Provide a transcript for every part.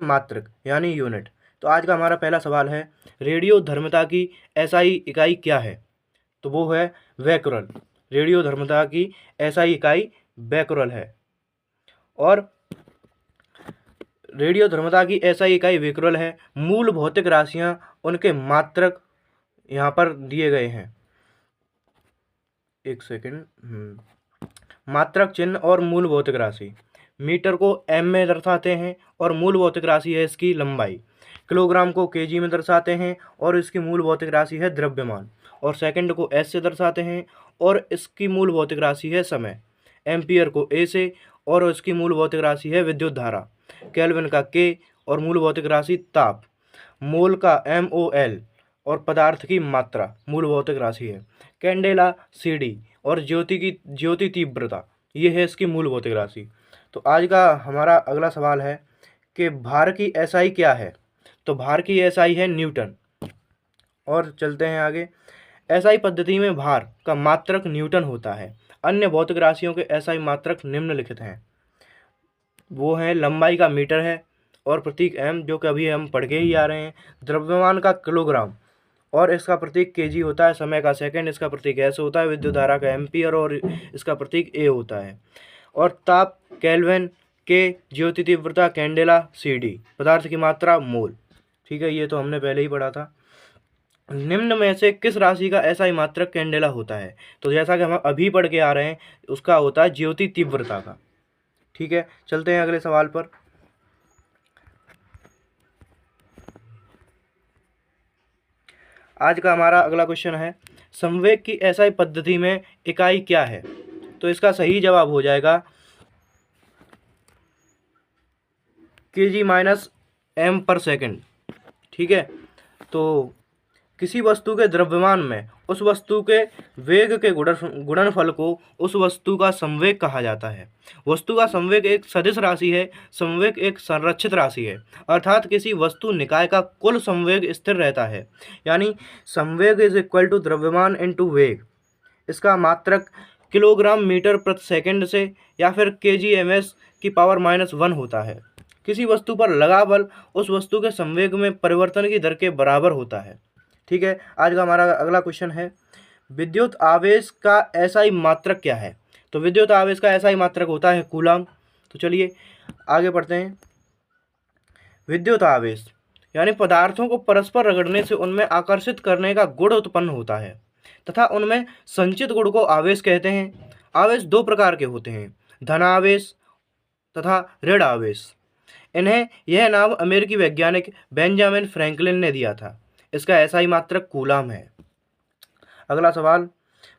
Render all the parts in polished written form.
मात्रक यानी यूनिट। तो आज का हमारा पहला सवाल है, रेडियो धर्मता की एसआई इकाई क्या है? तो वो है बैकरल। रेडियो धर्मता की एसआई इकाई बैकरल है। और रेडियो धर्मता की एसआई इकाई बैकरल है। मूल भौतिक राशियां, उनके मात्रक यहाँ पर दिए गए हैं। एक सेकंड। मात्रक चिन्ह और मूल भौतिक राशि। मीटर को एम में दर्शाते हैं और मूल भौतिक राशि है इसकी लंबाई। किलोग्राम को केजी में दर्शाते हैं और इसकी मूल भौतिक राशि है द्रव्यमान। और सेकंड को एस से दर्शाते हैं और इसकी मूल भौतिक राशि है समय। एम्पियर को ए से और इसकी मूल भौतिक राशि है विद्युत धारा। केल्विन का के और मूल भौतिक राशि ताप। मोल का MOL और पदार्थ की मात्रा मूल भौतिक राशि है। कैंडेला CD और ज्योति तीव्रता, ये है इसकी मूल भौतिक राशि। तो आज का हमारा अगला सवाल है कि भार की एसआई क्या है? तो भार की एसआई है न्यूटन। और चलते हैं आगे। एसआई पद्धति में भार का मात्रक न्यूटन होता है। अन्य भौतिक राशियों के एसआई मात्रक निम्नलिखित हैं। वो है लंबाई का मीटर है और प्रतीक M, जो कि अभी हम पढ़ के ही आ रहे हैं। द्रव्यमान का किलोग्राम और इसका प्रतीक केजी होता है। समय का सेकंड, इसका प्रतीक S होता है। विद्युत धारा का एम्पियर और इसका प्रतीक A होता है। और ताप केल्विन के, ज्योति तीव्रता कैंडेला CD, पदार्थ की मात्रा मोल। ठीक है, ये तो हमने पहले ही पढ़ा था। निम्न में से किस राशि का एसआई मात्रक कैंडेला होता है? तो जैसा कि हम अभी पढ़ के आ रहे हैं, उसका होता है ज्योति तीव्रता का। ठीक है, चलते हैं अगले सवाल पर। आज का हमारा अगला क्वेश्चन है, संवेग की एसआई पद्धति में इकाई क्या है? तो इसका सही जवाब हो जाएगा kg-m/s। ठीक है, तो किसी वस्तु के द्रव्यमान में उस वस्तु के वेग के गुणनफल को उस वस्तु का संवेग कहा जाता है। वस्तु का संवेग एक सदिश राशि है। संवेग एक संरक्षित राशि है, अर्थात किसी वस्तु निकाय का कुल संवेग स्थिर रहता है। यानी संवेग इज इक्वल टू द्रव्यमान इनटू वेग। इसका मात्रक किलोग्राम मीटर प्रति सेकंड से या फिर kg/ms की पावर -1 होता है। किसी वस्तु पर लगा बल उस वस्तु के संवेग में परिवर्तन की दर के बराबर होता है। ठीक है, आज का हमारा अगला क्वेश्चन है, विद्युत आवेश का एसआई मात्रक क्या है? तो विद्युत आवेश का एसआई मात्रक होता है कूलम। तो चलिए आगे पढ़ते हैं। विद्युत आवेश यानी पदार्थों को परस्पर रगड़ने से उनमें आकर्षित करने का गुण उत्पन्न होता है तथा उनमें संचित गुण को आवेश कहते हैं। आवेश दो प्रकार के होते हैं, धन आवेश तथा ऋण आवेश। इन्हें यह नाम अमेरिकी वैज्ञानिक बेंजामिन फ्रैंकलिन ने दिया था। इसका एसआई मात्रक कूलम है। अगला सवाल,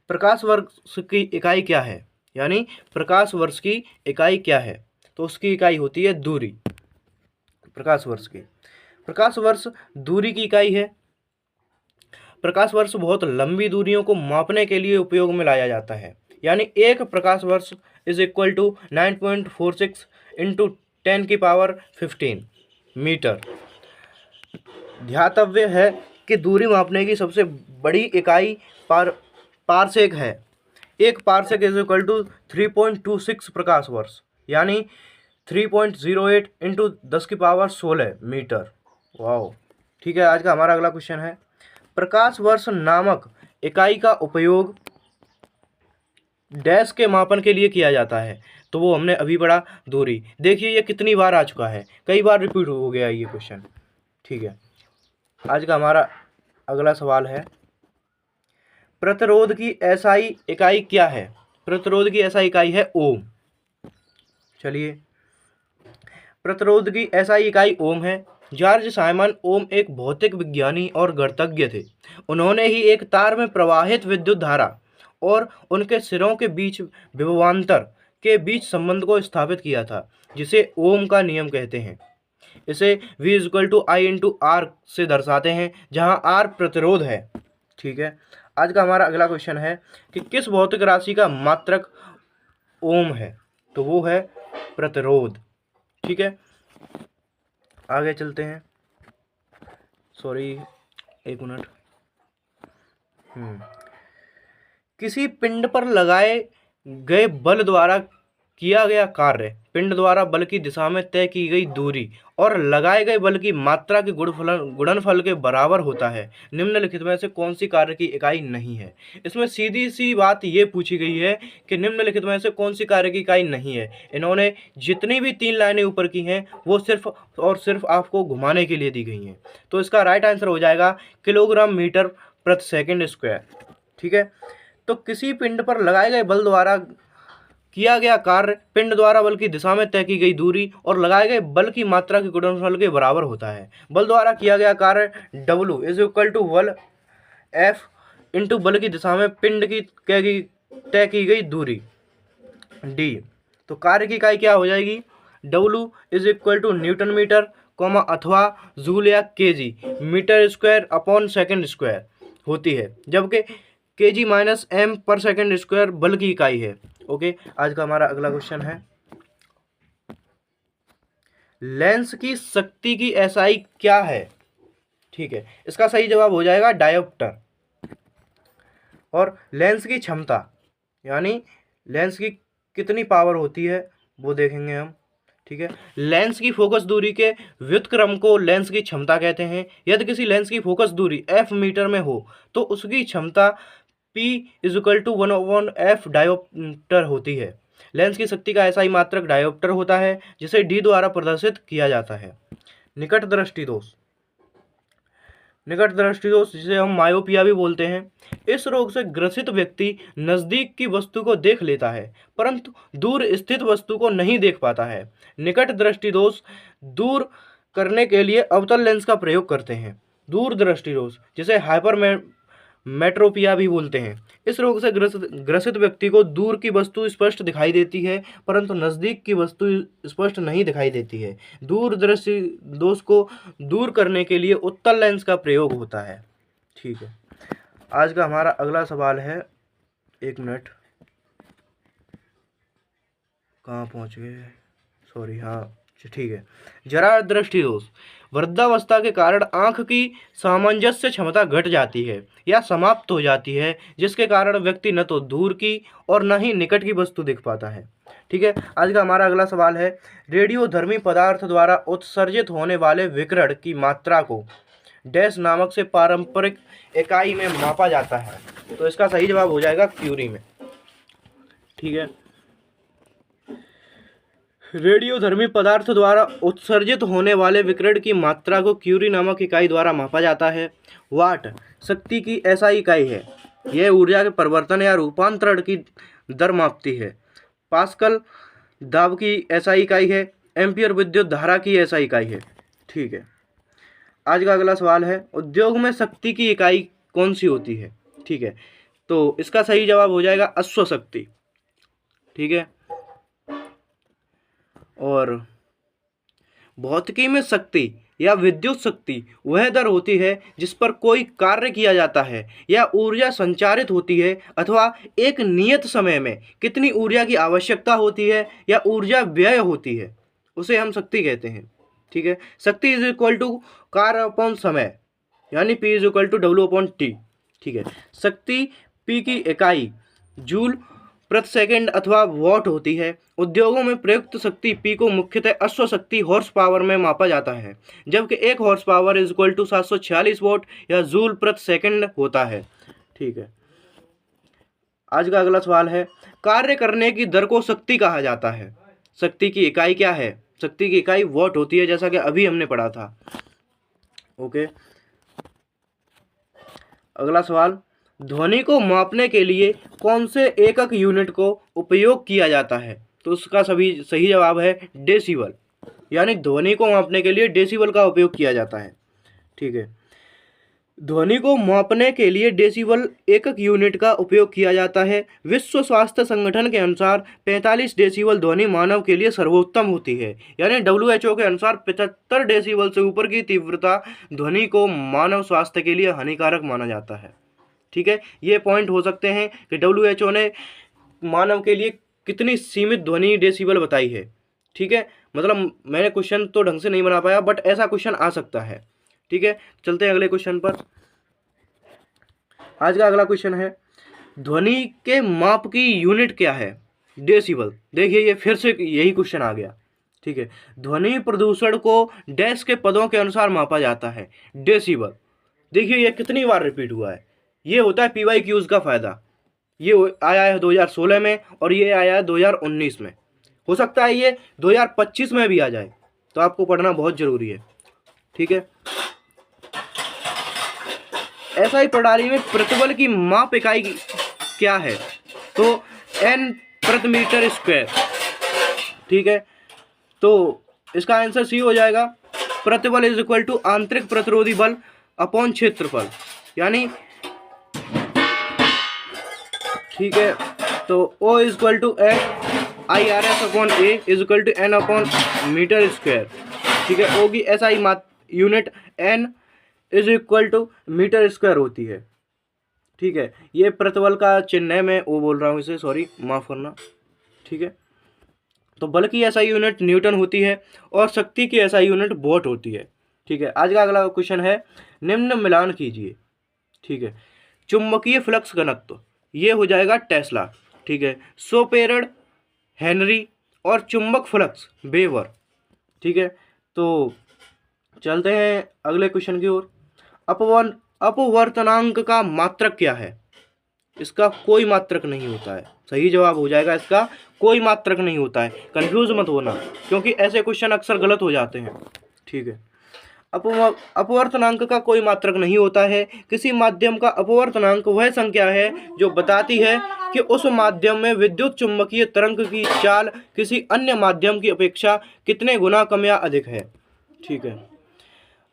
प्रकाश वर्ष की इकाई क्या है? यानी प्रकाश वर्ष की इकाई क्या है? तो उसकी इकाई होती है दूरी। प्रकाश वर्ष दूरी की इकाई है। प्रकाश वर्ष बहुत लंबी दूरियों को मापने के लिए उपयोग में लाया जाता है। यानी एक प्रकाश वर्ष is equal to 9.46 into 10⁻15 metre. ध्यातव्य है कि दूरी मापने की सबसे बड़ी इकाई पारसेक है। एक पारसेक इज इक्वल टू 3.26 प्रकाश वर्ष, यानी 3.08 इंटू 10⁻16 मीटर। वाओ। ठीक है, आज का हमारा अगला क्वेश्चन है, प्रकाश वर्ष नामक इकाई का उपयोग डैश के मापन के लिए किया जाता है। तो वो हमने अभी पढ़ा, दूरी। देखिए ये कितनी बार आ चुका है, कई बार रिपीट हो गया ये क्वेश्चन। ठीक है, आज का हमारा अगला सवाल है, प्रतिरोध की एसआई इकाई क्या है? प्रतिरोध की एसआई इकाई है ओम। चलिए, प्रतिरोध की एसआई इकाई ओम है। जॉर्ज साइमन ओम एक भौतिक विज्ञानी और गणितज्ञ थे। उन्होंने ही एक तार में प्रवाहित विद्युत धारा और उनके सिरों के बीच विभवांतर के बीच संबंध को स्थापित किया था, जिसे ओम का नियम कहते हैं। इसे V=I/R से दर्शाते हैं, जहां R प्रतिरोध है। ठीक है, आज का हमारा अगला क्वेश्चन है कि किस भौतिक राशि का मात्रक ओम है? तो वो है प्रतिरोध। ठीक है, आगे चलते हैं। सॉरी, एक मिनट। किसी पिंड पर लगाए गए बल द्वारा किया गया कार्य पिंड द्वारा बल की दिशा में तय की गई दूरी और लगाए गए बल की मात्रा के गुणनफल के बराबर होता है, निम्नलिखित में से कौन सी कार्य की इकाई नहीं है। इसमें सीधी सी बात ये पूछी गई है कि निम्नलिखित में से कौन सी कार्य की इकाई नहीं है। इन्होंने जितनी भी 3 लाइनें ऊपर की हैं वो सिर्फ और सिर्फ आपको घुमाने के लिए दी गई हैं। तो इसका राइट आंसर हो जाएगा किलोग्राम मीटर प्रति सेकंड स्क्वायर। ठीक है, तो किसी पिंड पर लगाए गए बल द्वारा किया गया कार्य पिंड द्वारा बल की दिशा में तय की गई दूरी और लगाए गए बल की मात्रा के गुणनफल के बराबर होता है। बल द्वारा किया गया कार्य W इज इक्वल टू बल F इंटू बल की दिशा में पिंड की तय की गई दूरी D। तो कार्य की इकाई क्या हो जाएगी, W is equal to newton metre comma अथवा जूल या KG metre square upon second square होती है, जबकि केजी माइनस एम पर सेकंड स्क्वायर बल की इकाई है। ओके, आज का हमारा अगला क्वेश्चन है, लेंस की शक्ति की एसआई क्या है। ठीक है, इसका सही जवाब हो जाएगा डायोप्टर। और लेंस की क्षमता यानी लेंस की कितनी पावर होती है वो देखेंगे हम। ठीक है, लेंस की फोकस दूरी के व्युत्क्रम को लेंस की क्षमता कहते हैं। यदि किसी लेंस की फोकस दूरी f मीटर में हो तो उसकी क्षमता P is equal to 1/f dioptre होती है। लेंस की शक्ति का एसआई मात्रक डायोप्टर होता है, जिसे D द्वारा प्रदर्शित किया जाता है। निकट दृष्टि दोष, निकट दृष्टि दोष जिसे हम मायोपिया भी बोलते हैं, इस रोग से ग्रसित व्यक्ति नजदीक की वस्तु को देख लेता है परंतु दूर स्थित वस्तु को नहीं देख पाता है। निकट दृष्टि दोष दूर करने के लिए अवतल लेंस का प्रयोग करते हैं। दूर दृष्टि दोष जिसे हाइपरमेट्रोपिया भी बोलते हैं, इस रोग से ग्रसित व्यक्ति को दूर की वस्तु स्पष्ट दिखाई देती है परंतु नज़दीक की वस्तु स्पष्ट नहीं दिखाई देती है। दूर दृष्टि दोष को दूर करने के लिए उत्तल लेंस का प्रयोग होता है। ठीक है, आज का हमारा अगला सवाल है, 1 मिनट, कहाँ पहुँच गए, सॉरी, हाँ ठीक है। जरा दृष्टि दोष वृद्धावस्था के कारण आंख की सामंजस्य क्षमता घट जाती है या समाप्त हो जाती है, जिसके कारण व्यक्ति न तो दूर की और न ही निकट की वस्तु देख पाता है। ठीक है, आज का हमारा अगला सवाल है, रेडियोधर्मी पदार्थ द्वारा उत्सर्जित होने वाले विकिरण की मात्रा को डैश नामक से पारंपरिक इकाई में मापा जाता है। तो इसका सही जवाब हो जाएगा क्यूरी में। ठीक है, रेडियोधर्मी पदार्थ द्वारा उत्सर्जित होने वाले विकिरण की मात्रा को क्यूरी नामक इकाई द्वारा मापा जाता है। वाट शक्ति की ऐसा इकाई है, यह ऊर्जा के परिवर्तन या रूपांतरण की दर मापती है। पास्कल दाब की ऐसा इकाई है। एम्पियर विद्युत धारा की ऐसा इकाई है। ठीक है, आज का अगला सवाल है, उद्योग में शक्ति की इकाई कौन सी होती है। ठीक है, तो इसका सही जवाब हो जाएगा अश्वशक्ति। ठीक है, और भौतिकी में शक्ति या विद्युत शक्ति वह दर होती है जिस पर कोई कार्य किया जाता है या ऊर्जा संचारित होती है अथवा एक नियत समय में कितनी ऊर्जा की आवश्यकता होती है या ऊर्जा व्यय होती है, उसे हम शक्ति कहते हैं। ठीक है, शक्ति इज इक्वल टू कार्य अपॉन समय यानी P is equal to W upon T। ठीक है, शक्ति P की इकाई जूल प्रति सेकंड अथवा वॉट होती है। उद्योगों में प्रयुक्त शक्ति P को मुख्यतः अश्वशक्ति हॉर्स पावर में मापा जाता है, जबकि 1 horse power is equal to 746 watt या जूल प्रति सेकंड होता है। ठीक है, आज का अगला सवाल है, कार्य करने की दर को शक्ति कहा जाता है। शक्ति की इकाई क्या है, शक्ति की इकाई वॉट होती है, जैसा कि अभी हमने पढ़ा था। ओके, अगला सवाल, ध्वनि को मापने के लिए कौन से एकक यूनिट को उपयोग किया जाता है। तो उसका सही जवाब है डेसिबल, यानी ध्वनि को मापने के लिए डेसिबल का उपयोग किया जाता है। ठीक है, ध्वनि को मापने के लिए डेसिबल एकक यूनिट का उपयोग किया जाता है। विश्व स्वास्थ्य संगठन के अनुसार 45 डेसिबल ध्वनि मानव के लिए सर्वोत्तम होती है, यानी WHO के अनुसार 75 डेसिबल से ऊपर की तीव्रता ध्वनि को मानव स्वास्थ्य के लिए हानिकारक माना जाता है। ठीक है, ये पॉइंट हो सकते हैं कि WHO ने मानव के लिए कितनी सीमित ध्वनि डेसिबल बताई है। ठीक है, मतलब मैंने क्वेश्चन तो ढंग से नहीं बना पाया, बट ऐसा क्वेश्चन आ सकता है। ठीक है, चलते हैं अगले क्वेश्चन पर। आज का अगला क्वेश्चन है, ध्वनि के माप की यूनिट क्या है। डेसिबल। देखिए ये फिर से यही क्वेश्चन आ गया। ठीक है, ध्वनि प्रदूषण को डैश के पदों के अनुसार मापा जाता है, डेसिबल। देखिए ये कितनी बार रिपीट हुआ है। ये होता है PYQs का फ़ायदा। ये आया है 2016 में और ये आया है 2019 में। हो सकता है ये 2025 में भी आ जाए, तो आपको पढ़ना बहुत ज़रूरी है। ठीक है, SI प्रणाली में प्रतिबल की माप इकाई क्या है? तो N प्रति मीटर स्क्वायर। ठीक है, तो इसका आंसर सी हो जाएगा। प्रतिबल इज इक्वल टू आंतरिक प्रतिरोधी बल अपॉन क्षेत्रफल, यानी ठीक है, तो O is equal to IRS upon A is equal to N upon metre square. ठीक है, O की SI unit N is equal to metre square होती है। ठीक है, ये प्रतिबल का चिन्ह है, मैं वो बोल रहा हूँ इसे, सॉरी माफ़ करना। ठीक है, तो बल की SI यूनिट न्यूटन होती है और शक्ति की SI यूनिट वॉट होती है। ठीक है, आज का अगला क्वेश्चन है, निम्न मिलान कीजिए। ठीक है, चुंबकीय फ्लक्स घनत्व ये हो जाएगा टेस्ला। ठीक है, सोपेरड हेनरी और चुंबक फ्लक्स वेबर। ठीक है, तो चलते हैं अगले क्वेश्चन की ओर। अपवर्तनांक का मात्रक क्या है? इसका कोई मात्रक नहीं होता है। सही जवाब हो जाएगा इसका कोई मात्रक नहीं होता है। कंफ्यूज मत होना, क्योंकि ऐसे क्वेश्चन अक्सर गलत हो जाते हैं। ठीक है, अपवर्तनांक का कोई मात्रक नहीं होता है। किसी माध्यम का अपवर्तनांक वह संख्या है जो बताती है कि उस माध्यम में विद्युत चुंबकीय तरंग की चाल किसी अन्य माध्यम की अपेक्षा कितने गुना कम या अधिक है। ठीक है,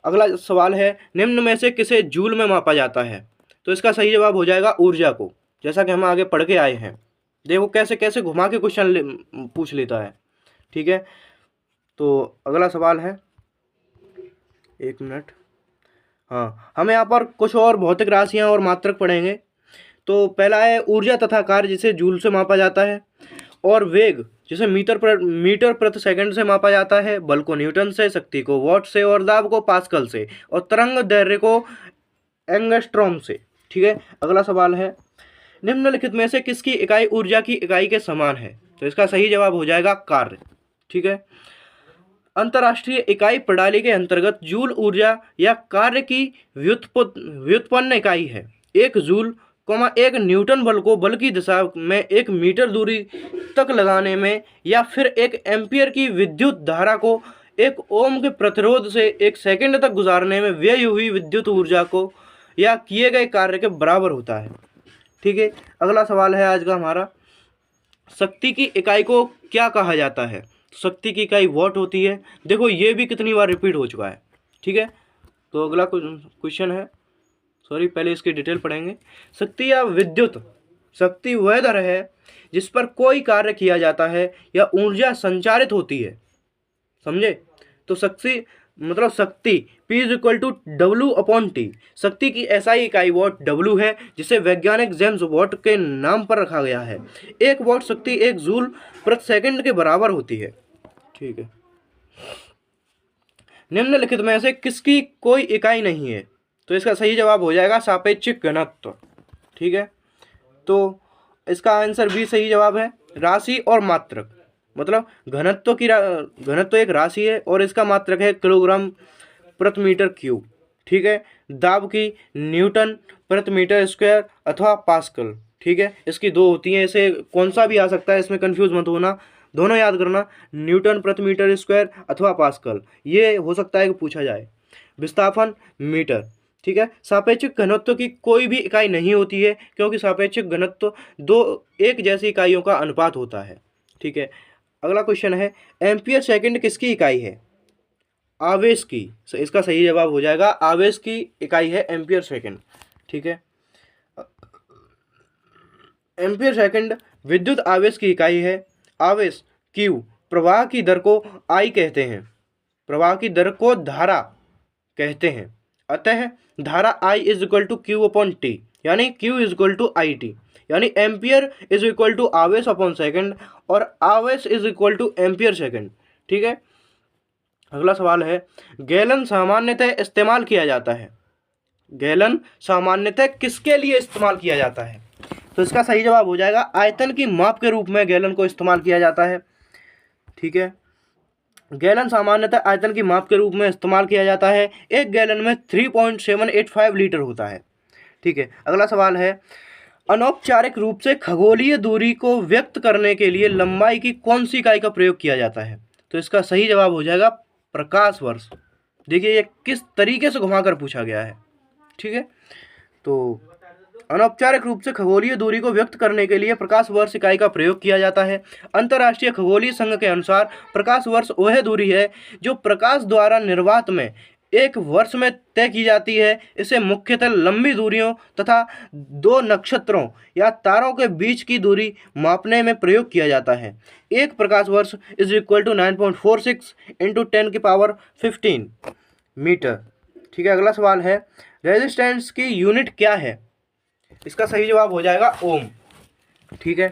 अगला सवाल है, निम्न में से किसे जूल में मापा जाता है? तो इसका सही जवाब हो जाएगा ऊर्जा को, जैसा कि हम आगे पढ़ के आए हैं। देखो कैसे कैसे घुमा के क्वेश्चन पूछ लेता है। ठीक है, तो अगला सवाल है, एक मिनट, हाँ, हम यहाँ पर कुछ और भौतिक राशियाँ और मात्रक पढ़ेंगे। तो पहला है ऊर्जा तथा कार्य, जिसे जूल से मापा जाता है, और वेग जिसे मीटर प्रति सेकंड से मापा जाता है, बल को न्यूटन से, शक्ति को वॉट से और दाब को पास्कल से, और तरंग दैर्ध्य को एंगस्ट्रॉम से। ठीक है, अगला सवाल है, निम्नलिखित में से किसकी इकाई ऊर्जा की इकाई के समान है? तो इसका सही जवाब हो जाएगा कार्य। ठीक है, अंतर्राष्ट्रीय इकाई प्रणाली के अंतर्गत जूल ऊर्जा या कार्य की व्युत्पन्न इकाई है। एक जूल, एक न्यूटन बल को बल की दिशा में 1 मीटर दूरी तक लगाने में, या फिर 1 एम्पियर की विद्युत धारा को 1 ओम के प्रतिरोध से 1 सेकंड तक गुजारने में व्यय हुई विद्युत ऊर्जा को या किए गए कार्य के बराबर होता है। ठीक है, अगला सवाल है आज का हमारा, शक्ति की इकाई को क्या कहा जाता है? शक्ति की इकाई वॉट होती है। देखो ये भी कितनी बार रिपीट हो चुका है। ठीक है, तो अगला क्वेश्चन है, सॉरी पहले इसकी डिटेल पढ़ेंगे। शक्ति या विद्युत शक्ति वह दर है जिस पर कोई कार्य किया जाता है या ऊर्जा संचारित होती है। समझे? तो शक्ति मतलब शक्ति P is equal to W/T। शक्ति की SI इकाई वॉट W है, जिसे वैज्ञानिक जेम्स वॉट के नाम पर रखा गया है। 1 वॉट शक्ति 1 जूल प्रति सेकंड के बराबर होती है। ठीक है, निम्नलिखित में से किसकी कोई इकाई नहीं है? तो इसका सही जवाब हो जाएगा सापेक्षिक घनत्व। ठीक है, तो इसका आंसर भी सही जवाब है। राशि और मात्रक, मतलब घनत्व एक राशि है और इसका मात्रक है किलोग्राम प्रति मीटर क्यूब। ठीक है, दाब की न्यूटन प्रति मीटर स्क्वायर अथवा पास्कल। ठीक है, इसकी 2 होती हैं, इसे कौन सा भी आ सकता है, इसमें कंफ्यूज मत होना, दोनों याद करना, न्यूटन प्रति मीटर स्क्वायर अथवा पास्कल। ये हो सकता है कि पूछा जाए। विस्थापन मीटर। ठीक है, सापेक्षिक घनत्व की कोई भी इकाई नहीं होती है, क्योंकि सापेक्षिक घनत्व 2 एक जैसी इकाइयों का अनुपात होता है। ठीक है, अगला क्वेश्चन है, एम्पियर सेकंड किसकी इकाई है? आवेश की। इसका सही जवाब हो जाएगा आवेश की इकाई है एम्पियर सेकंड। ठीक है, एम्पियर सेकंड विद्युत आवेश की इकाई है। आवेश Q, प्रवाह की दर को I कहते हैं, प्रवाह की दर को धारा कहते हैं। अतः धारा I is equal to Q/T, यानी Q is equal to IT, यानी एम्पियर इज इक्वल टू आवेश अपॉन सेकंड और आवेश is equal to ampere second. ठीक है, अगला सवाल है, गैलन सामान्यतः इस्तेमाल किया जाता है। गैलन सामान्यतः किसके लिए इस्तेमाल किया जाता है? तो इसका सही जवाब हो जाएगा आयतन की माप के रूप में गैलन को इस्तेमाल किया जाता है। ठीक है, गैलन सामान्यतः आयतन की माप के रूप में इस्तेमाल किया जाता है। एक गैलन में 3.785 लीटर होता है। ठीक है, अगला सवाल है, अनौपचारिक रूप से खगोलीय दूरी को व्यक्त करने के लिए लंबाई की कौन सी इकाई का प्रयोग किया जाता है? तो इसका सही जवाब हो जाएगा प्रकाश वर्ष। देखिए ये किस तरीके से घुमाकर पूछा गया है। ठीक है, तो अनौपचारिक रूप से खगोलीय दूरी को व्यक्त करने के लिए प्रकाश वर्ष इकाई का प्रयोग किया जाता है। अंतर्राष्ट्रीय खगोलीय संघ के अनुसार प्रकाश वर्ष वह दूरी है जो प्रकाश द्वारा निर्वात में एक वर्ष में तय की जाती है। इसे मुख्यतः लंबी दूरियों तथा दो नक्षत्रों या तारों के बीच की दूरी मापने में प्रयोग किया जाता है। एक प्रकाश वर्ष is equal to 9.46 into 10⁻15 metre. ठीक है, अगला सवाल है, रेजिस्टेंस की यूनिट क्या है? इसका सही जवाब हो जाएगा ओम। ठीक है,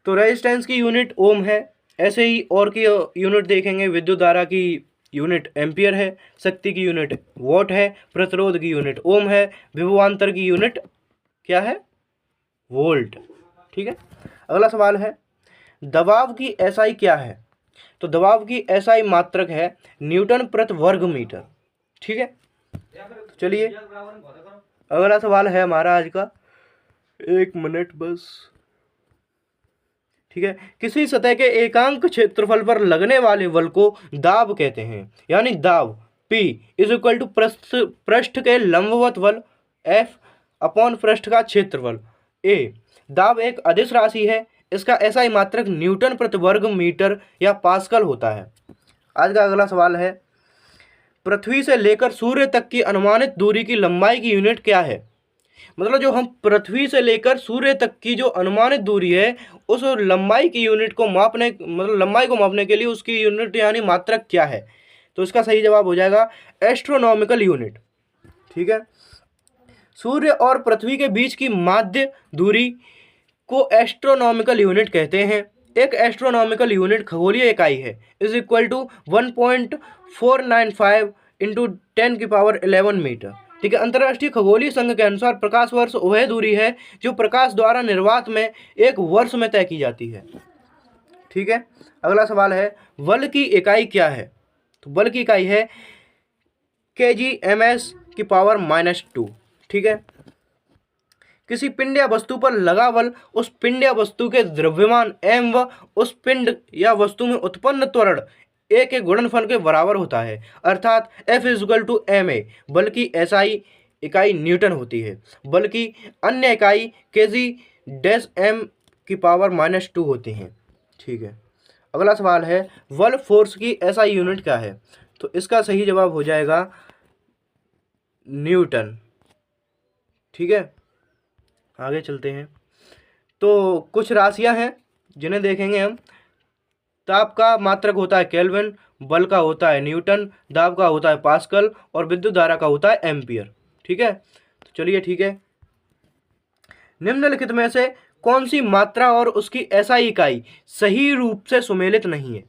तो रेजिस्टेंस की यूनिट ओम है। ऐसे ही और की यूनिट देखेंगे, विद्युत धारा की यूनिट एम्पियर है, शक्ति की यूनिट वॉट है, प्रतिरोध की यूनिट ओम है, विभवांतर की यूनिट क्या है? वोल्ट। ठीक है, अगला सवाल है, दबाव की एसआई क्या है? तो दबाव की एसआई मात्रक है न्यूटन प्रति वर्ग मीटर। ठीक है, चलिए अगला सवाल है हमारा आज का, 1 मिनट बस। ठीक है, किसी सतह के एकांक क्षेत्रफल पर लगने वाले बल को दाब कहते हैं। यानी दाब P इज इक्वल टू पृष्ठ के लंबवत बल F अपॉन पृष्ठ का क्षेत्रफल A। दाब एक अदिश राशि है। इसका एसआई मात्रक न्यूटन प्रति वर्ग मीटर या पास्कल होता है। आज का अगला सवाल है, पृथ्वी से लेकर सूर्य तक की अनुमानित दूरी की लंबाई की यूनिट क्या है? मतलब जो हम पृथ्वी से लेकर सूर्य तक की जो अनुमानित दूरी है उस लंबाई की यूनिट को मापने, मतलब लंबाई को मापने के लिए उसकी यूनिट यानी मात्रक क्या है? तो इसका सही जवाब हो जाएगा एस्ट्रोनॉमिकल यूनिट। ठीक है, सूर्य और पृथ्वी के बीच की माध्य दूरी को एस्ट्रोनॉमिकल यूनिट कहते हैं। एक एस्ट्रोनॉमिकल यूनिट खगोलीय इकाई है, is equal to 1.495 into 10⁻11 metre. ठीक है, अंतर्राष्ट्रीय खगोलीय संघ के अनुसार प्रकाश वर्ष वह दूरी है जो प्रकाश द्वारा निर्वात में एक वर्ष में तय की जाती है। ठीक है, अगला सवाल है, बल की इकाई क्या है? तो बल की इकाई है kgms⁻²। ठीक है, किसी पिंड या वस्तु पर लगा बल उस पिंड या वस्तु के द्रव्यमान m व उस पिंड या वस्तु में उत्पन्न त्वरण a के गुणनफल के बराबर होता है। अर्थात F is equal to ma। बल की एसआई इकाई न्यूटन होती है। बल की अन्य इकाई kg-m⁻² होती हैं। ठीक है, अगला सवाल है, बल फोर्स की एसआई यूनिट क्या है? तो इसका सही जवाब हो जाएगा न्यूटन। ठीक है, आगे चलते हैं। तो कुछ राशियां हैं जिन्हें देखेंगे हम। ताप का मात्रक होता है केल्विन, बल का होता है न्यूटन, दाब का होता है पास्कल और विद्युत धारा का होता है एम्पियर। ठीक है, तो चलिए ठीक है, निम्नलिखित में से कौन सी मात्रा और उसकी एसआई इकाई सही रूप से सुमेलित नहीं है?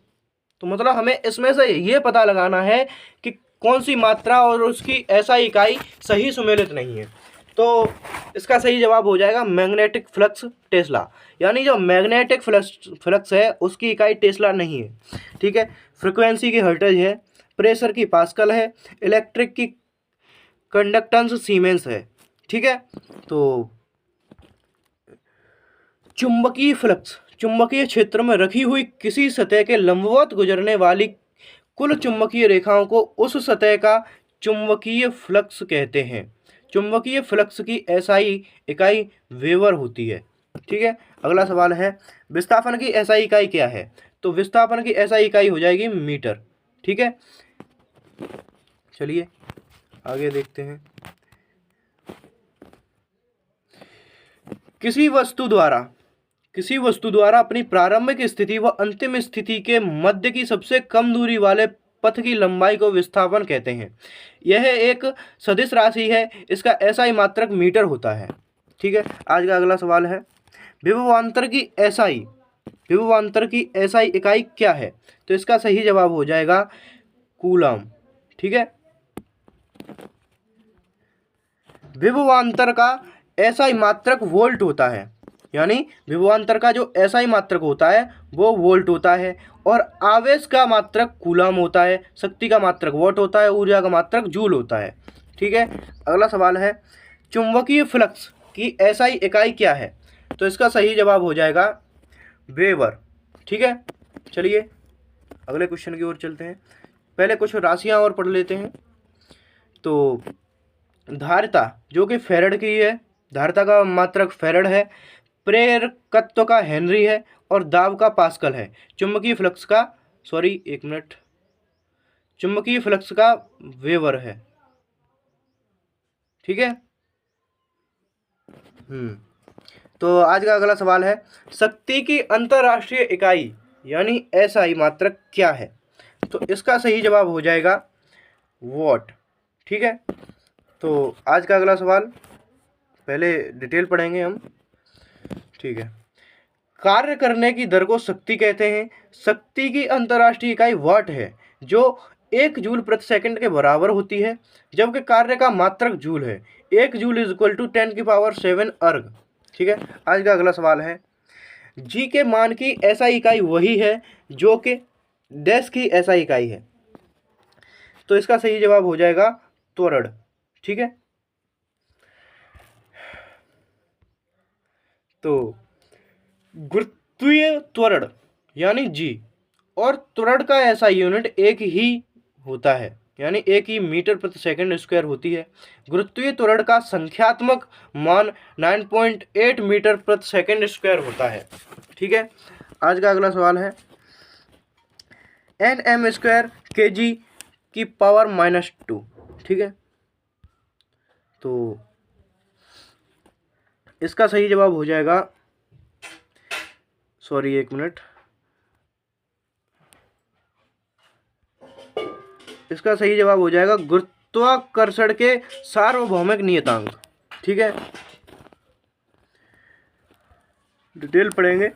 तो मतलब हमें इसमें से ये पता लगाना है कि कौन सी मात्रा और उसकी एसआई इकाई सही सुमेलित नहीं है। तो इसका सही जवाब हो जाएगा मैग्नेटिक फ्लक्स टेस्ला। यानी जो मैग्नेटिक फ्लक्स है उसकी इकाई टेस्ला नहीं है। ठीक है, फ्रिक्वेंसी की हर्ट्ज है, प्रेशर की पास्कल है, इलेक्ट्रिक की कंडक्टेंस सीमेंस है। ठीक है, तो चुंबकीय फ्लक्स चुंबकीय क्षेत्र में रखी हुई किसी सतह के लंबवत गुजरने वाली कुल चुंबकीय रेखाओं को उस सतह का चुंबकीय फ्लक्स कहते हैं। चुंबकीय फ्लक्स की एसआई इकाई वेबर होती है। ठीक है, अगला सवाल है, विस्थापन की एसआई इकाई क्या है? तो विस्थापन की एसआई इकाई हो जाएगी मीटर। ठीक है, चलिए आगे देखते हैं। किसी वस्तु द्वारा अपनी प्रारंभिक स्थिति व अंतिम स्थिति के मध्य की सबसे कम दूरी वाले पथ की लंबाई को विस्थापन कहते हैं। यह एक सदिश राशि है। इसका एसआई मात्रक मीटर होता है। ठीक है, आज का अगला सवाल है, विभवांतर की एसआई इकाई क्या है? तो इसका सही जवाब हो जाएगा कूलम। ठीक है, विभवांतर का एसआई मात्रक वोल्ट होता है, यानी विभवांतर का जो एसआई मात्रक होता है वो वोल्ट होता है, और आवेश का मात्रक कूलम होता है, शक्ति का मात्रक वॉट होता है, ऊर्जा का मात्रक जूल होता है। ठीक है, अगला सवाल है चुंबकीय फ्लक्स की एसआई इकाई क्या है? तो इसका सही जवाब हो जाएगा वेबर। ठीक है, चलिए अगले क्वेश्चन की ओर चलते हैं। पहले कुछ राशियां और पढ़ लेते हैं। तो धारिता जो कि फेरड की है, धारिता का मात्रक फेरड है, प्रेरकत्व का हेनरी है, और दाब का पास्कल है। चुंबकीय फ्लक्स का चुंबकीय फ्लक्स का वेबर है। ठीक है। तो आज का अगला सवाल है शक्ति की अंतरराष्ट्रीय इकाई यानी एसआई मात्रक क्या है? तो इसका सही जवाब हो जाएगा वॉट। ठीक है, तो आज का अगला सवाल पहले डिटेल पढ़ेंगे हम। ठीक है, कार्य करने की दर को शक्ति कहते हैं। शक्ति की अंतरराष्ट्रीय इकाई वाट है जो 1 जूल प्रति सेकंड के बराबर होती है, जबकि कार्य का मात्रक जूल है। 1 जूल इज इक्वल टू 10⁷ अर्ग। ठीक है, आज का अगला सवाल है जी के मान की एसआई इकाई वही है जो कि डैश की एसआई इकाई है। तो इसका सही जवाब हो जाएगा त्वरण। ठीक है, तो गुरुत्वीय त्वरण यानी जी और त्वरण का ऐसा यूनिट एक ही होता है, यानी 1 ही मीटर प्रति सेकंड स्क्वायर होती है। गुरुत्वीय त्वरण का संख्यात्मक मान 9.8 मीटर प्रति सेकंड स्क्वायर होता है। ठीक है, आज का अगला सवाल है nm² kg की पावर -2। ठीक है, तो इसका सही जवाब हो जाएगा, सॉरी एक मिनट, इसका सही जवाब हो जाएगा गुरुत्वाकर्षण के सार्वभौमिक नियतांक। ठीक है, डिटेल पढ़ेंगे।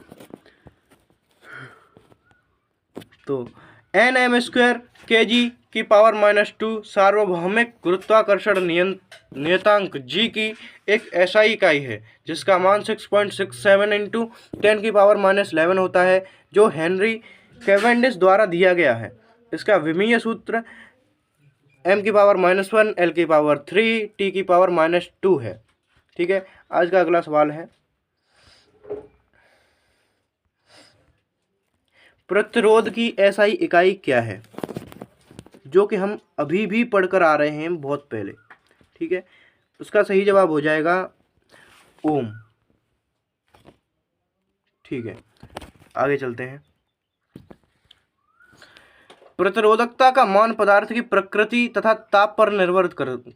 तो nm² kg की पावर -2 सार्वभौमिक गुरुत्वाकर्षण नियतांक g की एक एसआई इकाई है जिसका मान 6.67 × 10⁻11 होता है, जो हेनरी कैवेंडिश द्वारा दिया गया है। इसका विमीय सूत्र m⁻⁻1 l⁻3 t⁻⁻2 है। ठीक है, आज का अगला सवाल है प्रतिरोध की एसआई इकाई क्या है? जो कि हम अभी भी पढ़कर आ रहे हैं बहुत पहले। ठीक है, उसका सही जवाब हो जाएगा ओम। ठीक है, आगे चलते हैं। प्रतिरोधकता का मान पदार्थ की प्रकृति तथा ताप पर निर्भर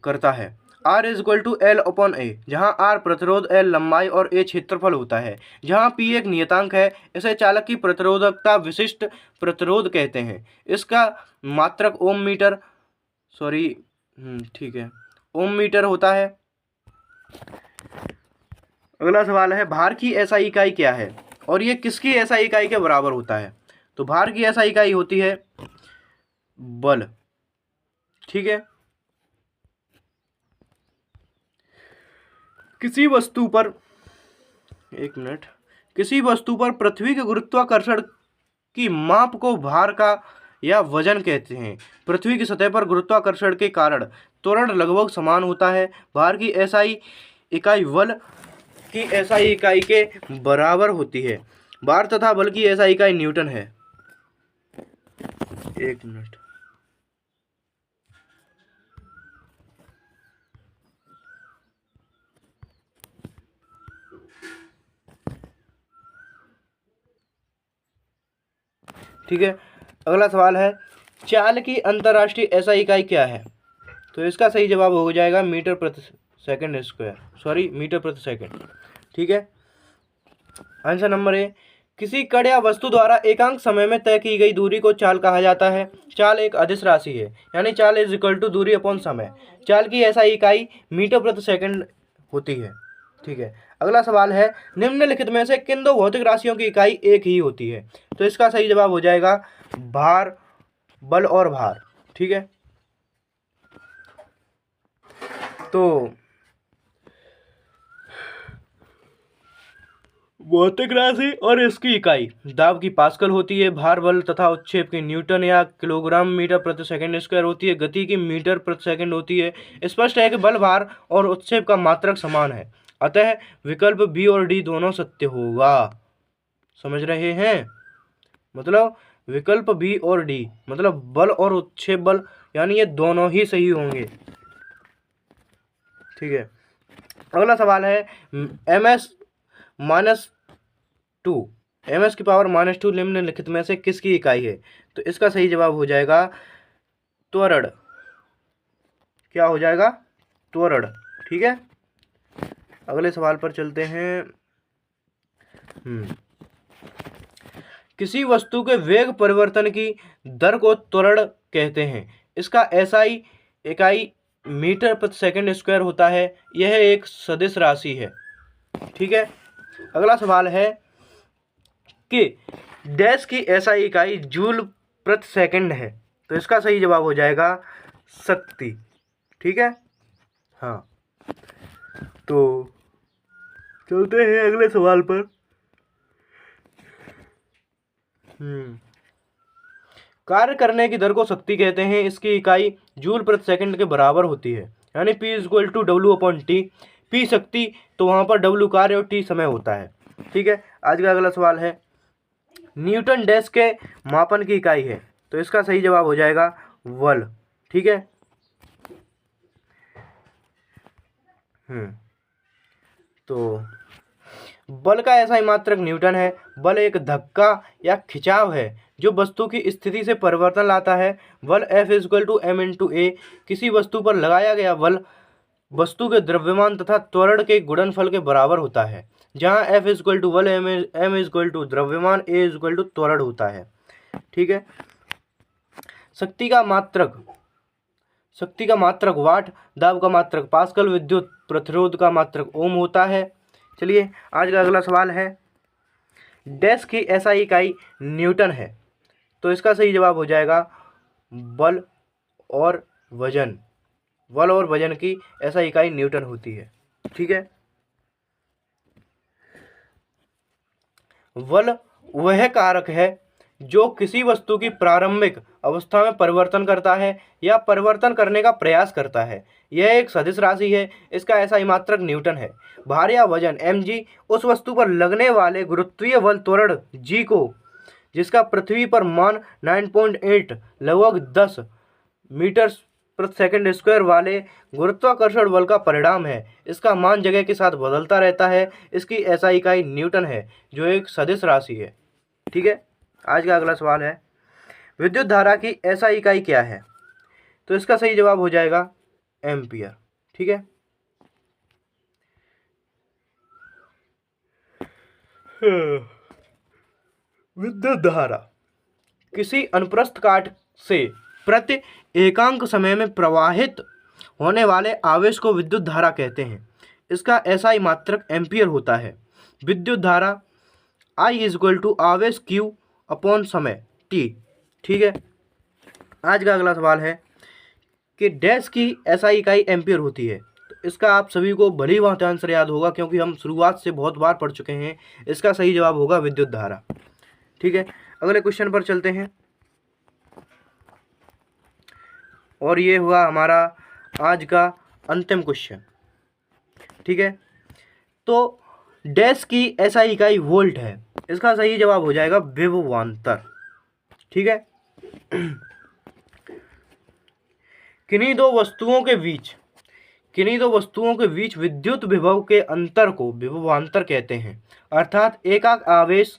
करता है। R = L/A, जहाँ R प्रतिरोध, L लंबाई और A क्षेत्रफल होता है। जहाँ P एक नियतांक है, इसे चालक की प्रतिरोधकता विशिष्ट प्रतिरोध कहते हैं। इसका मात्रक ओम मीटर ठीक है, ओम मीटर होता है। अगला सवाल है भार की एसआई इकाई क्या है और ये किसकी एसआई इकाई के बराबर होता है? तो भार की एसआई इकाई होती है बल। ठीक है, किसी वस्तु पर पृथ्वी के गुरुत्वाकर्षण की माप को भार का या वजन कहते हैं। पृथ्वी की सतह पर गुरुत्वाकर्षण के कारण त्वरण लगभग समान होता है। भार की एसआई इकाई बल की एसआई इकाई के बराबर होती है। भार तथा बल की एसआई इकाई न्यूटन है। एक मिनट, ठीक है, अगला सवाल है चाल की अंतर्राष्ट्रीय एसआई इकाई क्या है? तो इसका सही जवाब हो जाएगा मीटर प्रति सेकंड स्क्वायर, मीटर प्रति सेकंड। ठीक है, आंसर नंबर ए, किसी कण या वस्तु द्वारा एकांक समय में तय की गई दूरी को चाल कहा जाता है। चाल एक अदिश राशि है, यानी चाल = दूरी अपॉन समय। चाल की एसआई इकाई मीटर प्रति सेकंड होती है। ठीक है, अगला सवाल है निम्नलिखित में से किन दो भौतिक राशियों की इकाई एक ही होती है? तो इसका सही जवाब हो जाएगा भार, बल और भार। ठीक है, तो भौतिक राशि और इसकी इकाई दाब की पास्कल होती है, भार बल तथा उत्क्षेप की न्यूटन या किलोग्राम मीटर प्रति सेकंड स्क्वायर होती है, गति की मीटर प्रति सेकंड होती है। स्पष्ट है कि बल, भार और उत्क्षेप का मात्रक समान है, अतः विकल्प बी और डी दोनों सत्य होगा। समझ रहे हैं? मतलब विकल्प बी और डी मतलब बल और उत्क्षेप बल, यानी ये दोनों ही सही होंगे। ठीक है, अगला सवाल है ms की पावर -2 निम्नलिखित में से किसकी इकाई है? तो इसका सही जवाब हो जाएगा त्वरण। क्या हो जाएगा? त्वरण। ठीक है, अगले सवाल पर चलते हैं। किसी वस्तु के वेग परिवर्तन की दर को त्वरण कहते हैं। इसका एसआई इकाई मीटर प्रति सेकंड स्क्वायर होता है। यह एक सदिश राशि है। ठीक है, अगला सवाल है कि डैश की एसआई इकाई जूल प्रति सेकंड है। तो इसका सही जवाब हो जाएगा शक्ति। ठीक है, हाँ, तो चलते हैं अगले सवाल पर। कार्य करने की दर को शक्ति कहते हैं। इसकी इकाई जूल प्रति सेकंड के बराबर होती है, यानी P = W/T। P शक्ति, तो वहाँ पर W कार्य और T समय होता है। ठीक है, आज का अगला सवाल है न्यूटन डैश के मापन की इकाई है। तो इसका सही जवाब हो जाएगा बल। ठीक है, तो बल का ऐसा ही मात्रक न्यूटन है। बल एक धक्का या खिंचाव है जो वस्तु की स्थिति से परिवर्तन लाता है। बल F = m/a। किसी वस्तु पर लगाया गया बल वस्तु के द्रव्यमान तथा त्वरण के गुणनफल के बराबर होता है, जहाँ F = बल, m = द्रव्यमान, a = त्वरण होता है। ठीक है, शक्ति का मात्रक वाट, दाब का मात्रक पास्कल, विद्युत प्रतिरोध का मात्रक ओम होता है। चलिए, आज का अगला सवाल है डैश की एसआई इकाई न्यूटन है। तो इसका सही जवाब हो जाएगा बल और वजन। बल और वजन की एसआई इकाई न्यूटन होती है। ठीक है, बल वह कारक है जो किसी वस्तु की प्रारंभिक अवस्था में परिवर्तन करता है या परिवर्तन करने का प्रयास करता है। यह एक सदिश राशि है। इसका ऐसा ही मात्रक न्यूटन है। भार या वजन mg उस वस्तु पर लगने वाले गुरुत्वीय बल त्वरण g को, जिसका पृथ्वी पर मान 9.8 लगभग 10 मीटर प्रति सेकंड स्क्वायर वाले गुरुत्वाकर्षण बल का परिणाम है। इसका मान जगह के साथ बदलता रहता है। इसकी ऐसा इकाई न्यूटन है, जो एक सदिश राशि है। ठीक है, आज का अगला सवाल है विद्युत धारा की ऐसा इकाई क्या है? तो इसका सही जवाब हो जाएगा एम्पियर। ठीक है, विद्युत धारा किसी अनुप्रस्थ काट से प्रति एकांक समय में प्रवाहित होने वाले आवेश को विद्युत धारा कहते हैं। इसका ऐसा ही मात्रक एम्पियर होता है। विद्युत धारा I = आवेश Q/ समय T। ठीक है, आज का अगला सवाल है कि डैश की एसआई इकाई एम्पियर होती है। तो इसका आप सभी को भली भांति आंसर याद होगा, क्योंकि हम शुरुआत से बहुत बार पढ़ चुके हैं। इसका सही जवाब होगा विद्युत धारा। ठीक है, अगले क्वेश्चन पर चलते हैं, और ये हुआ हमारा आज का अंतिम क्वेश्चन। ठीक है, तो डैश की एसआई इकाई वोल्ट है। इसका सही जवाब हो जाएगा विभवांतर। ठीक है, किन्हीं दो वस्तुओं के बीच विद्युत विभव के अंतर को विभवांतर कहते हैं। अर्थात एक आवेश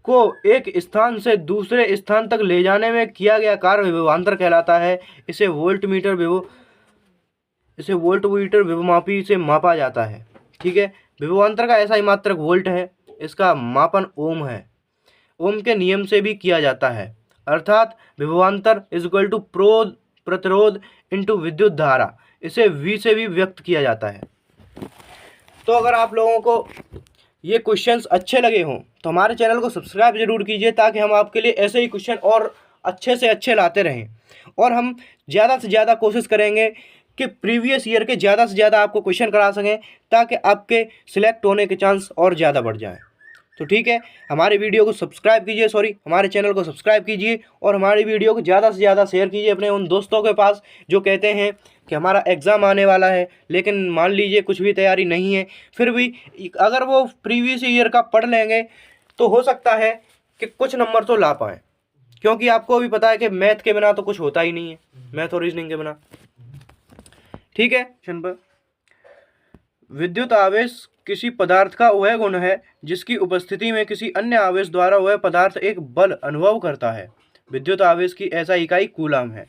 को एक स्थान से दूसरे स्थान तक ले जाने में किया गया कार्य विभवांतर कहलाता है। इसे वोल्टमीटर विभवमापी से मापा जाता है। ठीक है, विभवांतर का ऐसा ही मात्रक वोल्ट है। इसका मापन ओम है। ओम के नियम से भी किया जाता है। अर्थात विभवांतर = प्रतिरोध × विद्युत धारा। इसे V से भी व्यक्त किया जाता है। तो अगर आप लोगों को ये क्वेश्चंस अच्छे लगे हों तो हमारे चैनल को सब्सक्राइब जरूर कीजिए, ताकि हम आपके लिए ऐसे ही क्वेश्चन और अच्छे से अच्छे लाते रहें। और हम ज़्यादा से ज़्यादा कोशिश करेंगे कि प्रीवियस ईयर के ज़्यादा से ज़्यादा आपको क्वेश्चन करा सकें, ताकि आपके सिलेक्ट होने के चांस और ज़्यादा बढ़ जाएं। तो ठीक है, हमारे वीडियो को सब्सक्राइब कीजिए, हमारे चैनल को सब्सक्राइब कीजिए और हमारी वीडियो को ज़्यादा से ज़्यादा शेयर कीजिए अपने उन दोस्तों के पास जो कहते हैं कि हमारा एग्ज़ाम आने वाला है, लेकिन मान लीजिए कुछ भी तैयारी नहीं है, फिर भी अगर वो प्रीवियस ईयर का पढ़ लेंगे तो हो सकता है कि कुछ नंबर तो ला पाएँ, क्योंकि आपको भी पता है कि मैथ के बिना तो कुछ होता ही नहीं है, मैथ और रीजनिंग के बिना। ठीक है, क्वेश्चन पर विद्युत आवेश किसी पदार्थ का वह गुण है जिसकी उपस्थिति में किसी अन्य आवेश द्वारा वह पदार्थ एक बल अनुभव करता है। विद्युत आवेश की ऐसा इकाई कूलम है।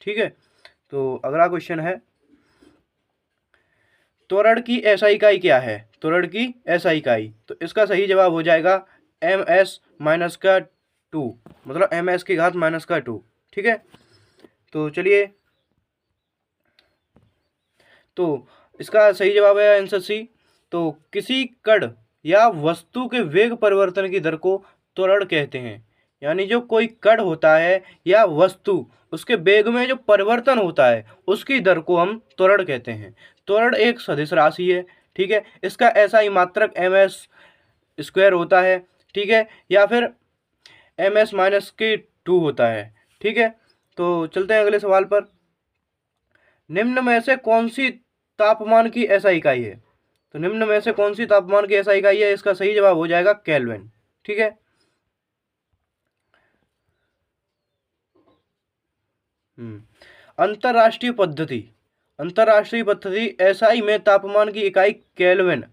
ठीक है, तो अगला क्वेश्चन है त्वरण की ऐसा इकाई क्या है? त्वरण की ऐसा इकाई, तो इसका सही जवाब हो जाएगा ms माइनस का 2, मतलब ms की घात माइनस का 2। ठीक है, तो चलिए, तो इसका सही जवाब है आंसर सी। तो किसी कण या वस्तु के वेग परिवर्तन की दर को त्वरण कहते हैं। यानी जो कोई कण होता है या वस्तु, उसके वेग में जो परिवर्तन होता है उसकी दर को हम त्वरण कहते हैं। त्वरण एक सदिश राशि है। ठीक है, इसका ऐसा ही मात्रक ms स्क्वायर होता है। ठीक है, या फिर ms माइनस के 2 होता है। ठीक है, तो चलते हैं अगले सवाल पर। निम्न में से कौन सी तापमान की ऐसा इकाई है? तो निम्न में से कौन सी तापमान की ऐसा इकाई है? इसका सही जवाब हो जाएगा केल्विन। ठीक है, अंतरराष्ट्रीय पद्धति, अंतरराष्ट्रीय पद्धति एसआई में तापमान की इकाई केल्विन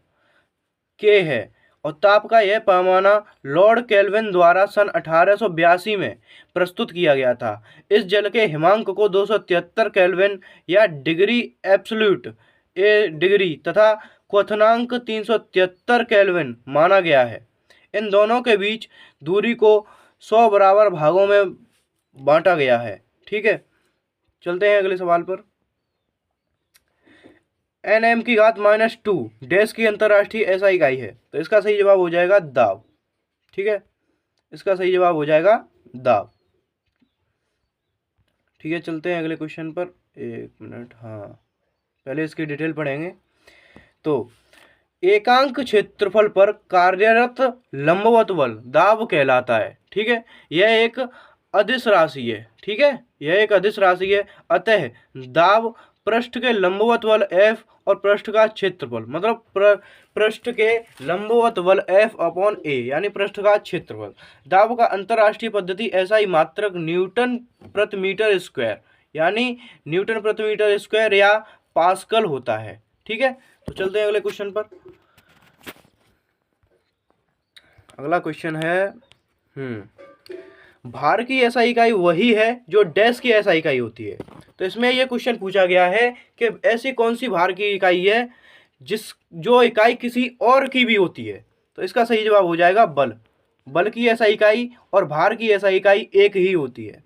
के है और ताप का यह पैमाना लॉर्ड केल्विन द्वारा सन 1882 में प्रस्तुत किया गया था। इस जल के हिमांक को 273 केल्विन या डिग्री एब्सोल्यूट ए डिग्री तथा क्वथनांक 373 केल्विन माना गया है। इन दोनों के बीच दूरी को 100 बराबर भागों में बांटा गया है। ठीक है, चलते हैं अगले सवाल पर। nm की घात माइनस 2 डैश की अंतरराष्ट्रीय ऐसा इकाई है, तो इसका सही जवाब हो जाएगा दाब। ठीक है, इसका सही जवाब हो जाएगा दाब। ठीक है, चलते हैं अगले क्वेश्चन पर। एक मिनट, हाँ पहले इसकी डिटेल पढ़ेंगे। तो एकांक क्षेत्रफल पर कार्यरत लंबवत बल दाब कहलाता है। ठीक है, यह एक अदिश राशि है। ठीक है, यह एक अदिश राशि है। अतः दाब पृष्ठ के लंबवत बल F और पृष्ठ का क्षेत्रफल, मतलब पृष्ठ के लंबवत बल F/A यानी पृष्ठ का क्षेत्रफल। दाब का अंतरराष्ट्रीय पद्धति ऐसा ही मात्रक न्यूटन प्रति मीटर स्क्वायर यानी न्यूटन प्रति मीटर स्क्वायर या पास्कल होता है। ठीक है, तो चलते हैं अगले क्वेश्चन पर। अगला क्वेश्चन है भार की ऐसा इकाई वही है जो डैश की ऐसा इकाई होती है। तो इसमें यह क्वेश्चन पूछा गया है कि ऐसी कौन सी भार की इकाई है जो इकाई किसी और की भी होती है। तो इसका सही जवाब हो जाएगा बल। बल की ऐसा इकाई और भार की ऐसा इकाई एक ही होती है।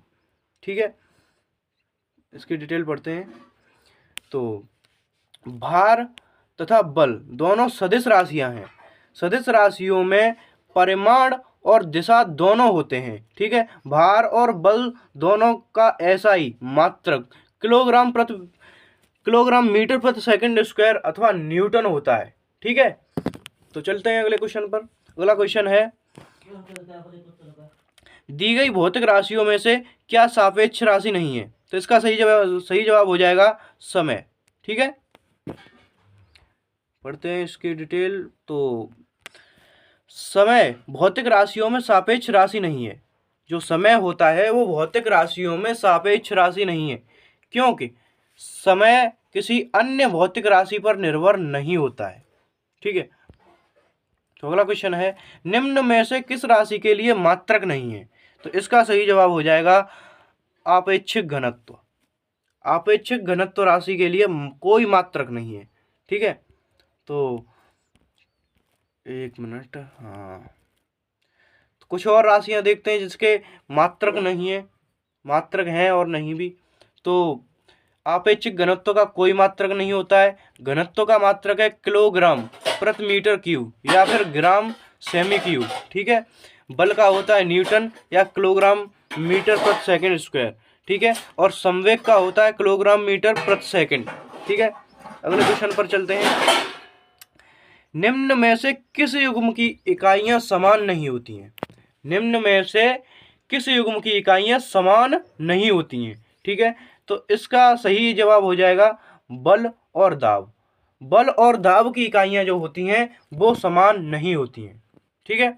ठीक है, इसकी डिटेल पढ़ते हैं। तो भार तथा बल दोनों सदिश राशियां हैं। सदिश राशियों में परिमाण और दिशा दोनों होते हैं। ठीक है, भार और बल दोनों का ऐसा ही मात्रक किलोग्राम मीटर प्रति सेकंड स्क्वायर अथवा न्यूटन होता है। ठीक है, तो चलते हैं अगले क्वेश्चन पर। अगला क्वेश्चन है दी गई भौतिक राशियों में से क्या सापेक्ष राशि नहीं है? तो इसका सही जवाब हो जाएगा समय। ठीक है, पढ़ते हैं इसकी डिटेल। तो समय भौतिक राशियों में सापेक्ष राशि नहीं है। जो समय होता है वो भौतिक राशियों में सापेक्ष राशि नहीं है, क्योंकि समय किसी अन्य भौतिक राशि पर निर्भर नहीं होता है। ठीक है, तो अगला क्वेश्चन है निम्न में से किस राशि के लिए मात्रक नहीं है? तो इसका सही जवाब हो जाएगा आपेक्षिक घनत्व। आपेक्षिक घनत्व राशि के लिए कोई मात्रक नहीं है। ठीक है, तो एक मिनट, हाँ तो कुछ और राशियां देखते हैं जिसके मात्रक नहीं है, मात्रक हैं और नहीं भी। तो आपेक्षिक घनत्व का कोई मात्रक नहीं होता है। घनत्व का मात्रक है किलोग्राम प्रति मीटर क्यूब या फिर ग्राम सेमी क्यूब। ठीक है, बल का होता है न्यूटन या किलोग्राम मीटर प्रति सेकंड स्क्वायर। ठीक है, और संवेग का होता है किलोग्राम मीटर प्रति सेकंड। ठीक है, अगले क्वेश्चन पर चलते हैं। निम्न में से किस युग्म की इकाइयां समान नहीं होती हैं? निम्न में से किस युग्म की इकाइयां समान नहीं होती हैं? ठीक है, तो इसका सही जवाब हो जाएगा बल और दाब। बल और दाब की इकाइयां जो होती हैं वो समान नहीं होती हैं। ठीक है,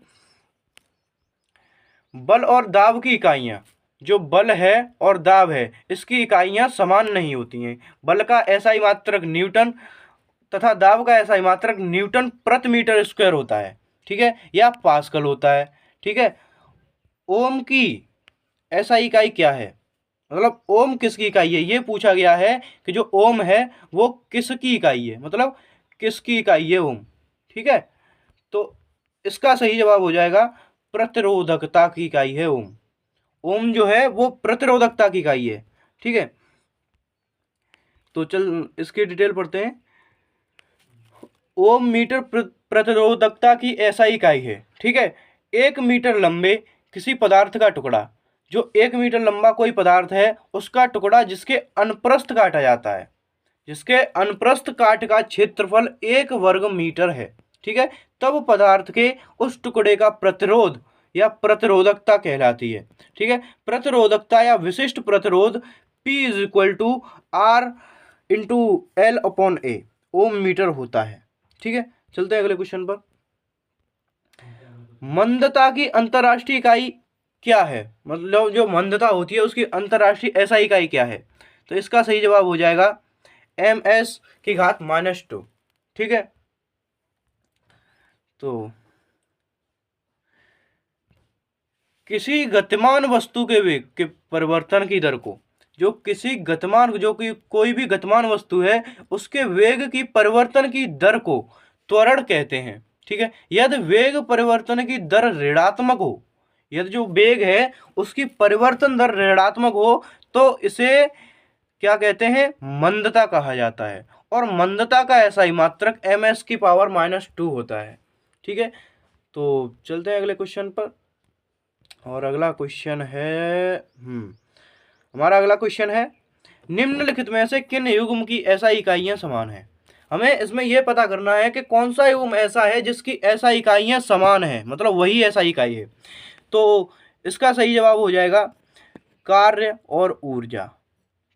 बल और दाब की इकाइयां, जो बल है और दाब है, इसकी इकाइयां समान नहीं होती हैं। बल का एसआई मात्रक न्यूटन तथा दाब का एसआई मात्रक न्यूटन प्रति मीटर स्क्वायर होता है। ठीक है, या पास्कल होता है। ठीक है, ओम की एसआई इकाई क्या है, मतलब ओम किसकी इकाई है, ये पूछा गया है कि जो ओम है वो किसकी इकाई है, मतलब किसकी इकाई है ओम। ठीक है, तो इसका सही जवाब हो जाएगा प्रतिरोधकता की इकाई है ओम। ओम जो है वो प्रतिरोधकता की इकाई है। ठीक है, तो चल इसकी डिटेल पढ़ते हैं। ओम मीटर प्रतिरोधकता की ऐसा इकाई है। ठीक है, 1 मीटर लंबे किसी पदार्थ का टुकड़ा, जो 1 मीटर लंबा कोई पदार्थ है उसका टुकड़ा जिसके अनुप्रस्थ काटा जाता है, जिसके अनुप्रस्थ काट का क्षेत्रफल 1 वर्ग मीटर है। ठीक है, तब पदार्थ के उस टुकड़े का प्रतिरोध या प्रतिरोधकता कहलाती है। ठीक है, प्रतिरोधकता या विशिष्ट प्रतिरोध P is equal to R into L upon A ohm metre होता है। ठीक है, चलते हैं अगले क्वेश्चन पर। मंदता की अंतर्राष्ट्रीय इकाई क्या है, मतलब जो मंदता होती है उसकी अंतर्राष्ट्रीय ऐसा इकाई क्या है? तो इसका सही जवाब हो जाएगा ms की घात -2। ठीक है, तो किसी गतिमान वस्तु के वेग के परिवर्तन की दर को, जो किसी गतिमान, जो कि कोई भी गतिमान वस्तु है उसके वेग की परिवर्तन की दर को त्वरण कहते हैं। ठीक है, यदि वेग परिवर्तन की दर ऋणात्मक हो, यदि जो वेग है उसकी परिवर्तन दर ऋणात्मक हो तो इसे क्या कहते हैं, मंदता कहा जाता है। और मंदता का ऐसा मात्रक ms की पावर -2 होता है। ठीक है, तो चलते हैं अगले क्वेश्चन पर। और अगला क्वेश्चन है हमारा अगला क्वेश्चन है, निम्नलिखित में से किन युग्म की ऐसा इकाइयां समान हैं? हमें इसमें यह पता करना है कि कौन सा युग्म ऐसा है जिसकी ऐसा इकाइयां समान है, मतलब वही ऐसा इकाई है। तो इसका सही जवाब हो जाएगा कार्य और ऊर्जा।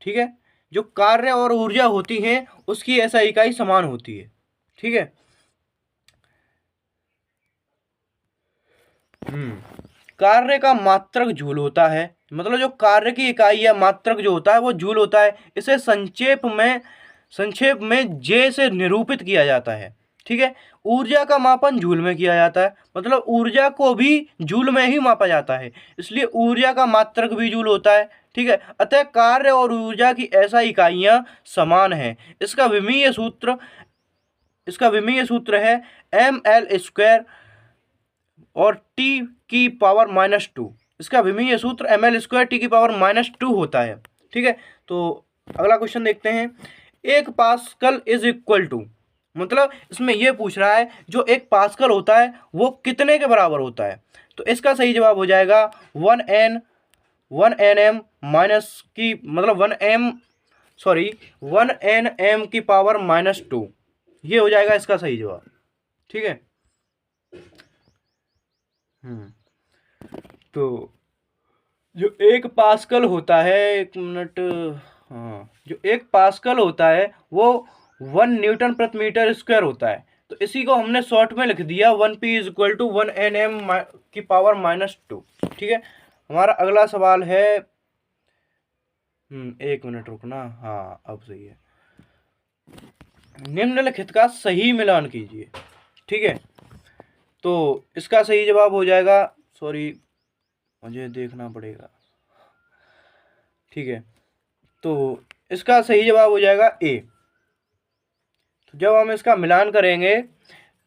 ठीक है, जो कार्य और ऊर्जा होती हैं उसकी ऐसा इकाई समान होती है। ठीक है, कार्य का मात्रक जूल होता है, मतलब जो कार्य की इकाई या मात्रक जो होता है वो जूल होता है। इसे संक्षेप में जे से निरूपित किया जाता है। ठीक है, ऊर्जा का मापन जूल में किया जाता है, मतलब ऊर्जा को भी जूल में ही मापा जाता है, इसलिए ऊर्जा का मात्रक भी जूल होता है। ठीक है, अतः कार्य और ऊर्जा की ऐसा इकाइयां समान हैं। इसका विमीय सूत्र है ml² और t की पावर -2। इसका विमीय सूत्र ml² t की पावर -2 होता है। ठीक है, तो अगला क्वेश्चन देखते हैं। 1 पास्कल इज इक्वल टू, मतलब इसमें यह पूछ रहा है जो 1 पास्कल होता है वो कितने के बराबर होता है? तो इसका सही जवाब हो जाएगा 1 माइनस की, मतलब 1 nm की पावर -2, ये हो जाएगा इसका सही जवाब। ठीक है, तो जो 1 पास्कल होता है, 1 मिनट, हाँ, जो 1 पास्कल होता है वो 1 न्यूटन प्रति मीटर स्क्वायर होता है। तो इसी को हमने शॉर्ट में लिख दिया 1p is equal to 1 nm की पावर -2। ठीक है, हमारा अगला सवाल है, 1 मिनट रुकना, हाँ अब सही है। निम्नलिखित का सही मिलान कीजिए। ठीक है, तो इसका सही जवाब हो जाएगा, सॉरी मुझे देखना पड़ेगा। ठीक है, तो इसका सही जवाब हो जाएगा ए। तो जब हम इसका मिलान करेंगे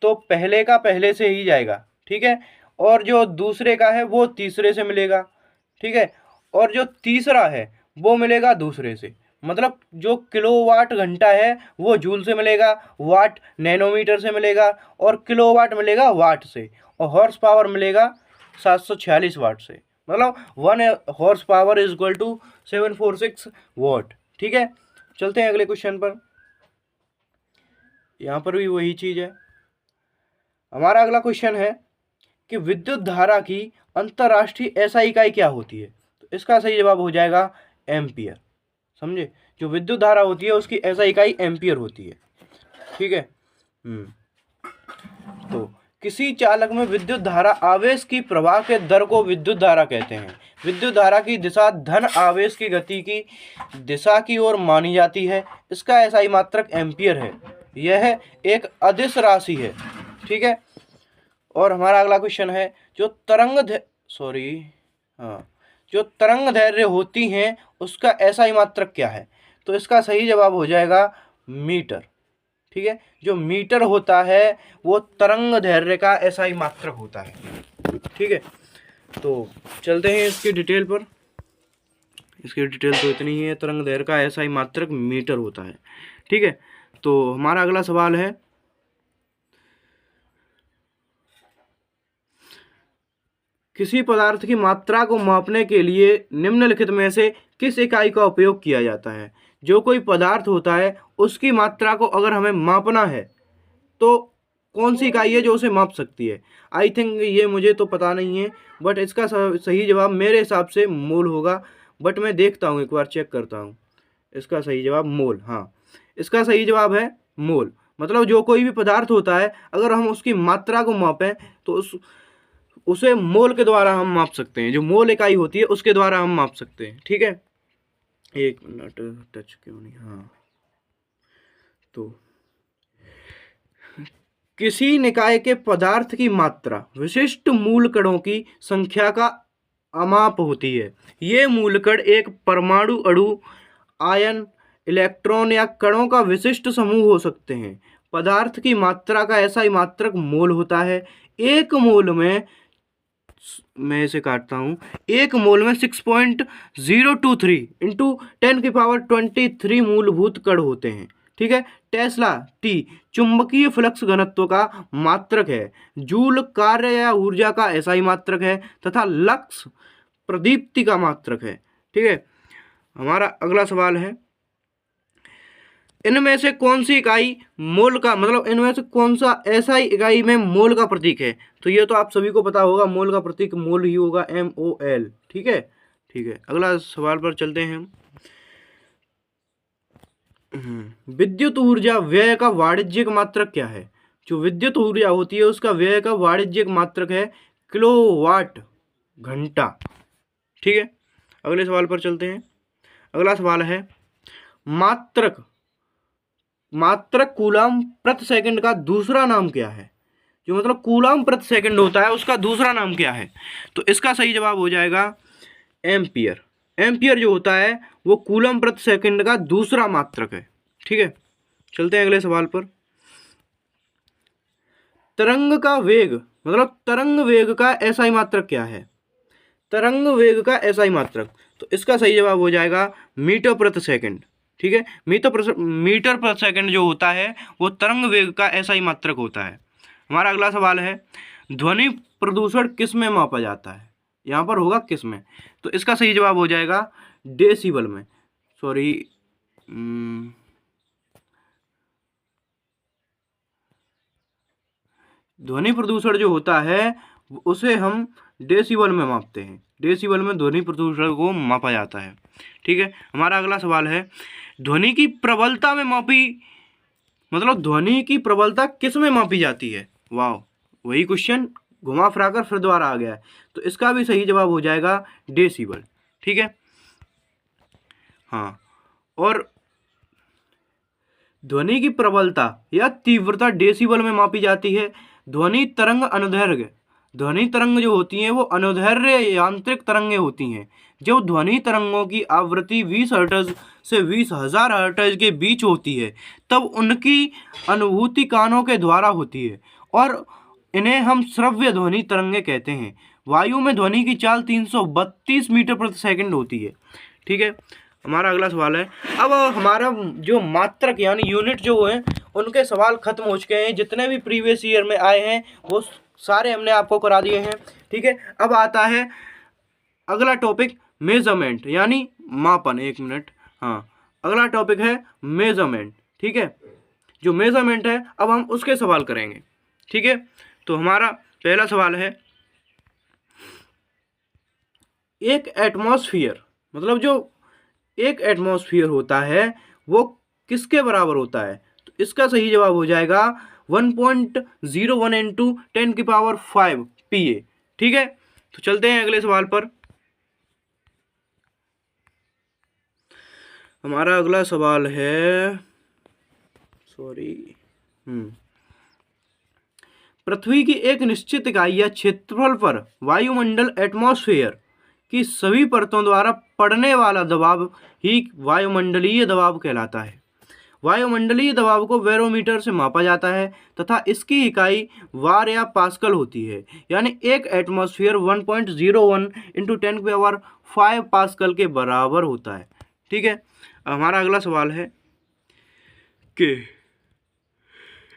तो पहले का पहले से ही जाएगा। ठीक है, और जो दूसरे का है वो तीसरे से मिलेगा। ठीक है, और जो तीसरा है वो मिलेगा दूसरे से, मतलब जो किलोवाट घंटा है वो जूल से मिलेगा, वाट नैनोमीटर से मिलेगा, और किलोवाट मिलेगा वाट से, और हॉर्स पावर मिलेगा 746 वाट से, मतलब 1 horse power is equal to 746 watt. ठीक है, चलते हैं अगले क्वेश्चन पर। यहाँ पर भी वही चीज़ है। हमारा अगला क्वेश्चन है कि विद्युत धारा की अंतर्राष्ट्रीय एसआई इकाई क्या होती है? तो इसका सही जवाब हो जाएगा एम्पियर। समझे, जो विद्युत धारा होती है उसकी एसआई इकाई एम्पियर होती है। ठीक है। तो किसी चालक में विद्युत धारा आवेश की प्रवाह के दर को विद्युत धारा कहते हैं। विद्युत धारा की दिशा धन आवेश की गति की दिशा की ओर मानी जाती है। इसका एसआई मात्रक एम्पियर है। यह एक अदिश राशि है। ठीक है। और हमारा अगला क्वेश्चन है, जो तरंग दैर्घ्य होती हैं उसका एसआई मात्रक क्या है? तो इसका सही जवाब हो जाएगा मीटर। ठीक है, जो मीटर होता है वो तरंग दैर्घ्य का एसआई मात्रक होता है। ठीक है, तो चलते हैं इसकी डिटेल पर। इसकी डिटेल तो इतनी ही है, तरंग दैर्घ्य का एसआई मात्रक मीटर होता है। ठीक है, तो हमारा अगला सवाल है, किसी पदार्थ की मात्रा को मापने के लिए निम्नलिखित में से किस इकाई का उपयोग किया जाता है? जो कोई पदार्थ होता है उसकी मात्रा को अगर हमें मापना है तो कौन सी इकाई है जो उसे माप सकती है? आई थिंक ये मुझे तो पता नहीं है, बट इसका सही जवाब मेरे हिसाब से मोल होगा। बट मैं देखता हूँ, एक बार चेक करता हूँ। इसका सही जवाब मोल, हाँ, इसका सही जवाब है मोल। मतलब जो कोई भी पदार्थ होता है अगर हम उसकी मात्रा को मापें तो उसे मोल के द्वारा हम माप सकते हैं। जो मोल इकाई होती है उसके द्वारा हम माप सकते हैं। ठीक है, एक मिनट, टच क्यों नहीं, हाँ, तो किसी निकाय के पदार्थ की मात्रा विशिष्ट मूल कणों की संख्या का अमाप होती है। ये मूल कण एक परमाणु, अणु, आयन, इलेक्ट्रॉन या कणों का विशिष्ट समूह हो सकते हैं। पदार्थ की मात्रा का ऐसा ही मात्रक मोल होता है। एक मोल में, मैं इसे काटता हूँ, एक मोल में 6.023 इंटू 10⁻23 मूलभूत कण होते हैं। ठीक है। टेस्ला टी चुंबकीय फ्लक्स घनत्व का मात्रक है। जूल कार्य या ऊर्जा का एसआई मात्रक है तथा लक्स प्रदीप्ति का मात्रक है। ठीक है। हमारा अगला सवाल है, इनमें से कौन सी इकाई मोल का, मतलब इनमें से कौन सा एसआई इकाई में मोल का प्रतीक है? तो ये तो आप सभी को पता होगा, मोल का प्रतीक मोल ही होगा, MOL। ठीक है। ठीक है, अगला सवाल पर चलते हैं हम। विद्युत ऊर्जा व्यय का वाणिज्यिक मात्रक क्या है? जो विद्युत ऊर्जा होती है उसका व्यय का वाणिज्यिक मात्रक है किलोवाट घंटा। ठीक है, अगले सवाल पर चलते हैं। अगला सवाल है, मात्रक कूलम प्रति सेकंड का दूसरा नाम क्या है? जो मतलब कूलम प्रति सेकंड होता है उसका दूसरा नाम क्या है? तो इसका सही जवाब हो जाएगा एम्पियर। एम्पियर जो होता है वो कूलम प्रति सेकंड का दूसरा मात्रक है। ठीक है, चलते हैं अगले सवाल पर। तरंग का वेग, मतलब तरंग वेग का एसआई मात्रक क्या है? तरंग वेग का एसआई मात्रक, तो इसका सही जवाब हो जाएगा मीटर प्रति सेकंड। ठीक है, मीटर प्रति सेकंड जो होता है वो तरंग वेग का एसआई मात्रक होता है। हमारा अगला सवाल है, ध्वनि प्रदूषण किस में मापा जाता है? यहाँ पर होगा किस में, तो इसका सही जवाब हो जाएगा डेसिबल में। सॉरी, ध्वनि प्रदूषण जो होता है उसे हम डेसिबल में मापते हैं। डेसिबल में ध्वनि प्रदूषण को मापा जाता है। ठीक है। हमारा अगला सवाल है, ध्वनि की प्रबलता में मापी, मतलब ध्वनि की प्रबलता किस में मापी जाती है? वाह, वही क्वेश्चन घुमा फिराकर फिर दोबारा आ गया है। तो इसका भी सही जवाब हो जाएगा डेसिबल। ठीक है, हाँ। और ध्वनि की प्रबलता या तीव्रता डेसिबल में मापी जाती है। ध्वनि तरंग अनुदैर्घ्य, ध्वनि तरंग जो होती हैं वो अनुदैर्घ्य यांत्रिक तरंगें होती हैं। जब ध्वनि तरंगों की आवृत्ति 20 हर्ट्ज से 20,000 हर्ट्ज के बीच होती है तब उनकी अनुभूति कानों के द्वारा होती है और इन्हें हम श्रव्य ध्वनि तरंगें कहते हैं। वायु में ध्वनि की चाल 332 मीटर प्रति सेकंड होती है। ठीक है। हमारा अगला सवाल है, अब हमारा जो मात्रक यानी यूनिट जो है उनके सवाल खत्म हो चुके हैं। जितने भी प्रीवियस ईयर में आए हैं वो सारे हमने आपको करा दिए हैं। ठीक है, अब आता है अगला टॉपिक मेजरमेंट यानी मापन। एक मिनट, हाँ, अगला टॉपिक है मेजरमेंट। ठीक है, जो मेजरमेंट है अब हम उसके सवाल करेंगे। ठीक है, तो हमारा पहला सवाल है, एक एटमॉस्फेयर मतलब जो एक एटमॉस्फेयर होता है वो किसके बराबर होता है? तो इसका सही जवाब हो जाएगा 1.01 इंटू 10⁵ PA। ठीक है, तो चलते हैं अगले सवाल पर। हमारा अगला सवाल है, पृथ्वी की एक निश्चित इकाई या क्षेत्रफल पर वायुमंडल एटमॉस्फेयर की सभी परतों द्वारा पड़ने वाला दबाव ही वायुमंडलीय दबाव कहलाता है। वायुमंडलीय दबाव को बैरोमीटर से मापा जाता है तथा इसकी इकाई वार या पास्कल होती है। यानी एक एटमॉस्फेयर 1.01 इंटू 10⁵ पास्कल के बराबर होता है। ठीक है, हमारा अगला सवाल है कि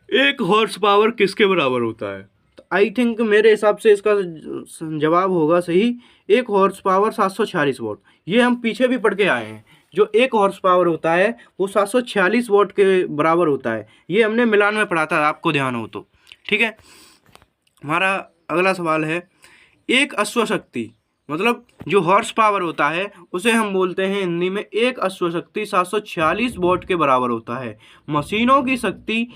एक हॉर्स पावर किसके बराबर होता है? तो आई थिंक मेरे हिसाब से इसका जवाब होगा सही, एक हॉर्स पावर 746 वॉट। ये हम पीछे भी पढ़ के आए हैं, जो एक हॉर्स पावर होता है वो 746 वॉट के बराबर होता है। ये हमने मिलान में पढ़ा था, आपको ध्यान हो तो। ठीक है, हमारा अगला सवाल है, एक अश्वशक्ति मतलब जो हॉर्स पावर होता है उसे हम बोलते हैं हिंदी में एक अश्वशक्ति 746 वॉट के बराबर होता है। मशीनों की शक्ति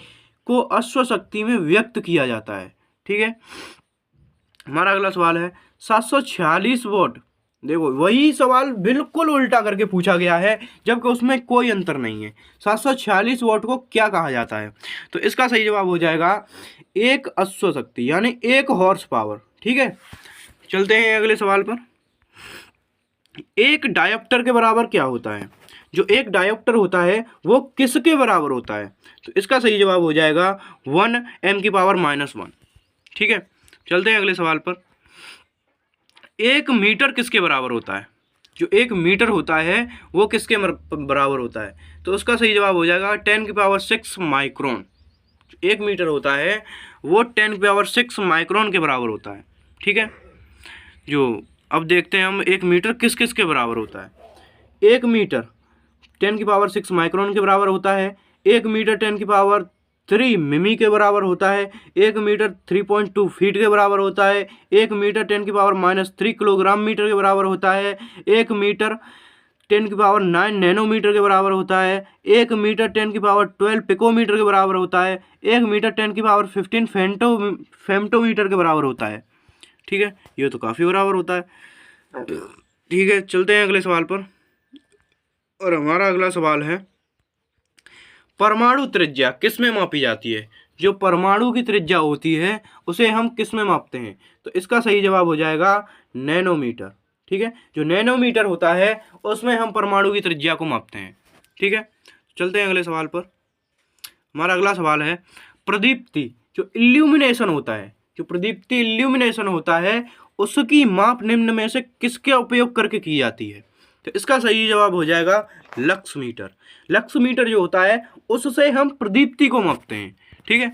को अश्वशक्ति में व्यक्त किया जाता है। ठीक है, हमारा अगला सवाल है 746 वॉट। देखो वही सवाल बिल्कुल उल्टा करके पूछा गया है, जबकि उसमें कोई अंतर नहीं है। 746 वॉट को क्या कहा जाता है? तो इसका सही जवाब हो जाएगा एक अश्वशक्ति यानी एक हॉर्स पावर। ठीक है, चलते हैं अगले सवाल पर। एक डायोप्टर के बराबर क्या होता है? जो एक डायोप्टर होता है वो किसके बराबर होता है? तो इसका सही जवाब हो जाएगा 1 m⁻⁻1। ठीक है, चलते हैं अगले सवाल पर। एक मीटर किसके बराबर होता है? जो एक मीटर होता है वो किसके बराबर होता है? तो उसका सही जवाब हो जाएगा 10⁶ माइक्रोन। एक मीटर होता है वो 10⁶ माइक्रोन के बराबर होता है। ठीक है, जो अब देखते हैं हम एक मीटर किस किस के बराबर होता है। एक मीटर 10⁶ माइक्रोन के बराबर होता है, एक मीटर 10⁻³ मिमी के बराबर होता है, एक मीटर 3.2 फीट के बराबर होता है, एक मीटर 10⁻³ किलोग्राम मीटर के बराबर होता है, एक मीटर 10⁹ नैनोमीटर के बराबर होता है, एक मीटर 10⁻12 पिकोमीटर के बराबर होता है, एक मीटर 10⁻15 फेम्टोमीटर के बराबर होता है। ठीक है, ये तो काफ़ी बराबर होता है। ठीक है, चलते हैं अगले सवाल पर। और हमारा अगला सवाल है, परमाणु त्रिज्या किस में मापी जाती है? जो परमाणु की त्रिज्या होती है उसे हम किस में मापते हैं? तो इसका सही जवाब हो जाएगा नैनोमीटर। ठीक है, जो नैनोमीटर होता है उसमें हम परमाणु की त्रिज्या को मापते हैं। ठीक है, चलते हैं अगले सवाल पर। हमारा अगला सवाल है, प्रदीप्ति जो इल्यूमिनेशन होता है, जो प्रदीप्ति इल्यूमिनेशन होता है उसकी माप निम्न में से किसके उपयोग करके की जाती है? तो इसका सही जवाब हो जाएगा लक्स मीटर। लक्स मीटर जो होता है उससे हम प्रदीप्ति को मापते हैं। ठीक है,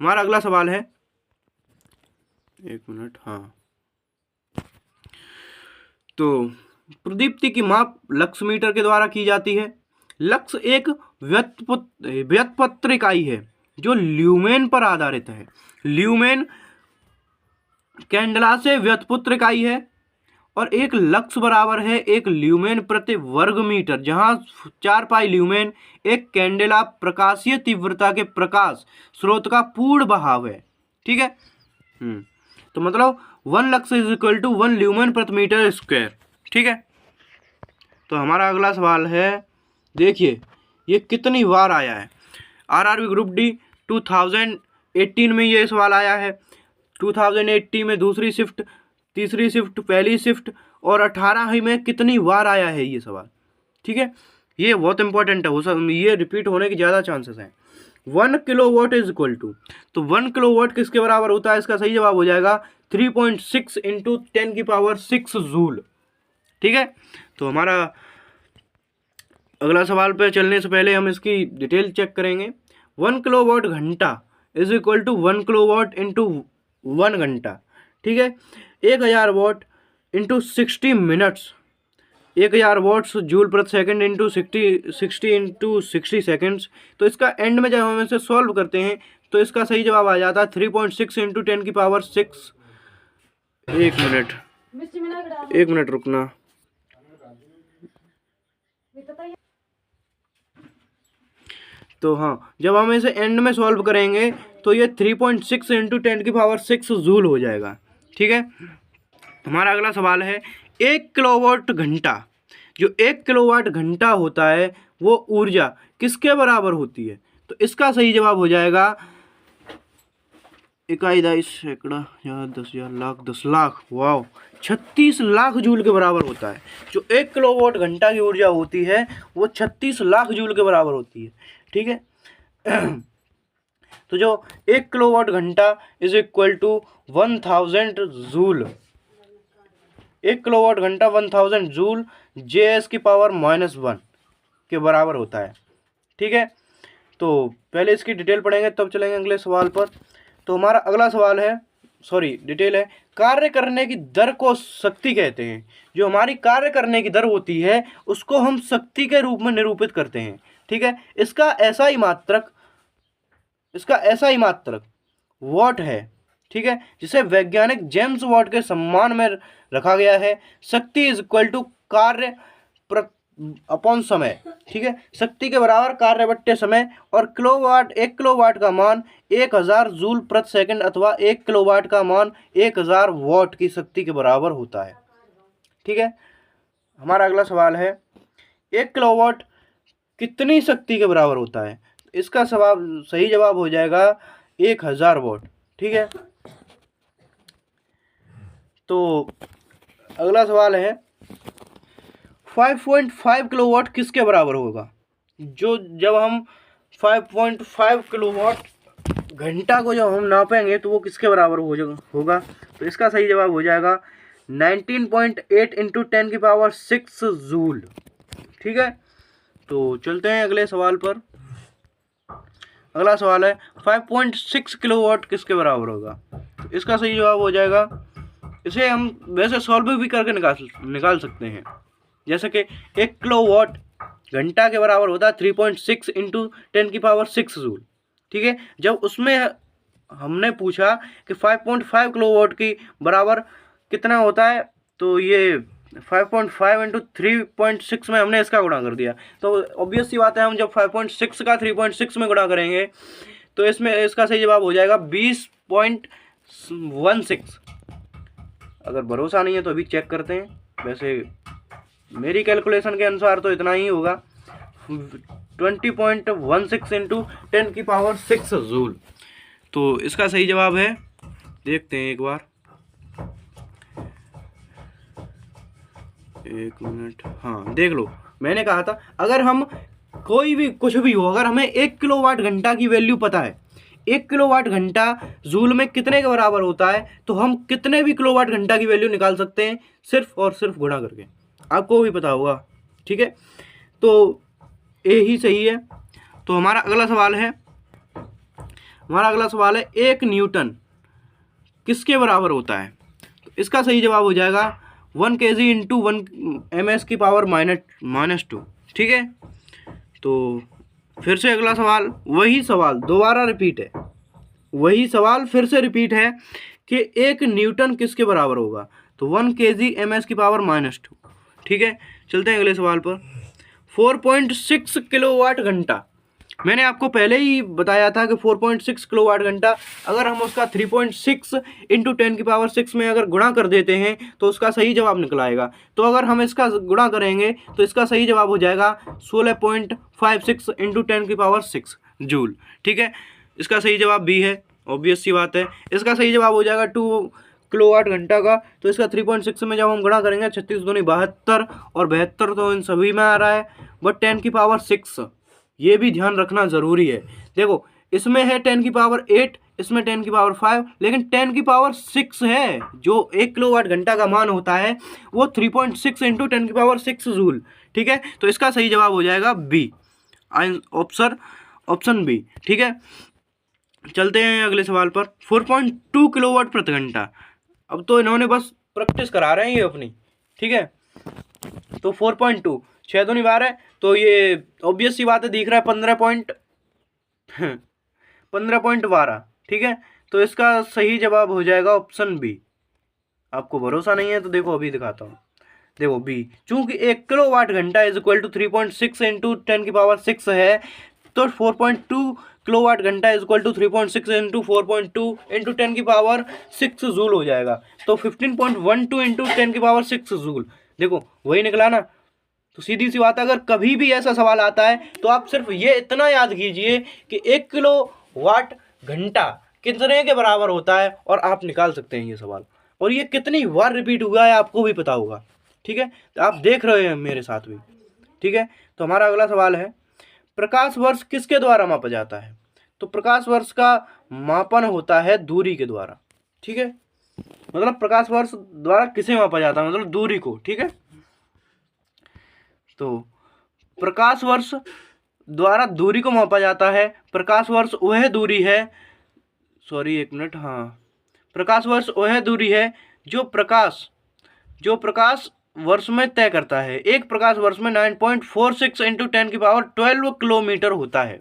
हमारा अगला सवाल है, एक मिनट, हाँ, तो प्रदीप्ति की माप लक्स मीटर के द्वारा की जाती है। लक्स एक व्युत्पन्न इकाई है जो ल्यूमेन पर आधारित है। ल्यूमेन कैंडेला से व्युत्पन्न इकाई है और एक लक्स बराबर है एक ल्यूमेन प्रति वर्ग मीटर, जहां 4 पाई ल्यूमेन एक कैंडेला प्रकाशीय तीव्रता के प्रकाश स्रोत का पूर्ण बहाव है। ठीक है, तो मतलब 1 lux is equal to 1 lumen प्रति मीटर स्क्वायर। ठीक है, तो हमारा अगला सवाल है, देखिए ये कितनी बार आया है। आरआरबी ग्रुप डी 2018 में ये सवाल आया है, 2080 में दूसरी शिफ्ट, तीसरी शिफ्ट, पहली शिफ्ट और 18 में कितनी बार आया है ये सवाल। ठीक है, ये बहुत इंपॉर्टेंट है, ये रिपीट होने के ज़्यादा चांसेस हैं। 1 किलोवाट इज इक्वल टू, तो 1 किलोवाट किसके बराबर होता है? इसका सही जवाब हो जाएगा 3.6 इंटू 10⁶ जूल। ठीक है, तो हमारा अगला सवाल पे चलने से पहले हम इसकी डिटेल चेक करेंगे। 1 किलोवाट घंटा is equal to 1 kilowatt into 1 घंटा। ठीक है, 1000 watt into 60 minutes 1000 watts joule प्रति सेकंड इंटू 60 इंटू 60 सेकेंड्स। तो इसका एंड में जब हम इसे सॉल्व करते हैं तो इसका सही जवाब आ जाता है 3.6 इंटू 10⁶। एक मिनट रुकना। तो हाँ, जब हम इसे एंड में सॉल्व करेंगे तो ये 3.6 इंटू 10⁶ जूल हो जाएगा। ठीक है, हमारा अगला सवाल है 1 किलोवाट घंटा। जो 1 किलोवाट घंटा होता है वो ऊर्जा किसके बराबर होती है? तो इसका सही जवाब हो जाएगा इकाई, दाई, सैकड़ा, हजार, 10,000, लाख, 10 लाख। वाह, 36 लाख जूल के बराबर होता है। जो 1 किलोवाट घंटा की ऊर्जा होती है वो 36 लाख जूल के बराबर होती है। ठीक है, तो जो 1 किलोवाट घंटा is equal to 1000 joule. 1 kilowatt घंटा 1000 जूल JS की पावर -1 के बराबर होता है। ठीक है, तो पहले इसकी डिटेल पढ़ेंगे तब चलेंगे अगले सवाल पर। तो हमारा अगला सवाल है, डिटेल है, कार्य करने की दर को शक्ति कहते हैं। जो हमारी कार्य करने की दर होती है उसको हम शक्ति के रूप में निरूपित करते हैं। ठीक है, इसका ऐसा ही मात्रक वॉट है। ठीक है, जिसे वैज्ञानिक जेम्स वॉट के सम्मान में रखा गया है। शक्ति इज इक्वल टू कार्य अपॉन समय। ठीक है, शक्ति के बराबर कार्य बट्टे समय। और किलोवाट, 1 किलोवाट का मान 1000 जूल प्रति सेकंड अथवा 1 किलोवाट का मान 1000 वॉट की शक्ति के बराबर होता है। ठीक है, हमारा अगला सवाल है 1 किलोवाट कितनी शक्ति के बराबर होता है? इसका सही जवाब हो जाएगा 1000 वॉट। ठीक है, तो अगला सवाल है 5.5 किलोवाट किसके बराबर होगा? जब हम 5.5 किलोवाट घंटा को जब हम नापेंगे तो वो किसके बराबर होगा? तो इसका सही जवाब हो जाएगा 19.8 इंटू 10⁶ जूल। ठीक है, तो चलते हैं अगले सवाल पर। अगला सवाल है 5.6 किलोवाट किसके बराबर होगा? तो इसका सही जवाब हो जाएगा, इसे हम वैसे सॉल्व भी करके निकाल सकते हैं। जैसे कि 1 किलोवाट घंटा के बराबर होता है 3.6 इंटू 10⁶ जूल। ठीक है, जब उसमें हमने पूछा कि 5.5 किलोवाट की बराबर कितना होता है, तो ये 5.5 इंटू 3.6 में हमने इसका गुणा कर दिया। तो ऑब्वियस सी बात है, हम जब 5.6 का 3.6 में गुणा करेंगे तो इसका सही जवाब हो जाएगा 20.16। अगर भरोसा नहीं है तो अभी चेक करते हैं। वैसे मेरी कैलकुलेशन के अनुसार तो इतना ही होगा, 20.16 इंटू 10⁶ जूल। तो इसका सही जवाब है, देखते हैं एक बार, एक मिनट। हाँ, देख लो, मैंने कहा था अगर हम कोई भी कुछ भी हो, अगर हमें 1 किलोवाट घंटा की वैल्यू पता है, 1 किलोवाट घंटा जूल में कितने के बराबर होता है, तो हम कितने भी किलोवाट घंटा की वैल्यू निकाल सकते हैं सिर्फ और सिर्फ गुणा करके। आपको भी पता होगा। ठीक है, तो यही सही है। तो हमारा अगला सवाल है 1 न्यूटन किसके बराबर होता है? तो इसका सही जवाब हो जाएगा 1 kg इंटू 1 ms की पावर -2। ठीक है, तो फिर से अगला सवाल, वही सवाल दोबारा रिपीट है, वही सवाल फिर से रिपीट है कि 1 न्यूटन किसके बराबर होगा? तो 1 kg ms की पावर -2। ठीक है, चलते हैं अगले सवाल पर। 4.6 किलोवाट घंटा, मैंने आपको पहले ही बताया था कि 4.6 किलोवाट घंटा अगर हम उसका 3.6 इंटू 10⁶ में अगर गुणा कर देते हैं तो उसका सही जवाब निकल आएगा। तो अगर हम इसका गुणा करेंगे तो इसका सही जवाब हो जाएगा 16.56 इंटू 10⁶ जूल। ठीक है, इसका सही जवाब बी है, ऑब्वियस सी बात है। इसका सही जवाब हो जाएगा 2 किलोवाट घंटा का। तो इसका 3.6 में जब हम गुणा करेंगे 36 दूनी 72 और 72 तो इन सभी में आ रहा है, बट 10⁶ ये भी ध्यान रखना ज़रूरी है। देखो, इसमें है 10�8, इसमें 10⁵, लेकिन 10�6 है। जो 1 किलोवाट घंटा का मान होता है वो 3.6 इंटू 10⁶ जूल। ठीक है, तो इसका सही जवाब हो जाएगा बी, ऑप्शन बी। ठीक है, चलते हैं अगले सवाल पर। 4.2 किलोवाट प्रति घंटा, अब तो इन्होंने बस प्रैक्टिस करा रहे हैं ये अपनी। ठीक है, तो 4.2, 6 दूनी 12, तो ये ऑब्वियस सी बात है, दिख रहा है 15.12, ठीक है। तो इसका सही जवाब हो जाएगा ऑप्शन बी। आपको भरोसा नहीं है तो देखो अभी दिखाता हूँ। देखो बी, चूंकि 1 किलोवाट घंटा इज इक्वल टू 3.6 इंटू 10⁶ है, तो 4.2 किलोवाट घंटा is equal to 3.6 into 4.2 into 10⁶ joule हो जाएगा। तो 15.12 इंटू 10⁶ जूल, देखो वही निकला ना। तो सीधी सी बात है, अगर कभी भी ऐसा सवाल आता है तो आप सिर्फ ये इतना याद कीजिए कि 1 किलोवाट घंटा कितने के बराबर होता है, और आप निकाल सकते हैं ये सवाल। और ये कितनी बार रिपीट हुआ है आपको भी पता होगा, ठीक है। तो आप देख रहे हैं मेरे साथ भी, ठीक है। तो हमारा अगला सवाल है, प्रकाश वर्ष किसके द्वारा मापा जाता है? तो प्रकाश वर्ष का मापन होता है दूरी के द्वारा, ठीक है। मतलब प्रकाश वर्ष द्वारा किसे मापा जाता है, मतलब दूरी को, ठीक है। तो प्रकाश वर्ष द्वारा दूरी को मापा जाता है। प्रकाश वर्ष वह दूरी है, सॉरी एक मिनट, हाँ, प्रकाश वर्ष वह दूरी है जो प्रकाश वर्ष में तय करता है। एक प्रकाश वर्ष में 9.46 इंटू 10⁻12 किलोमीटर होता है,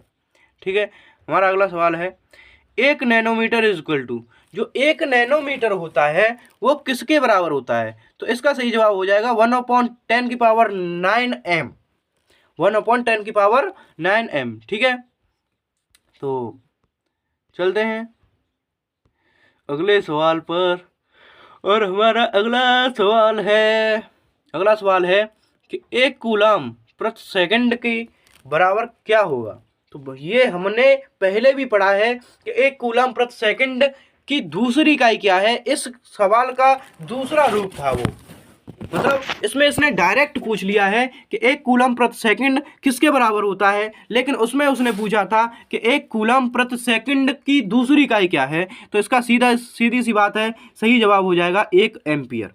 ठीक है। हमारा अगला सवाल है, 1 नैनोमीटर इज इक्वल टू, जो 1 नैनोमीटर होता है वो किसके बराबर होता है? तो इसका सही जवाब हो जाएगा 1/10⁹ m, 1/10⁹ m, ठीक है। तो चलते हैं अगले सवाल पर, और हमारा अगला सवाल है कि 1 कूलम प्रति सेकंड के बराबर क्या होगा? तो ये हमने पहले भी पढ़ा है कि 1 कूलम प्रति सेकंड की दूसरी इकाई क्या है। इस सवाल का दूसरा रूप था वो, मतलब इसमें इसने डायरेक्ट पूछ लिया है कि 1 कूलम प्रति सेकंड किसके बराबर होता है, लेकिन उसमें उसने पूछा था कि 1 कूलम प्रति सेकंड की दूसरी इकाई क्या है। तो इसका सीधी सी बात है, सही जवाब हो जाएगा 1 एम्पियर,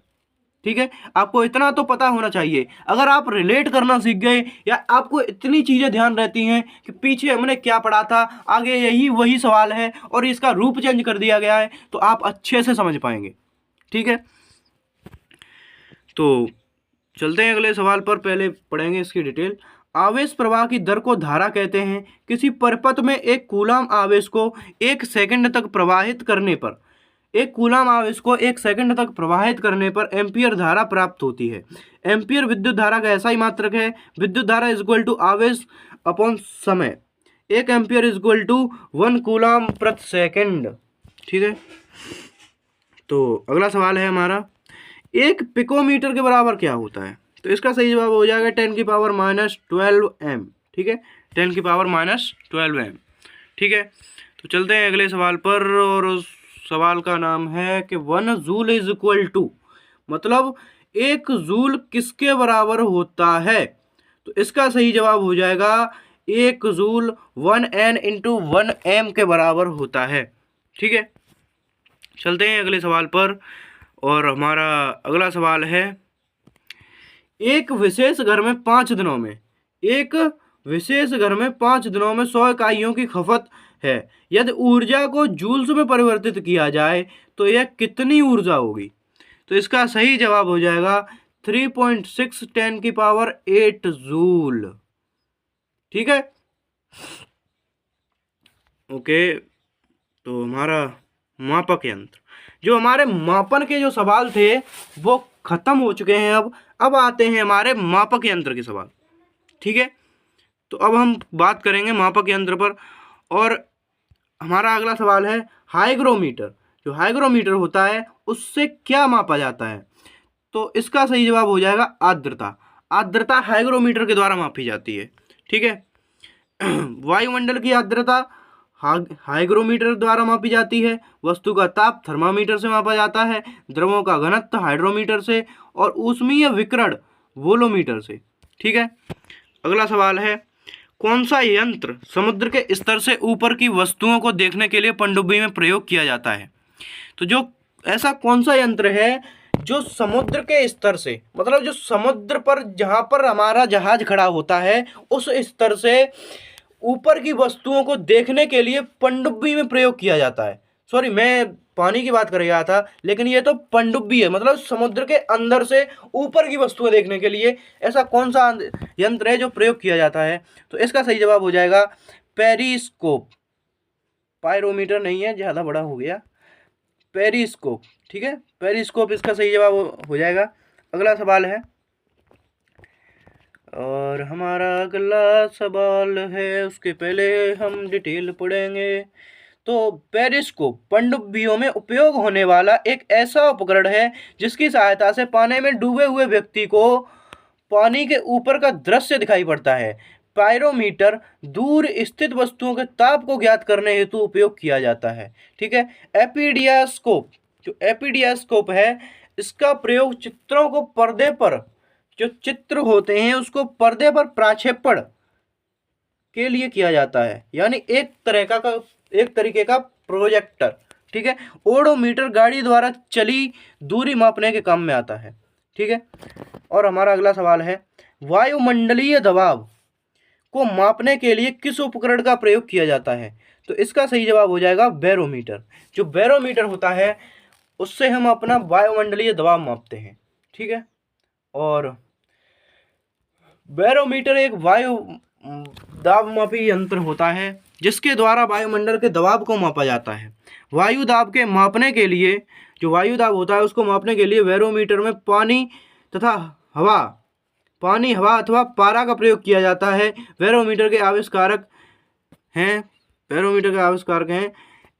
ठीक है। आपको इतना तो पता होना चाहिए। अगर आप रिलेट करना सीख गए, या आपको इतनी चीज़ें ध्यान रहती हैं कि पीछे हमने क्या पढ़ा था, आगे यही वही सवाल है और इसका रूप चेंज कर दिया गया है, तो आप अच्छे से समझ पाएंगे, ठीक है। तो चलते हैं अगले सवाल पर, पहले पढ़ेंगे इसकी डिटेल। आवेश प्रवाह की दर को धारा कहते हैं। किसी परिपथ में 1 कूलम आवेश को 1 सेकंड तक प्रवाहित करने पर, 1 कूलम आवेश को 1 सेकंड तक प्रवाहित करने पर एम्पियर धारा प्राप्त होती है। एम्पियर विद्युत धारा का ऐसा ही मात्रक है। विद्युत धारा इज इक्वल टू आवेश अपॉन समय। 1 ampere is equal to 1 coulomb प्रति सेकंड, ठीक है। तो अगला सवाल है हमारा, 1 पिकोमीटर के बराबर क्या होता है? तो इसका सही जवाब हो जाएगा 10⁻12 m, ठीक है, 10⁻12 m, ठीक है। तो चलते हैं अगले सवाल पर, और उस सवाल का नाम है कि 1 जूल इज इक्वल टू, मतलब 1 जूल किसके बराबर होता है? तो इसका सही जवाब हो जाएगा 1 जूल 1n इंटू 1m के बराबर होता है, ठीक है। चलते हैं अगले सवाल पर, और हमारा अगला सवाल है, एक विशेष घर में 5 दिनों में 100 इकाइयों की खपत है। यदि ऊर्जा को जूल्स में परिवर्तित किया जाए तो यह कितनी ऊर्जा होगी? तो इसका सही जवाब हो जाएगा 3.6 10⁸ जूल, ठीक है, ओके। तो हमारा मापक यंत्र, जो हमारे मापन के जो सवाल थे वो खत्म हो चुके हैं। अब आते हैं हमारे मापक यंत्र के सवाल, ठीक है। तो अब हम बात करेंगे मापक यंत्र पर, और हमारा अगला सवाल है हाइग्रोमीटर। जो हाइग्रोमीटर होता है उससे क्या मापा जाता है? तो इसका सही जवाब हो जाएगा आर्द्रता। आर्द्रता हाइग्रोमीटर के द्वारा मापी जाती है, ठीक है। वायुमंडल की आर्द्रता हाइग्रोमीटर द्वारा मापी जाती है। वस्तु का ताप थर्मामीटर से मापा जाता है। द्रवों का घनत्व हाइड्रोमीटर से, और ऊष्मीय विकिरण वोलोमीटर से, ठीक है। अगला सवाल है, कौन सा यंत्र समुद्र के स्तर से ऊपर की वस्तुओं को देखने के लिए पनडुब्बी में प्रयोग किया जाता है? तो जो ऐसा कौन सा यंत्र है जो समुद्र के स्तर से, मतलब जो समुद्र पर जहाँ पर हमारा जहाज खड़ा होता है उस स्तर से ऊपर की वस्तुओं को देखने के लिए पनडुब्बी में प्रयोग किया जाता है? सॉरी, मैं पानी की बात कर रहा था, लेकिन ये तो पनडुब्बी है, मतलब समुद्र के अंदर से ऊपर की वस्तुएं देखने के लिए ऐसा कौन सा यंत्र है जो प्रयोग किया जाता है? तो इसका सही जवाब हो जाएगा पेरिस्कोप। पायरोमीटर नहीं है, ज़्यादा बड़ा हो गया। पेरिस्कोप, ठीक है, पेरिस्कोप इसका सही जवाब हो जाएगा। अगला सवाल है, और हमारा अगला सवाल है, उसके पहले हम डिटेल पढ़ेंगे। तो पेरिस्कोप पनडुब्बियों में उपयोग होने वाला एक ऐसा उपकरण है जिसकी सहायता से पानी में डूबे हुए व्यक्ति को पानी के ऊपर का दृश्य दिखाई पड़ता है। पायरोमीटर दूर स्थित वस्तुओं के ताप को ज्ञात करने हेतु उपयोग किया जाता है। ठीक है। एपीडियास्कोप, जो एपीडियास्कोप है, इसका प्रयोग चित्रों को पर्दे पर, जो चित्र होते हैं उसको पर्दे पर प्रक्षेपण के लिए किया जाता है, यानी एक तरीके का प्रोजेक्टर। ठीक है। ओडोमीटर गाड़ी द्वारा चली दूरी मापने के काम में आता है। ठीक है। और हमारा अगला सवाल है, वायुमंडलीय दबाव को मापने के लिए किस उपकरण का प्रयोग किया जाता है? तो इसका सही जवाब हो जाएगा बैरोमीटर। जो बैरोमीटर होता है उससे हम अपना वायुमंडलीय दबाव मापते हैं। ठीक है। और बैरोमीटर एक वायु दाब मापी यंत्र होता है जिसके द्वारा वायुमंडल के दबाव को मापा जाता है। वायु दाब के मापने के लिए, जो वायु दाब होता है उसको मापने के लिए बैरोमीटर में पानी हवा अथवा पारा का प्रयोग किया जाता है। बैरोमीटर के आविष्कारक हैं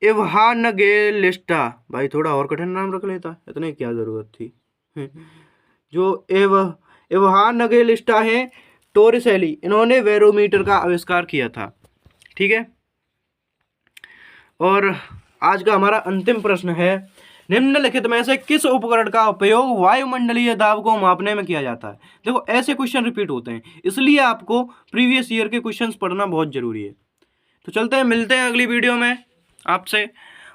इवानगेलिस्टा। भाई थोड़ा और कठिन नाम रख लेता, इतने क्या जरूरत थी। जो इवानगेलिस्टा है टोरिसेली, इन्होंने बैरोमीटर का आविष्कार किया था। ठीक है। और आज का हमारा अंतिम प्रश्न है, निम्नलिखित में से किस उपकरण का उपयोग वायुमंडलीय दाब को मापने में किया जाता है? देखो ऐसे क्वेश्चन रिपीट होते हैं, इसलिए आपको प्रीवियस ईयर के क्वेश्चंस पढ़ना बहुत जरूरी है। तो चलते हैं, मिलते हैं अगली वीडियो में आपसे।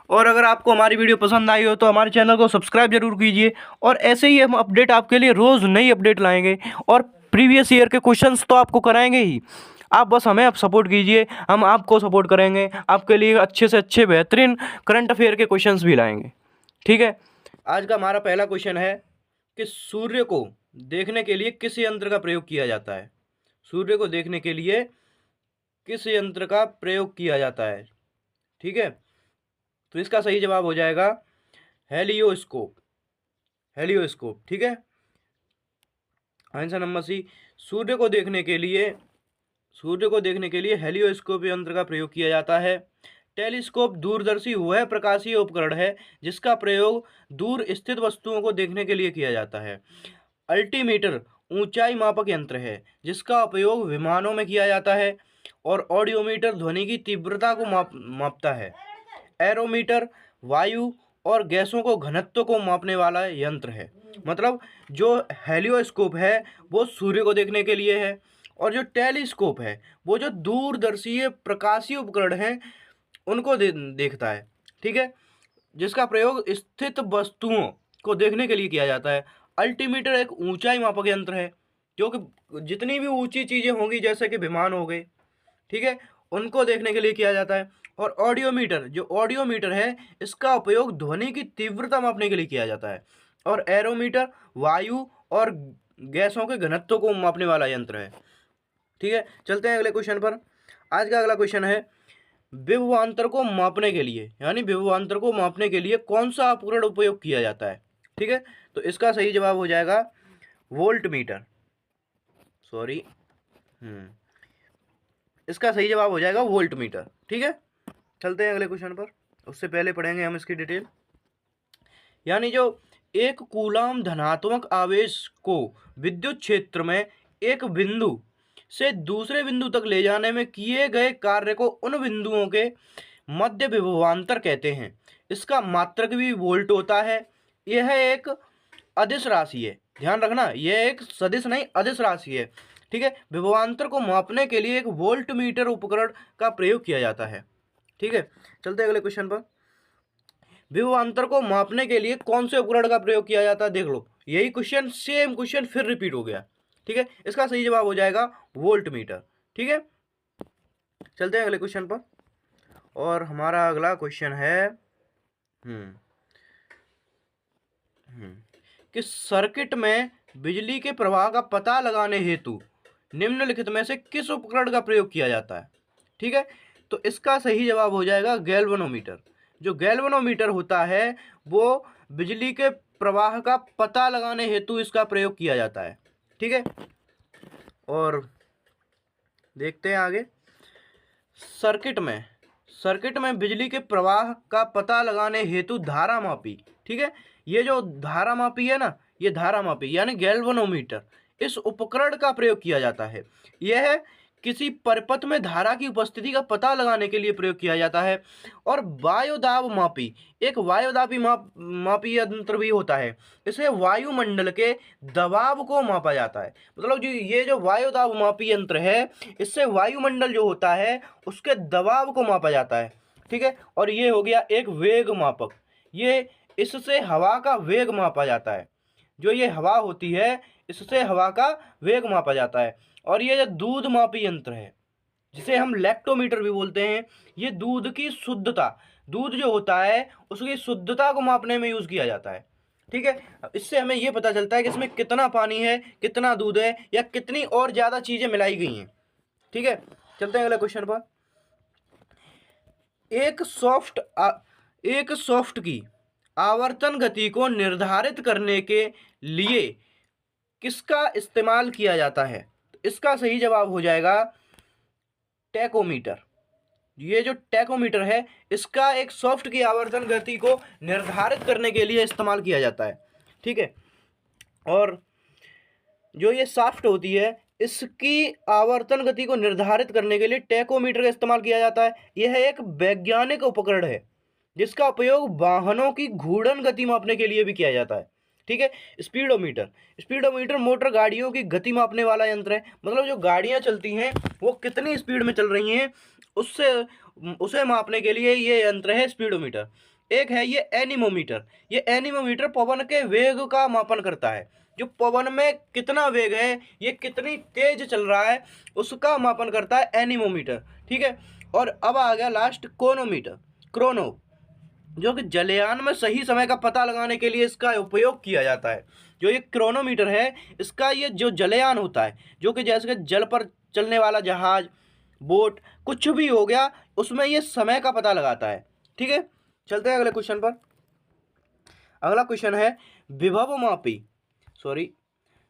और अगर आपको हमारी वीडियो पसंद आई हो तो हमारे चैनल को सब्सक्राइब जरूर कीजिए, और ऐसे ही हम अपडेट आपके लिए रोज़ नई अपडेट लाएंगे, और प्रीवियस ईयर के क्वेश्चंस तो आपको कराएंगे ही। आप बस हमें आप सपोर्ट कीजिए, हम आपको सपोर्ट करेंगे, आपके लिए अच्छे से अच्छे बेहतरीन करंट अफेयर के क्वेश्चंस भी लाएंगे। ठीक है। आज का हमारा पहला क्वेश्चन है कि सूर्य को देखने के लिए किस यंत्र का प्रयोग किया जाता है? सूर्य को देखने के लिए किस यंत्र का प्रयोग किया जाता है? ठीक है। तो इसका सही जवाब हो जाएगा हेलियोस्कोप। ठीक है। आंसर नंबर सी, सूर्य को देखने के लिए हेलियोस्कोप यंत्र का प्रयोग किया जाता है। टेलीस्कोप दूरदर्शी वह प्रकाशीय उपकरण है जिसका प्रयोग दूर स्थित वस्तुओं को देखने के लिए किया जाता है। अल्टीमीटर ऊंचाई मापक यंत्र है जिसका उपयोग विमानों में किया जाता है। और ऑडियोमीटर ध्वनि की तीव्रता को मापता है। एरोमीटर वायु और गैसों को घनत्व को मापने वाला यंत्र है। मतलब जो हेलियोस्कोप है वो सूर्य को देखने के लिए है, और जो टेलीस्कोप है वो जो दूरदर्शीय प्रकाशीय उपकरण है उनको देखता है। ठीक है। जिसका प्रयोग स्थित वस्तुओं को देखने के लिए किया जाता है। अल्टीमीटर एक ऊंचाई मापक यंत्र है जो कि जितनी भी ऊंची चीजें होंगी, जैसे कि विमान हो गए, ठीक है, उनको देखने के लिए किया जाता है। और ऑडियोमीटर है, इसका उपयोग ध्वनि की तीव्रता मापने के लिए किया जाता है। और एरोमीटर वायु और गैसों के घनत्व को मापने वाला यंत्र है। ठीक है। चलते हैं अगले क्वेश्चन पर। आज का अगला क्वेश्चन है, विभवांतर को मापने के लिए कौन सा उपकरण उपयोग किया जाता है? ठीक है। तो इसका सही जवाब हो जाएगा वोल्ट मीटर। इसका सही जवाब हो जाएगा वोल्ट मीटर। ठीक है। चलते हैं अगले क्वेश्चन पर, उससे पहले पढ़ेंगे हम इसकी डिटेल। यानी जो एक कूलाम धनात्मक आवेश को विद्युत क्षेत्र में एक बिंदु से दूसरे बिंदु तक ले जाने में किए गए कार्य को उन बिंदुओं के मध्य विभवांतर कहते हैं। इसका मात्रक भी वोल्ट होता है। यह एक अदिश राशि है, ध्यान रखना, यह एक सदिश नहीं अदिश राशि है। ठीक है। विभवांतर को मापने के लिए एक वोल्ट मीटर उपकरण का प्रयोग किया जाता है। ठीक है। चलते हैं अगले क्वेश्चन पर। विभवांतर को मापने के लिए कौन से उपकरण का प्रयोग किया जाता है? देख लो, यही क्वेश्चन, सेम क्वेश्चन फिर रिपीट हो गया। ठीक है। इसका सही जवाब हो जाएगा वोल्ट मीटर। ठीक है। चलते हैं अगले क्वेश्चन पर, और हमारा अगला क्वेश्चन है, हम्म हम्म कि सर्किट में बिजली के प्रवाह का पता लगाने हेतु निम्नलिखित में से किस उपकरण का प्रयोग किया जाता है। ठीक है, तो इसका सही जवाब हो जाएगा गैल्वेनोमीटर। जो गैल्वेनोमीटर होता है वो बिजली के प्रवाह का पता लगाने हेतु इसका प्रयोग किया जाता है। ठीक है, और देखते हैं आगे। सर्किट में सर्किट में बिजली के प्रवाह का पता लगाने हेतु धारा मापी। ठीक है, ये जो धारा मापी है ना, ये धारा मापी यानी गैल्वेनोमीटर, इस उपकरण का प्रयोग किया जाता है। यह किसी परिपथ में धारा की उपस्थिति का पता लगाने के लिए प्रयोग किया जाता है। और वायुदाब मापी, एक वायुदाबी मापी यंत्र भी होता है। इसे वायुमंडल के दबाव को मापा जाता है। मतलब जो ये जो वायुदाब मापी यंत्र है, इससे वायुमंडल जो होता है उसके दबाव को मापा जाता है। ठीक है, और ये हो गया एक वेग मापक। ये इससे हवा का वेग मापा जाता है। जो ये हवा होती है इससे हवा का वेग मापा जाता है। और ये जो दूध मापी यंत्र है, जिसे हम लैक्टोमीटर भी बोलते हैं, ये दूध की शुद्धता, दूध जो होता है उसकी शुद्धता को मापने में यूज़ किया जाता है। ठीक है, इससे हमें ये पता चलता है कि इसमें कितना पानी है, कितना दूध है, या कितनी और ज़्यादा चीज़ें मिलाई गई हैं। ठीक है, चलते हैं अगले क्वेश्चन पर। एक सॉफ्ट की आवर्तन गति को निर्धारित करने के लिए किसका इस्तेमाल किया जाता है। तो इसका सही जवाब हो जाएगा टैकोमीटर। ये जो टैकोमीटर है इसका एक सॉफ्ट की आवर्तन गति को निर्धारित करने के लिए इस्तेमाल किया जाता है। ठीक है, और जो ये सॉफ्ट होती है इसकी आवर्तन गति को निर्धारित करने के लिए टैकोमीटर का इस्तेमाल किया जाता है। यह एक वैज्ञानिक उपकरण है जिसका उपयोग वाहनों की घूर्णन गति मापने के लिए भी किया जाता है। ठीक है, स्पीडोमीटर, स्पीडोमीटर मोटर गाड़ियों की गति मापने वाला यंत्र है। मतलब जो गाड़ियां चलती हैं वो कितनी स्पीड में चल रही हैं उससे उसे मापने के लिए ये यंत्र है स्पीडोमीटर। एक है ये एनीमोमीटर। ये एनीमोमीटर पवन के वेग का मापन करता है। जो पवन में कितना वेग है, ये कितनी तेज चल रहा है, उसका मापन करता है एनीमोमीटर। ठीक है, और अब आ गया लास्ट क्रोनोमीटर। क्रोनो, जो कि जलयान में सही समय का पता लगाने के लिए इसका उपयोग किया जाता है। जो ये क्रोनोमीटर है इसका ये जो जलयान होता है, जो कि जैसे कि जल पर चलने वाला जहाज, बोट, कुछ भी हो गया, उसमें ये समय का पता लगाता है। ठीक है, चलते हैं अगले क्वेश्चन पर। अगला क्वेश्चन है विभव मापी, सॉरी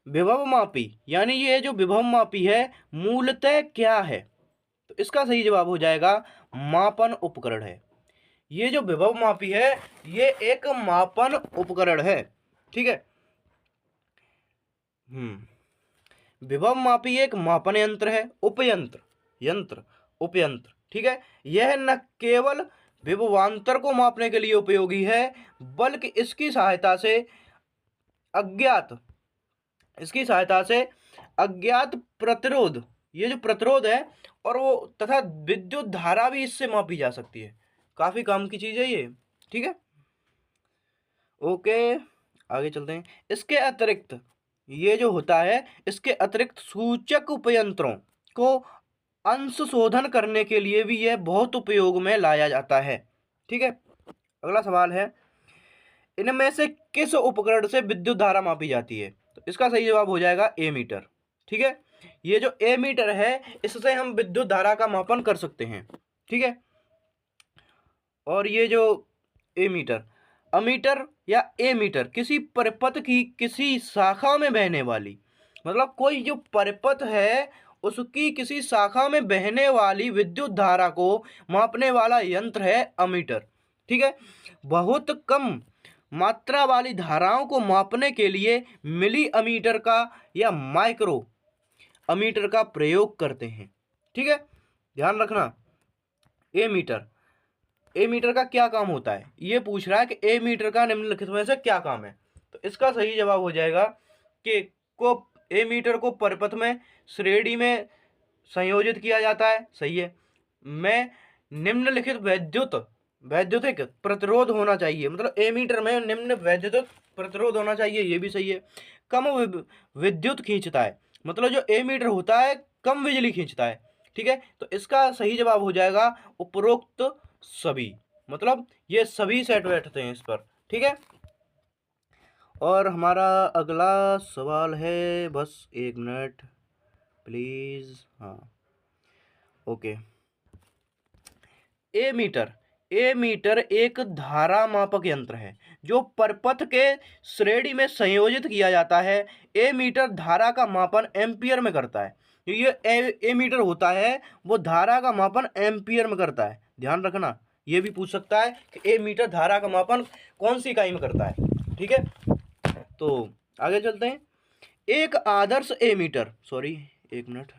विभव मापी, यानी ये जो विभव मापी है मूलतः क्या है। तो इसका सही जवाब हो जाएगा मापन उपकरण है। ये जो विभव मापी है ये एक मापन उपकरण है। ठीक है, विभव मापी एक मापन यंत्र है, उपयंत्र। ठीक है, यह न केवल विभवांतर को मापने के लिए उपयोगी है बल्कि इसकी सहायता से अज्ञात प्रतिरोध, ये जो प्रतिरोध है और वो तथा विद्युत धारा भी इससे मापी जा सकती है। काफ़ी काम की चीज़ है ये। ठीक है, ओके, आगे चलते हैं। इसके अतिरिक्त ये जो होता है, इसके अतिरिक्त सूचक उपयंत्रों को अंश शोधन करने के लिए भी यह बहुत उपयोग में लाया जाता है। ठीक है, अगला सवाल है इनमें से किस उपकरण से विद्युत धारा मापी जाती है। तो इसका सही जवाब हो जाएगा एमीटर। ठीक है, ये जो एमीटर है इससे हम विद्युत धारा का मापन कर सकते हैं। ठीक है, और ये जो एमीटर, अमीटर या एमीटर किसी परिपथ की किसी शाखा में बहने वाली, मतलब कोई जो परिपथ है उसकी किसी शाखा में बहने वाली विद्युत धारा को मापने वाला यंत्र है अमीटर। ठीक है, बहुत कम मात्रा वाली धाराओं को मापने के लिए मिली अमीटर का या माइक्रो अमीटर का प्रयोग करते हैं। ठीक है, ध्यान रखना। एमीटर का क्या काम होता है, ये पूछ रहा है कि एमीटर का निम्नलिखित में से क्या काम है। तो इसका सही जवाब हो जाएगा कि एमीटर को परिपथ में श्रेणी में संयोजित किया जाता है। सही है, में निम्नलिखित वैद्युतिक प्रतिरोध होना चाहिए, मतलब एमीटर में निम्न वैद्युतिक प्रतिरोध होना चाहिए, ये भी सही है। कम विद्युत खींचता है, मतलब जो एमीटर होता है कम बिजली खींचता है। ठीक है, तो इसका सही जवाब हो जाएगा उपरोक्त सभी, मतलब ये सभी सेट बैठते हैं इस पर, ठीक है। और हमारा अगला सवाल है, बस एक मिनट प्लीज़, हाँ ओके। ए मीटर एक धारा मापक यंत्र है जो परपथ के श्रेणी में संयोजित किया जाता है। ए मीटर धारा का मापन एम्पियर में करता है। ये ए मीटर होता है वो धारा का मापन एम्पियर में करता है, ध्यान रखना। ये भी पूछ सकता है कि ए मीटर धारा का मापन कौन सी इकाई में करता है, ठीक है। तो आगे चलते हैं। एक आदर्श ए मीटर, सॉरी एक मिनट,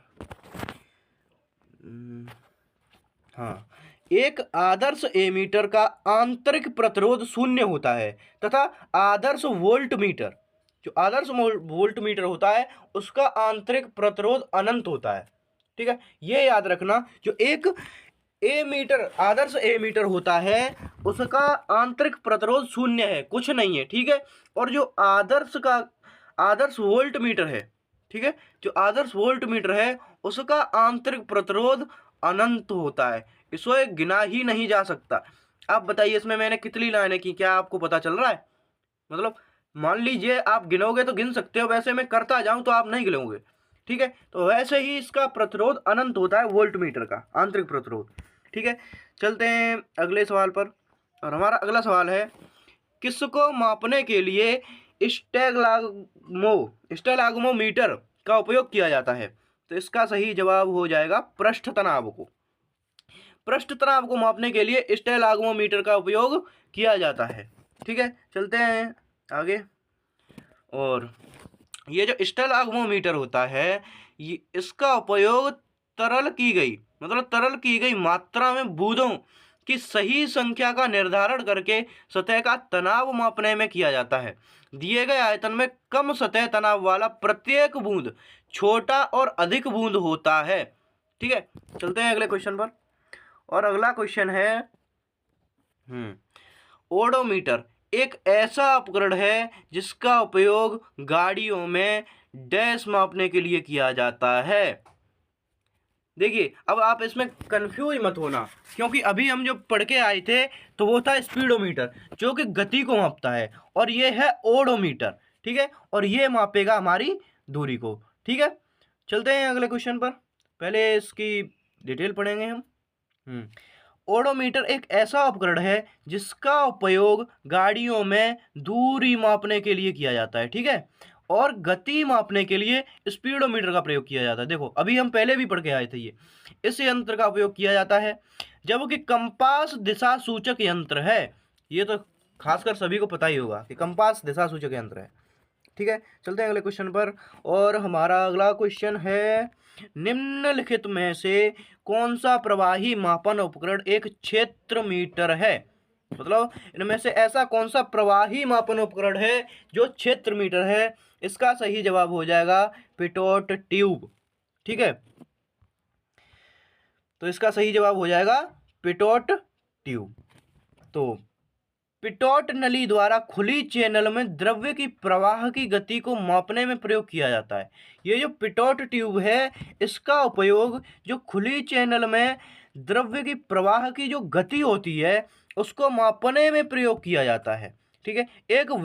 हाँ, एक आदर्श एमीटर का आंतरिक प्रतिरोध शून्य होता है तथा आदर्श वोल्ट मीटर, जो आदर्श वोल्ट मीटर होता है उसका आंतरिक प्रतिरोध अनंत होता है, ठीक है। ये याद रखना, जो एक ए मीटर आदर्श ए मीटर होता है उसका आंतरिक प्रतिरोध शून्य है, कुछ नहीं है, ठीक है। और जो आदर्श वोल्ट मीटर है, ठीक है, जो आदर्श वोल्ट मीटर है उसका आंतरिक प्रतिरोध अनंत होता है, इसको गिना ही नहीं जा सकता। आप बताइए इसमें मैंने कितनी लाइनें की, क्या आपको पता चल रहा है? मतलब मान लीजिए आप गिनोगे तो गिन सकते हो, वैसे मैं करता जाऊं तो आप नहीं गिनोगे, ठीक है। तो वैसे ही इसका प्रतिरोध अनंत होता है वोल्ट मीटर का आंतरिक प्रतिरोध, ठीक है। चलते हैं अगले सवाल पर, और हमारा अगला सवाल है, किसको मापने के लिए स्टेलाग्मोमीटर का उपयोग किया जाता है? तो इसका सही जवाब हो जाएगा पृष्ठ तनाव को। पृष्ठ तनाव को मापने के लिए स्टेलाग्मोमीटर का उपयोग किया जाता है, ठीक है। चलते हैं आगे। और ये जो स्टेलाग्मोमीटर होता है, ये इसका उपयोग तरल की गई मात्रा में बूंदों की सही संख्या का निर्धारण करके सतह का तनाव मापने में किया जाता है। दिए गए आयतन में कम सतह तनाव वाला प्रत्येक बूंद छोटा और अधिक बूंद होता है, ठीक है। चलते हैं अगले क्वेश्चन पर, और अगला क्वेश्चन है, ओडोमीटर एक ऐसा उपकरण है जिसका उपयोग गाड़ियों में डैश मापने के लिए किया जाता है। देखिए अब आप इसमें कंफ्यूज मत होना, क्योंकि अभी हम जो पढ़ के आए थे तो वो था स्पीडोमीटर जो कि गति को मापता है, और ये है ओडोमीटर, ठीक है, और ये मापेगा हमारी दूरी को, ठीक है। चलते हैं अगले क्वेश्चन पर, पहले इसकी डिटेल पढ़ेंगे हम। ओडोमीटर एक ऐसा उपकरण है जिसका उपयोग गाड़ियों में दूरी मापने के लिए किया जाता है, ठीक है, और गति मापने के लिए स्पीडोमीटर का प्रयोग किया जाता है। देखो अभी हम पहले भी पढ़ के आए थे, ये इस यंत्र का उपयोग किया जाता है, जबकि कंपास दिशा सूचक यंत्र है। ये तो खासकर सभी को पता ही होगा कि कंपास दिशा सूचक यंत्र है, ठीक है। चलते हैं अगले क्वेश्चन पर, और हमारा अगला क्वेश्चन है, निम्नलिखित में से कौन सा प्रवाही मापन उपकरण एक क्षेत्र मीटर है? मतलब इनमें से ऐसा कौन सा प्रवाही मापन उपकरण है जो क्षेत्र मीटर है? इसका सही जवाब हो जाएगा पिटोट ट्यूब, ठीक है। तो इसका सही जवाब हो जाएगा पिटोट ट्यूब। तो पिटोट नली द्वारा खुली चैनल में द्रव्य की प्रवाह की गति को मापने में प्रयोग किया जाता है। ये जो पिटोट ट्यूब है इसका उपयोग जो खुली चैनल में द्रव्य की प्रवाह की जो गति होती है उसको मापने में प्रयोग किया जाता है, ठीक है। एक जो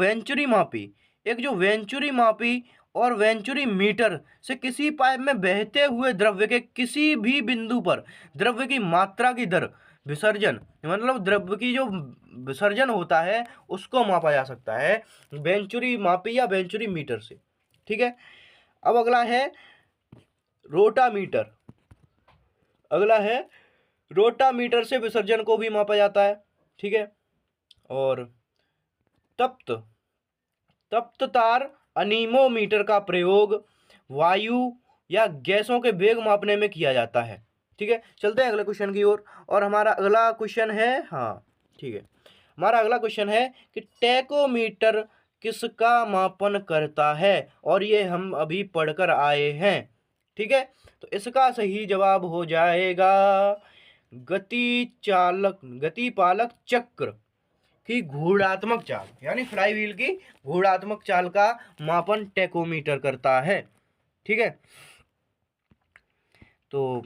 वेंचुरी मापी और वेंचुरी मीटर से किसी पाइप में बहते हुए द्रव्य के किसी भी बिंदु पर द्रव्य की मात्रा की दर विसर्जन, मतलब द्रव्य की जो विसर्जन होता है उसको मापा जा सकता है वेंचुरी मापी या वेंचुरी मीटर से, ठीक है। अब अगला है रोटामीटर से विसर्जन को भी मापा जाता है, ठीक है। और तप्त तार अनीमोमीटर का प्रयोग वायु या गैसों के वेग मापने में किया जाता है, ठीक है। चलते हैं अगले क्वेश्चन की ओर, और हमारा अगला क्वेश्चन है, हाँ ठीक है, हमारा अगला क्वेश्चन है कि टैकोमीटर किसका मापन करता है? और ये हम अभी पढ़कर आए हैं, ठीक है। तो इसका सही जवाब हो जाएगा गतिपालक चक्र की घूर्णात्मक चाल, यानी फ्लाईव्हील की घूर्णात्मक चाल का मापन टैकोमीटर करता है, ठीक है। तो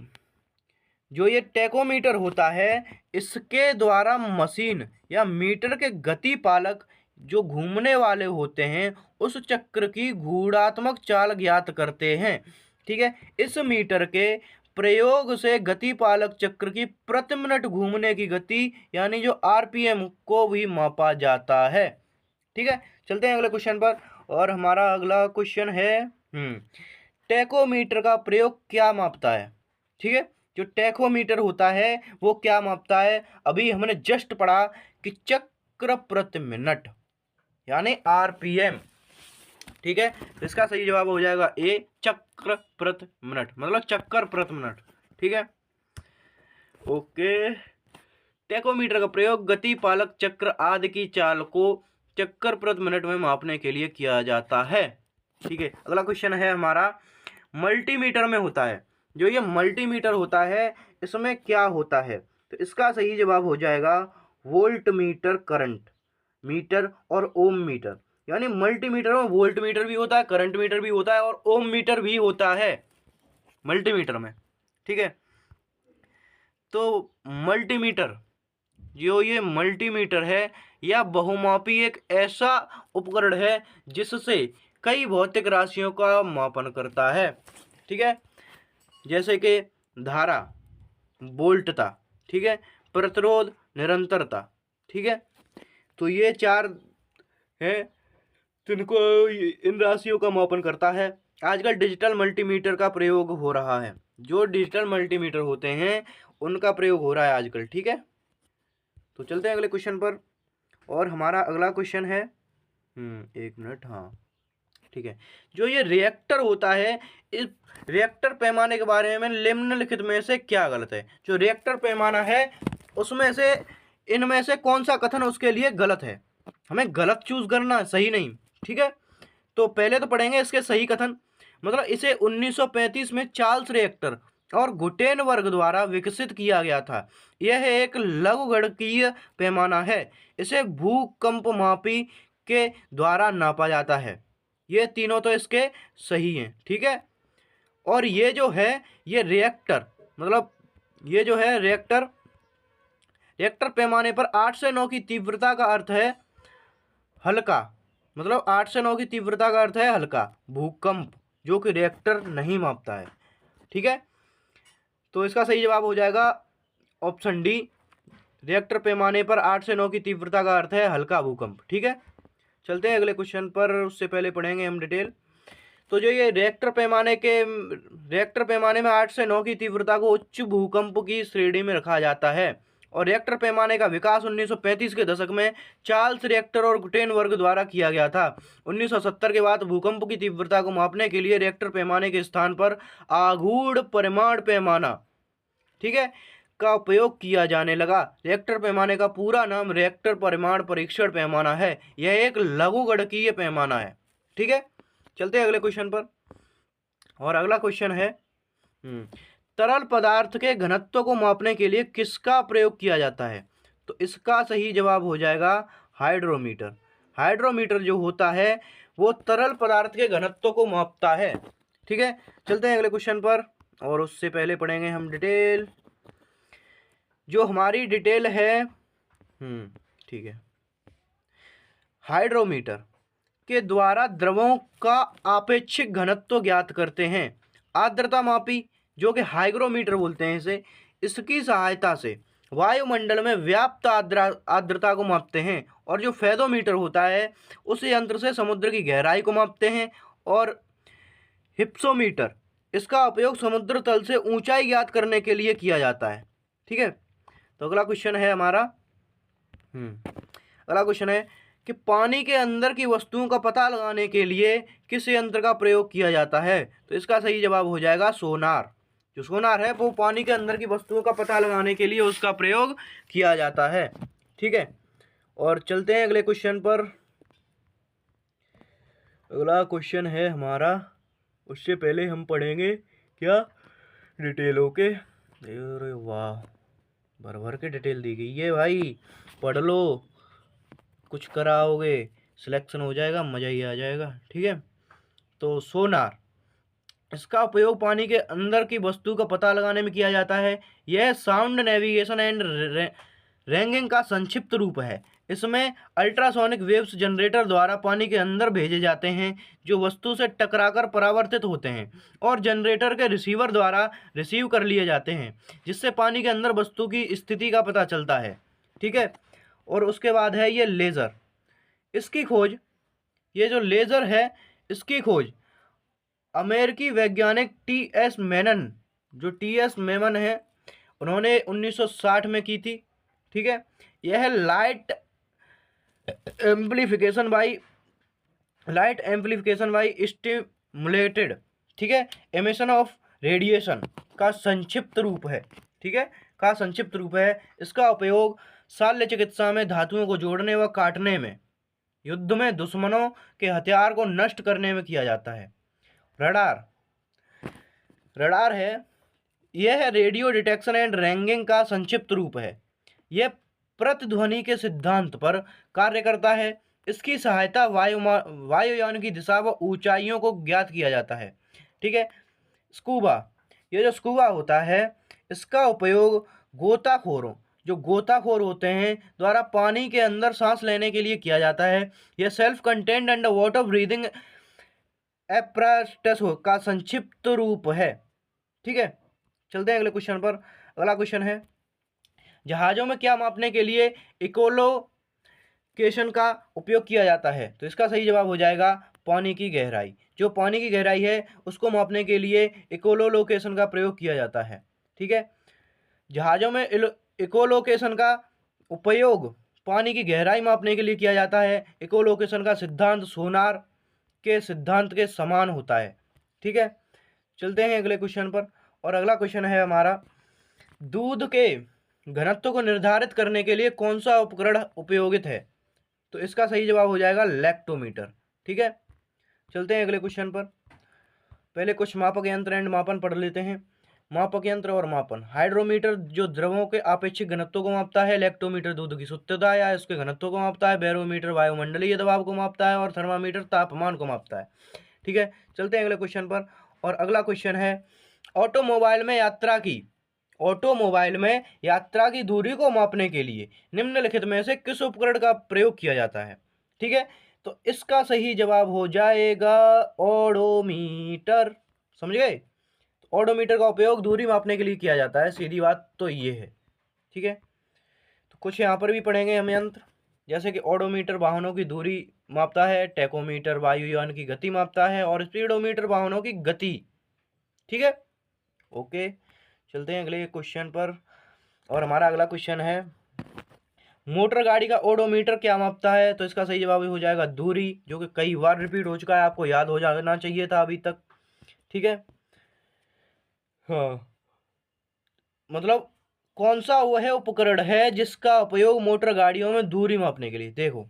जो ये टैकोमीटर होता है, इसके द्वारा मशीन या मीटर के गति पालक जो घूमने वाले होते हैं उस चक्र की गुणात्मक चाल ज्ञात करते हैं। ठीक है, इस मीटर के प्रयोग से गति पालक चक्र की प्रति मिनट घूमने की गति यानी जो आरपीएम को भी मापा जाता है। ठीक है, चलते हैं अगले क्वेश्चन पर। और हमारा अगला क्वेश्चन है टैकोमीटर का प्रयोग क्या मापता है। ठीक है, जो टैकोमीटर होता है वो क्या मापता है, अभी हमने जस्ट पढ़ा कि चक्र प्रति मिनट यानी आरपीएम। ठीक है, तो इसका सही जवाब हो जाएगा ए, चक्र प्रति मिनट, मतलब चक्कर प्रति मिनट। ठीक है, ओके। टैकोमीटर का प्रयोग गति पालक चक्र आदि की चाल को चक्कर प्रति मिनट में मापने के लिए किया जाता है। ठीक है, अगला क्वेश्चन है हमारा मल्टीमीटर में होता है। जो ये मल्टीमीटर होता है इसमें क्या होता है, तो इसका सही जवाब हो जाएगा वोल्ट मीटर, करंट मीटर और ओम मीटर। यानी मल्टीमीटर में वोल्ट मीटर भी होता है, करंट मीटर भी होता है और ओम मीटर भी होता है मल्टीमीटर में। ठीक है, तो मल्टीमीटर, जो ये मल्टीमीटर है यह बहुमापी एक ऐसा उपकरण है जिससे कई भौतिक राशियों का मापन करता है। ठीक है, जैसे कि धारा, वोल्टता, ठीक है, प्रतिरोध, निरंतरता। ठीक है, तो ये चार हैं जिनको इन राशियों का मापन करता है। आजकल डिजिटल मल्टीमीटर का प्रयोग हो रहा है। जो डिजिटल मल्टीमीटर होते हैं उनका प्रयोग हो रहा है आजकल। ठीक है, तो चलते हैं अगले क्वेश्चन पर। और हमारा अगला क्वेश्चन है एक मिनट, हाँ ठीक है, जो ये रिएक्टर होता है, इस रिएक्टर पैमाने के बारे में निम्नलिखित में से क्या गलत है। जो रिएक्टर पैमाना है उसमें से इनमें से कौन सा कथन उसके लिए गलत है, हमें गलत चूज करना है, सही नहीं। ठीक है, तो पहले तो पढ़ेंगे इसके सही कथन। मतलब इसे 1935 में चार्ल्स रिएक्टर और गुटेनबर्ग द्वारा विकसित किया गया था। यह एक लघुगणकीय पैमाना है। इसे भूकंपमापी के द्वारा नापा जाता है। ये तीनों तो इसके सही हैं। ठीक है, और ये जो है ये रिएक्टर, मतलब ये जो है रिएक्टर पैमाने पर 8 से 9 की तीव्रता का अर्थ है हल्का, मतलब 8 से 9 की तीव्रता का अर्थ है हल्का भूकंप, जो कि रिएक्टर नहीं मापता है। ठीक है, तो इसका सही जवाब हो जाएगा ऑप्शन डी, रिएक्टर पैमाने पर 8 से 9 की तीव्रता का अर्थ है हल्का भूकंप। ठीक है, चलते हैं अगले क्वेश्चन पर, उससे पहले पढ़ेंगे हम डिटेल। तो जो ये रिएक्टर पैमाने में 8 से 9 की तीव्रता को उच्च भूकंप की श्रेणी में रखा जाता है। और रिएक्टर पैमाने का विकास 1935 के दशक में चार्ल्स रिएक्टर और गुटेनबर्ग द्वारा किया गया था। 1970 के बाद भूकंप की तीव्रता को मापने के लिए रिएक्टर पैमाने के स्थान पर आघूर्ण परिमाण पैमाना, ठीक है, का उपयोग किया जाने लगा। रिएक्टर पैमाने का पूरा नाम रिएक्टर परिमाण परीक्षण पैमाना है। यह एक लघुगणकीय पैमाना है। ठीक है, चलते हैं अगले क्वेश्चन पर। और अगला क्वेश्चन है तरल पदार्थ के घनत्व को मापने के लिए किसका प्रयोग किया जाता है। तो इसका सही जवाब हो जाएगा हाइड्रोमीटर। हाइड्रोमीटर जो होता है वो तरल पदार्थ के घनत्व को मापता है। ठीक है, चलते हैं अगले क्वेश्चन पर, और उससे पहले पढ़ेंगे हम डिटेल। जो हमारी डिटेल है ठीक है, हाइड्रोमीटर के द्वारा द्रवों का आपेक्षिक घनत्व ज्ञात करते हैं। आर्द्रता मापी, जो कि हाइग्रोमीटर बोलते हैं इसे, इसकी सहायता से वायुमंडल में व्याप्त आर्द्रता को मापते हैं। और जो फेदोमीटर होता है उस यंत्र से समुद्र की गहराई को मापते हैं। और हिप्सोमीटर, इसका उपयोग समुद्र तल से ऊंचाई ज्ञात करने के लिए किया जाता है। ठीक है, तो अगला क्वेश्चन है हमारा अगला क्वेश्चन है कि पानी के अंदर की वस्तुओं का पता लगाने के लिए किस यंत्र का प्रयोग किया जाता है। तो इसका सही जवाब हो जाएगा सोनार। जो सोनार है वो पानी के अंदर की वस्तुओं का पता लगाने के लिए उसका प्रयोग किया जाता है। ठीक है, और चलते हैं अगले क्वेश्चन पर। अगला क्वेश्चन है हमारा, उससे पहले हम पढ़ेंगे क्या डिटेल। ओके, अरे वाह, भर भर के डिटेल दी गई है भाई, पढ़ लो, कुछ कराओगे सिलेक्शन हो जाएगा, मज़ा ही आ जाएगा। ठीक है, तो सोनार इसका उपयोग पानी के अंदर की वस्तु का पता लगाने में किया जाता है। यह साउंड नेविगेशन एंड रैंगिंग का संक्षिप्त रूप है। इसमें अल्ट्रासोनिक वेव्स जनरेटर द्वारा पानी के अंदर भेजे जाते हैं, जो वस्तु से टकराकर परावर्तित होते हैं और जनरेटर के रिसीवर द्वारा रिसीव कर लिए जाते हैं, जिससे पानी के अंदर वस्तु की स्थिति का पता चलता है। ठीक है। और उसके बाद है ये लेज़र। इसकी खोज, ये जो लेज़र है इसकी खोज अमेरिकी वैज्ञानिक टी.एस. मेनन, जो टी.एस. मेमन है, उन्होंने 1960 में की थी। ठीक है। यह लाइट एम्प्लीफिकेशन बाई स्टिमुलेटेड, ठीक है, एमिशन ऑफ रेडिएशन का संक्षिप्त रूप है। ठीक है, का संक्षिप्त रूप है। इसका उपयोग शल्य चिकित्सा में धातुओं को जोड़ने व काटने में, युद्ध में दुश्मनों के हथियार को नष्ट करने में किया जाता है। रडार, रडार है, यह रेडियो डिटेक्शन एंड रैंगिंग का संक्षिप्त रूप है। यह प्रतिध्वनि के सिद्धांत पर कार्य करता है। इसकी सहायता वायुयान की दिशा व ऊंचाइयों को ज्ञात किया जाता है। ठीक है। स्कूबा, ये जो स्कूबा होता है इसका उपयोग गोताखोरों, जो गोताखोर होते हैं, द्वारा पानी के अंदर सांस लेने के लिए किया जाता है। यह self contained under water breathing apparatus का संक्षिप्त रूप है। ठीक है। चलते हैं अगले क्वेश्चन पर। अगला क्वेश्चन है, जहाज़ों में क्या मापने के लिए इकोलोकेशन का उपयोग किया जाता है? तो इसका सही जवाब हो जाएगा पानी की गहराई। जो पानी की गहराई है उसको मापने के लिए इकोलोकेशन का प्रयोग किया जाता है। ठीक है। जहाज़ों में इकोलोकेशन का उपयोग पानी की गहराई मापने के लिए किया जाता है। इकोलोकेशन का सिद्धांत सोनार के सिद्धांत के समान होता है। ठीक है। चलते हैं अगले क्वेश्चन पर। और अगला क्वेश्चन है हमारा, दूध के घनत्व को निर्धारित करने के लिए कौन सा उपकरण उपयोगित है? तो इसका सही जवाब हो जाएगा लैक्टोमीटर। ठीक है। चलते हैं अगले क्वेश्चन पर। पहले कुछ मापक यंत्र एंड मापन पढ़ लेते हैं। मापक यंत्र और मापन। हाइड्रोमीटर जो द्रवों के आपेक्षिक घनत्व को मापता है। लैक्टोमीटर दूध की शुद्धता या उसके घनत्व को मापता है। बैरोमीटर वायुमंडलीय दबाव को मापता है और थर्मामीटर तापमान को मापता है। ठीक है। चलते हैं अगले क्वेश्चन पर। और अगला क्वेश्चन है, ऑटोमोबाइल में यात्रा की दूरी को मापने के लिए निम्नलिखित में से किस उपकरण का प्रयोग किया जाता है? ठीक है। तो इसका सही जवाब हो जाएगा ओडोमीटर। समझ गए? तो ओडोमीटर का उपयोग दूरी मापने के लिए किया जाता है। सीधी बात तो ये है। ठीक है। तो कुछ यहाँ पर भी पढ़ेंगे हम यंत्र, जैसे कि ओडोमीटर वाहनों की दूरी मापता है। टैकोमीटर वायुयान की गति मापता है और स्पीडोमीटर वाहनों की गति। ठीक है। ओके। चलते हैं अगले क्वेश्चन पर। और हमारा अगला क्वेश्चन है, मोटर गाड़ी का ओडोमीटर क्या मापता है? तो इसका सही जवाब हो जाएगा दूरी, जो कि कई बार रिपीट हो चुका है, आपको याद हो जाना चाहिए था अभी तक। ठीक है। हाँ, मतलब कौन सा वह उपकरण है जिसका उपयोग मोटर गाड़ियों में दूरी मापने के लिए? देखो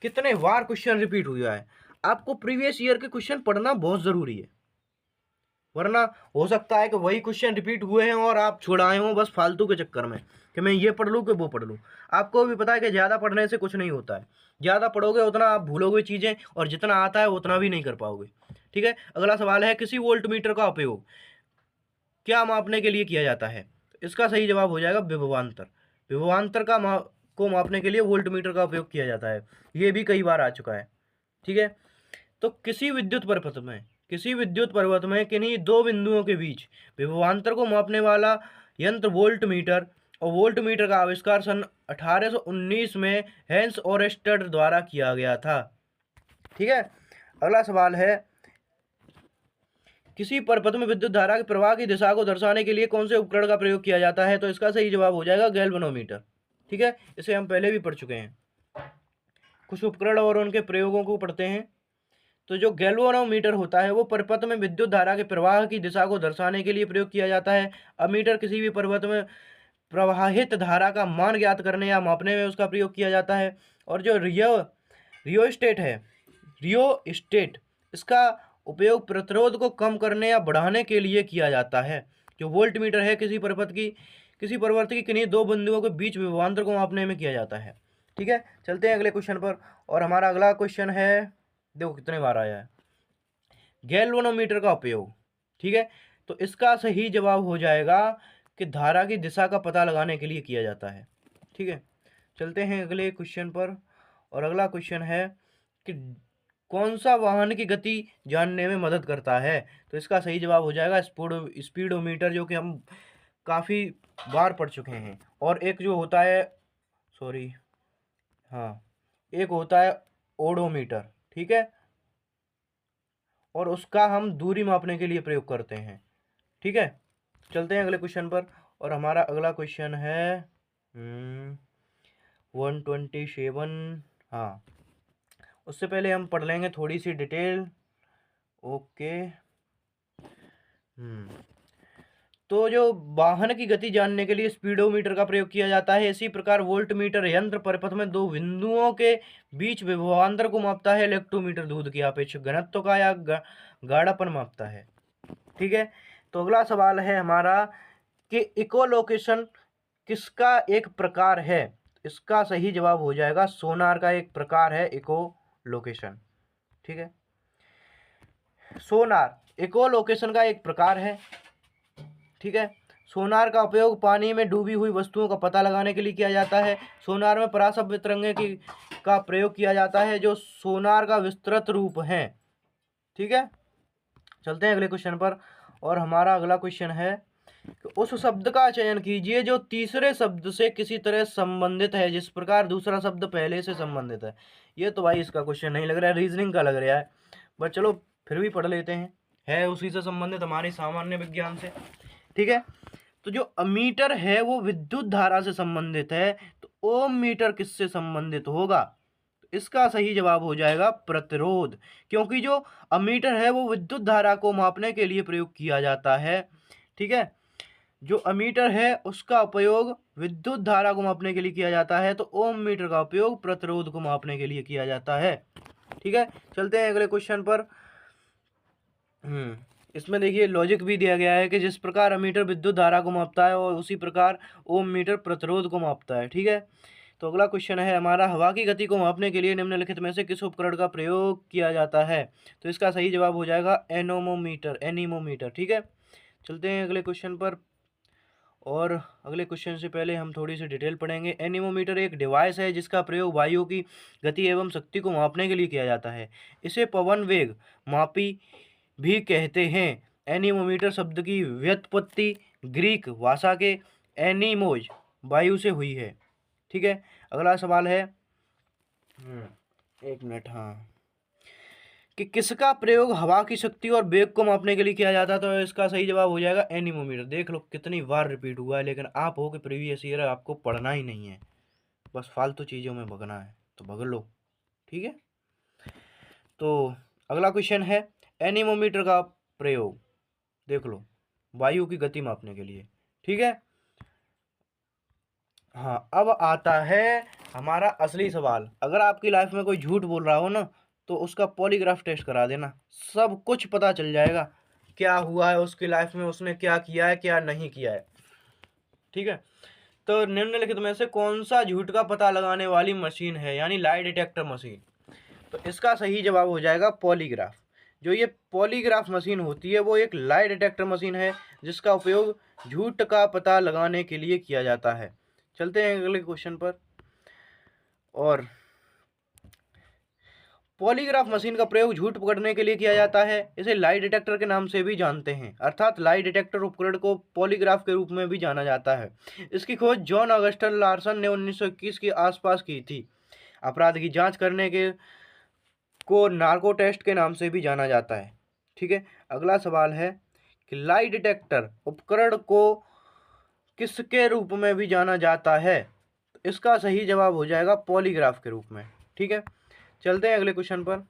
कितने बार क्वेश्चन रिपीट हुआ है। आपको प्रीवियस ईयर के क्वेश्चन पढ़ना बहुत जरूरी है, वरना हो सकता है कि वही क्वेश्चन रिपीट हुए हैं और आप छुड़ाए हों बस फालतू के चक्कर में कि मैं ये पढ़ लूँ कि वो पढ़ लूँ। आपको भी पता है कि ज़्यादा पढ़ने से कुछ नहीं होता है। ज़्यादा पढ़ोगे उतना आप भूलोगे चीज़ें, और जितना आता है उतना भी नहीं कर पाओगे। ठीक है। अगला सवाल है, किसी वोल्टमीटर का उपयोग क्या मापने के लिए किया जाता है? इसका सही जवाब हो जाएगा विभवांतर। विभवांतर को मापने के लिए वोल्टमीटर का उपयोग किया जाता है। ये भी कई बार आ चुका है। ठीक है। तो किसी विद्युत पर्वत में किन्हीं दो बिंदुओं के बीच विभवांतर को मापने वाला यंत्र वोल्टमीटर, और वोल्टमीटर का आविष्कार सन 1819 में हेंस ओरेस्टेड द्वारा किया गया था। ठीक है। अगला सवाल है, किसी पर्वत में विद्युत धारा के प्रवाह की दिशा को दर्शाने के लिए कौन से उपकरण का प्रयोग किया जाता है? तो इसका सही जवाब हो जाएगा गैल्वेनोमीटर। ठीक है। इसे हम पहले भी पढ़ चुके हैं। कुछ उपकरण और उनके प्रयोगों को पढ़ते हैं। तो जो गैल्वेनोमीटर होता है वो पर्वत में विद्युत धारा के प्रवाह की दिशा को दर्शाने के लिए प्रयोग किया जाता है। अमीटर किसी भी पर्वत में प्रवाहित धारा का मान ज्ञात करने या मापने में उसका प्रयोग किया जाता है। और जो रियोस्टेट, इसका उपयोग प्रतिरोध को कम करने या बढ़ाने के लिए किया जाता है। जो वोल्टमीटर है किसी पर्वत की किन्हीं दो बिंदुओं के बीच विभवांतर को मापने में किया जाता है। ठीक है। चलते हैं अगले क्वेश्चन पर। और हमारा अगला क्वेश्चन है, देखो कितने बार आया है, गैल्वेनोमीटर का उपयोग ठीक है, तो इसका सही जवाब हो जाएगा कि धारा की दिशा का पता लगाने के लिए किया जाता है। ठीक है, चलते हैं अगले क्वेश्चन पर। और अगला क्वेश्चन है कि कौन सा वाहन की गति जानने में मदद करता है? तो इसका सही जवाब हो जाएगा स्पीडोमीटर, जो कि हम काफ़ी बार पढ़ चुके हैं। और एक जो होता है, सॉरी, हाँ, एक होता है ओडोमीटर। ठीक है, और उसका हम दूरी मापने के लिए प्रयोग करते हैं। ठीक है, चलते हैं अगले क्वेश्चन पर। और हमारा अगला क्वेश्चन है 127। हाँ, उससे पहले हम पढ़ लेंगे थोड़ी सी डिटेल। ओके। तो जो वाहन की गति जानने के लिए स्पीडोमीटर का प्रयोग किया जाता है, इसी प्रकार वोल्टमीटर यंत्र परिपथ में दो बिंदुओं के बीच विभवांतर को मापता है। इलेक्ट्रोमीटर दूध के अपेक्षित घनत्व का या गाढ़ापन मापता है। ठीक है, तो अगला सवाल है हमारा कि इकोलोकेशन किसका एक प्रकार है? इसका सही जवाब हो जाएगा सोनार का एक प्रकार है इकोलोकेशन। ठीक है, सोनार इकोलोकेशन का एक प्रकार है। ठीक है, सोनार का उपयोग पानी में डूबी हुई वस्तुओं का पता लगाने के लिए किया जाता है। सोनार में परासव्य तरंगे का प्रयोग किया जाता है, जो सोनार का विस्तृत रूप है। ठीक है, चलते हैं अगले क्वेश्चन पर। और हमारा अगला क्वेश्चन है कि उस शब्द का चयन कीजिए जो तीसरे शब्द से किसी तरह संबंधित है, जिस प्रकार दूसरा शब्द पहले से संबंधित है। ये तो भाई इसका क्वेश्चन नहीं लग रहा है, रीजनिंग का लग रहा है, बट चलो फिर भी पढ़ लेते हैं, है उसी से संबंधित, हमारे सामान्य विज्ञान से। ठीक है, तो जो अमीटर है वो विद्युत धारा से संबंधित है, तो ओम मीटर किससे संबंधित होगा? इसका सही जवाब हो जाएगा प्रतिरोध, क्योंकि जो अमीटर है वो विद्युत धारा को मापने के लिए प्रयोग किया जाता है। ठीक है, जो अमीटर है उसका उपयोग विद्युत धारा को मापने के लिए किया जाता है, तो ओम मीटर का उपयोग प्रतिरोध को मापने के लिए किया जाता है। ठीक है, चलते हैं अगले क्वेश्चन पर। इसमें देखिए लॉजिक भी दिया गया है कि जिस प्रकार अमीटर विद्युत धारा को मापता है और उसी प्रकार ओम मीटर प्रतिरोध को मापता है। ठीक है, तो अगला क्वेश्चन है हमारा, हवा की गति को मापने के लिए निम्नलिखित में से किस उपकरण का प्रयोग किया जाता है? तो इसका सही जवाब हो जाएगा एनीमोमीटर। ठीक है, चलते हैं अगले क्वेश्चन पर। और अगले क्वेश्चन से पहले हम थोड़ी सी डिटेल पढ़ेंगे। एनीमोमीटर एक डिवाइस है जिसका प्रयोग वायु की गति एवं शक्ति को मापने के लिए किया जाता है। इसे पवन वेग मापी भी कहते हैं। एनीमोमीटर शब्द की व्युत्पत्ति ग्रीक भाषा के एनीमोज वायु से हुई है। ठीक है, अगला सवाल है, एक मिनट, हाँ, कि किसका प्रयोग हवा की शक्ति और वेग को मापने के लिए किया जाता है? तो इसका सही जवाब हो जाएगा एनीमोमीटर। देख लो कितनी बार रिपीट हुआ है, लेकिन आप हो कि प्रीवियस ईयर आपको पढ़ना ही नहीं है, बस फालतू चीज़ों में भगना है, तो भग लो। ठीक है, तो अगला क्वेश्चन है, एनीमोमीटर का प्रयोग देख लो वायु की गति मापने के लिए। ठीक है, हाँ, अब आता है हमारा असली सवाल। अगर आपकी लाइफ में कोई झूठ बोल रहा हो ना, तो उसका पॉलीग्राफ टेस्ट करा देना, सब कुछ पता चल जाएगा क्या हुआ है उसकी लाइफ में, उसने क्या किया है क्या नहीं किया है। ठीक है, तो निम्नलिखित में से कौन सा झूठ का पता लगाने वाली मशीन है, यानी लाई डिटेक्टर मशीन? तो इसका सही जवाब हो जाएगा पॉलीग्राफ। जो ये पॉलीग्राफ मशीन होती है वो एक लाई डिटेक्टर मशीन है जिसका उपयोग झूठ का पता लगाने के लिए किया जाता है। चलते हैं अगले क्वेश्चन पर। और पॉलीग्राफ मशीन का प्रयोग झूठ पकड़ने के लिए किया जाता है। इसे लाई डिटेक्टर के नाम से भी जानते हैं, अर्थात लाई डिटेक्टर उपकरण को पॉलीग्राफ के रूप में भी जाना जाता है। इसकी खोज जॉन ऑगस्टन लार्सन ने 1921 के आसपास की थी। अपराध की जांच करने के को नार्को टेस्ट के नाम से भी जाना जाता है। ठीक है, अगला सवाल है कि लाई डिटेक्टर उपकरण को किसके रूप में भी जाना जाता है? तो इसका सही जवाब हो जाएगा पॉलीग्राफ के रूप में। ठीक है, चलते हैं अगले क्वेश्चन पर।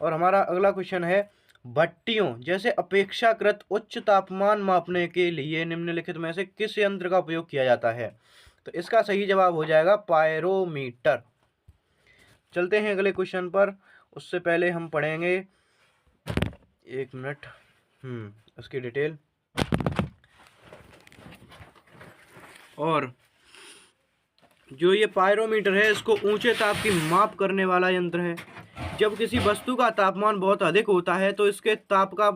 और हमारा अगला क्वेश्चन है, भट्टियों जैसे अपेक्षाकृत उच्च तापमान मापने के लिए निम्नलिखित में से किस यंत्र का उपयोग किया जाता है? तो इसका सही जवाब हो जाएगा पायरोमीटर। चलते हैं अगले क्वेश्चन पर, उससे पहले हम पढ़ेंगे, एक मिनट, उसकी डिटेल। और जो ये पायरोमीटर है इसको ऊंचे ताप की माप करने वाला यंत्र है। जब किसी वस्तु का तापमान बहुत अधिक होता है तो इसके ताप का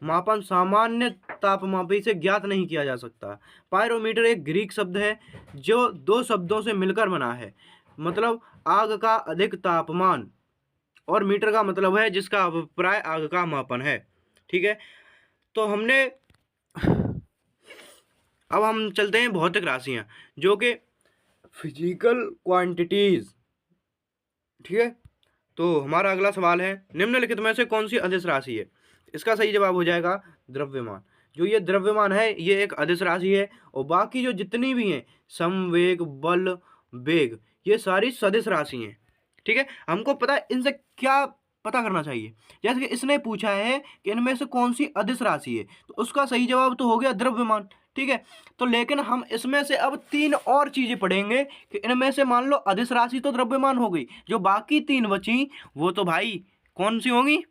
मापन सामान्य तापमापी से ज्ञात नहीं किया जा सकता। पायरोमीटर एक ग्रीक शब्द है जो दो शब्दों से मिलकर बना है, मतलब आग का अधिक तापमान, और मीटर का मतलब है जिसका अभिप्राय आग का मापन है। ठीक है, तो हमने अब हम चलते हैं भौतिक राशियां जो कि फिजिकल क्वांटिटीज। ठीक है, तो हमारा अगला सवाल है, निम्नलिखित में से कौन सी अदिश राशि है? इसका सही जवाब हो जाएगा द्रव्यमान। जो ये द्रव्यमान है ये एक अदिश राशि है, और बाकी जो जितनी भी हैं संवेग, बल, वेग, ये सारी सदिश राशि हैं। ठीक है, हमको पता है इनसे क्या पता करना चाहिए। जैसे कि इसने पूछा है कि इनमें से कौन सी अदिश राशि है, तो उसका सही जवाब तो हो गया द्रव्यमान। ठीक है, तो लेकिन हम इसमें से अब तीन और चीजें पढ़ेंगे कि इनमें से मान लो अदिश राशि तो द्रव्यमान हो गई, जो बाकी तीन बची वो तो भाई कौन सी होंगी?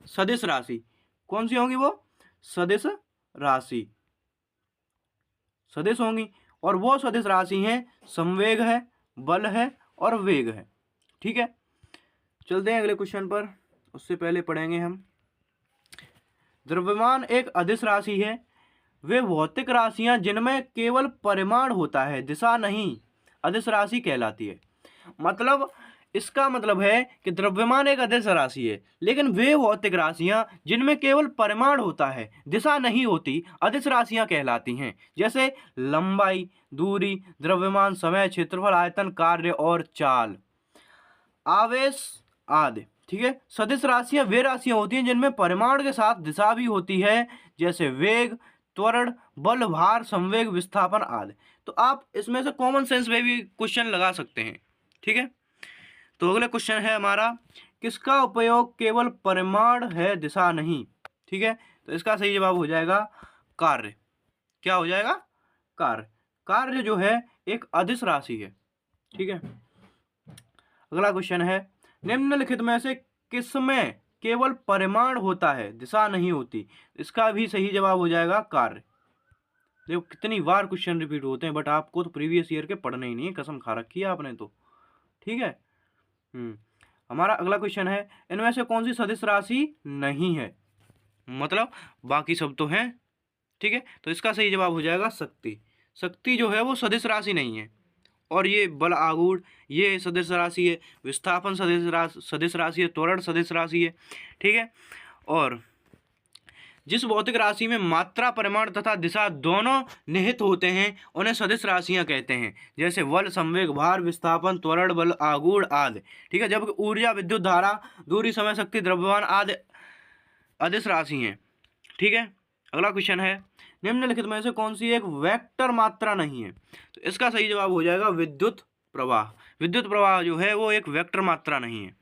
सदिश राशि। कौन सी होंगी? वो सदिश राशि, सदिश होंगी। और वो सदिश राशि हैं संवेग है, बल है और वेग है। ठीक है, चलते हैं अगले क्वेश्चन पर। उससे पहले पढ़ेंगे हम, द्रव्यमान एक अदिश राशि है। वे भौतिक राशियां जिनमें केवल परिमाण होता है, दिशा नहीं, अदिश राशि कहलाती है। मतलब इसका मतलब है कि द्रव्यमान एक अदिश राशि है, लेकिन वे भौतिक राशियां जिनमें केवल परिमाण होता है, दिशा नहीं होती, अदिश राशियां कहलाती हैं। जैसे लंबाई, दूरी, द्रव्यमान, समय, क्षेत्रफल, आयतन, कार्य और चाल, आवेश आदि। ठीक है, सदिश राशियां वे राशियां होती हैं जिनमें परिमाण के साथ दिशा भी होती है, जैसे वेग, त्वरण, बल, भार, संवेग, विस्थापन आदि। तो आप इसमें से कॉमन सेंस में भी क्वेश्चन लगा सकते हैं। ठीक है, तो अगला क्वेश्चन है हमारा, किसका उपयोग केवल परिमाण है, दिशा नहीं? ठीक है, तो इसका सही जवाब हो जाएगा कार्य। क्या हो जाएगा? कार्य। कार्य जो है एक अदिश राशि है। ठीक है, अगला क्वेश्चन है, निम्नलिखित में से किसमें केवल परिमाण होता है, दिशा नहीं होती? इसका भी सही जवाब हो जाएगा कार्य। देखो कितनी बार क्वेश्चन रिपीट होते हैं, बट आपको तो प्रीवियस ईयर के पढ़ने ही नहीं है, कसम खा रखी है आपने तो। ठीक है, हमारा अगला क्वेश्चन है, इनमें से कौन सी सदिश राशि नहीं है? मतलब बाकी सब तो हैं। ठीक है, तो इसका सही जवाब हो जाएगा शक्ति। शक्ति जो है वो सदिश राशि नहीं है। और ये बल आघूर्ण ये सदिश राशि है, विस्थापन सदिश राशि है, त्वरण सदिश राशि है। ठीक है, और जिस भौतिक राशि में मात्रा, परिमाण तथा दिशा दोनों निहित होते हैं उन्हें सदिश राशियां कहते हैं। जैसे बल, संवेग, भार, विस्थापन, त्वरण, बल, आघूर्ण आदि। ठीक है, जबकि ऊर्जा, विद्युत धारा, दूरी, समय, शक्ति, द्रव्यमान आदि अदिश राशि हैं। ठीक है, अगला क्वेश्चन है, निम्नलिखित में से कौन सी एक वेक्टर मात्रा नहीं है? तो इसका सही जवाब हो जाएगा विद्युत प्रवाह। विद्युत प्रवाह जो है वो एक वेक्टर मात्रा नहीं है।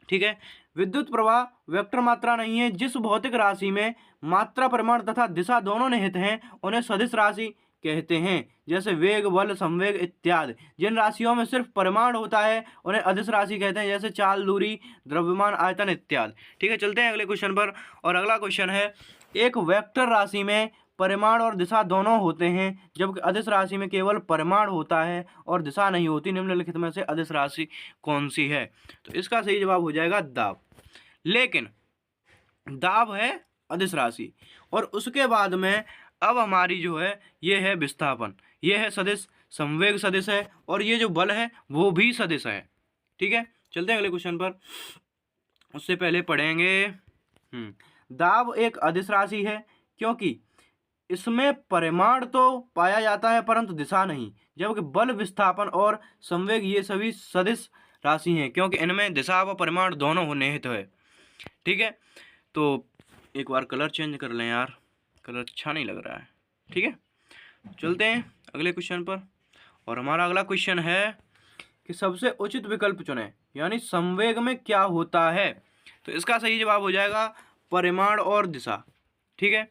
ठीक है, विद्युत प्रवाह वेक्टर मात्रा नहीं है। जिस भौतिक राशि में मात्रा, परिमाण तथा दिशा दोनों निहित हैं उन्हें सदिश राशि कहते हैं। जैसे वेग, बल, संवेग इत्यादि। जिन राशियों में सिर्फ परिमाण होता है उन्हें अदिश राशि कहते हैं, जैसे चाल, दूरी, द्रव्यमान, आयतन इत्यादि। ठीक है, चलते हैं अगले क्वेश्चन पर। और अगला क्वेश्चन है, एक वेक्टर राशि में परिमाण और दिशा दोनों होते हैं, जबकि अदिश राशि में केवल परिमाण होता है और दिशा नहीं होती। निम्नलिखित में से अदिश राशि कौन सी है? तो इसका सही जवाब हो जाएगा दाब। लेकिन दाब है अदिश राशि, और उसके बाद में अब हमारी जो है ये है विस्थापन, ये है सदिश, संवेग सदिश है, और ये जो बल है वो भी सदिश है। ठीक है, चलते हैं अगले क्वेश्चन पर। उससे पहले पढ़ेंगे, दाब एक अदिश राशि है क्योंकि इसमें परिमाण तो पाया जाता है परंतु दिशा नहीं। जबकि बल, विस्थापन और संवेग ये सभी सदिश राशि हैं क्योंकि इनमें दिशा व परिमाण दोनों निहित है। ठीक है, तो एक बार कलर चेंज कर लें यार, कलर अच्छा नहीं लग रहा है। ठीक है, चलते हैं अगले क्वेश्चन पर। और हमारा अगला क्वेश्चन है कि सबसे उचित विकल्प चुनें, यानी संवेग में क्या होता है? तो इसका सही जवाब हो जाएगा परिमाण और दिशा। ठीक है,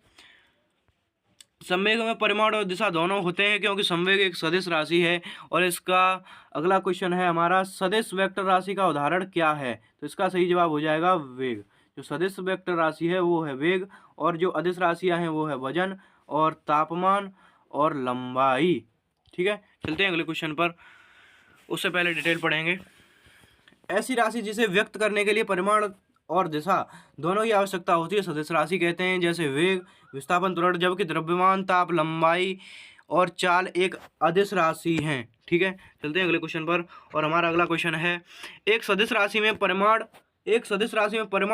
संवेग में परिमाण और दिशा दोनों होते हैं क्योंकि संवेग एक सदिश राशि है। और इसका अगला क्वेश्चन है हमारा, सदिश वेक्टर राशि का उदाहरण क्या है? तो इसका सही जवाब हो जाएगा वेग। जो सदिश वेक्टर राशि है वो है वेग, और जो अदिश राशियां हैं वो है वजन और तापमान और लंबाई। ठीक है, चलते हैं अगले क्वेश्चन पर। उससे पहले डिटेल पढ़ेंगे। ऐसी राशि जिसे व्यक्त करने के लिए परिमाण और दिशा दोनों की आवश्यकता होती है सदिश राशि कहते हैं, जैसे वेग, विस्थापन, त्वरण, जबकि द्रव्यमान, ताप, लंबाई और चाल एक अदिश राशि हैं। ठीक है, चलते हैं अगले क्वेश्चन पर। और हमारा अगला क्वेश्चन है, एक सदिश राशि में परिमाण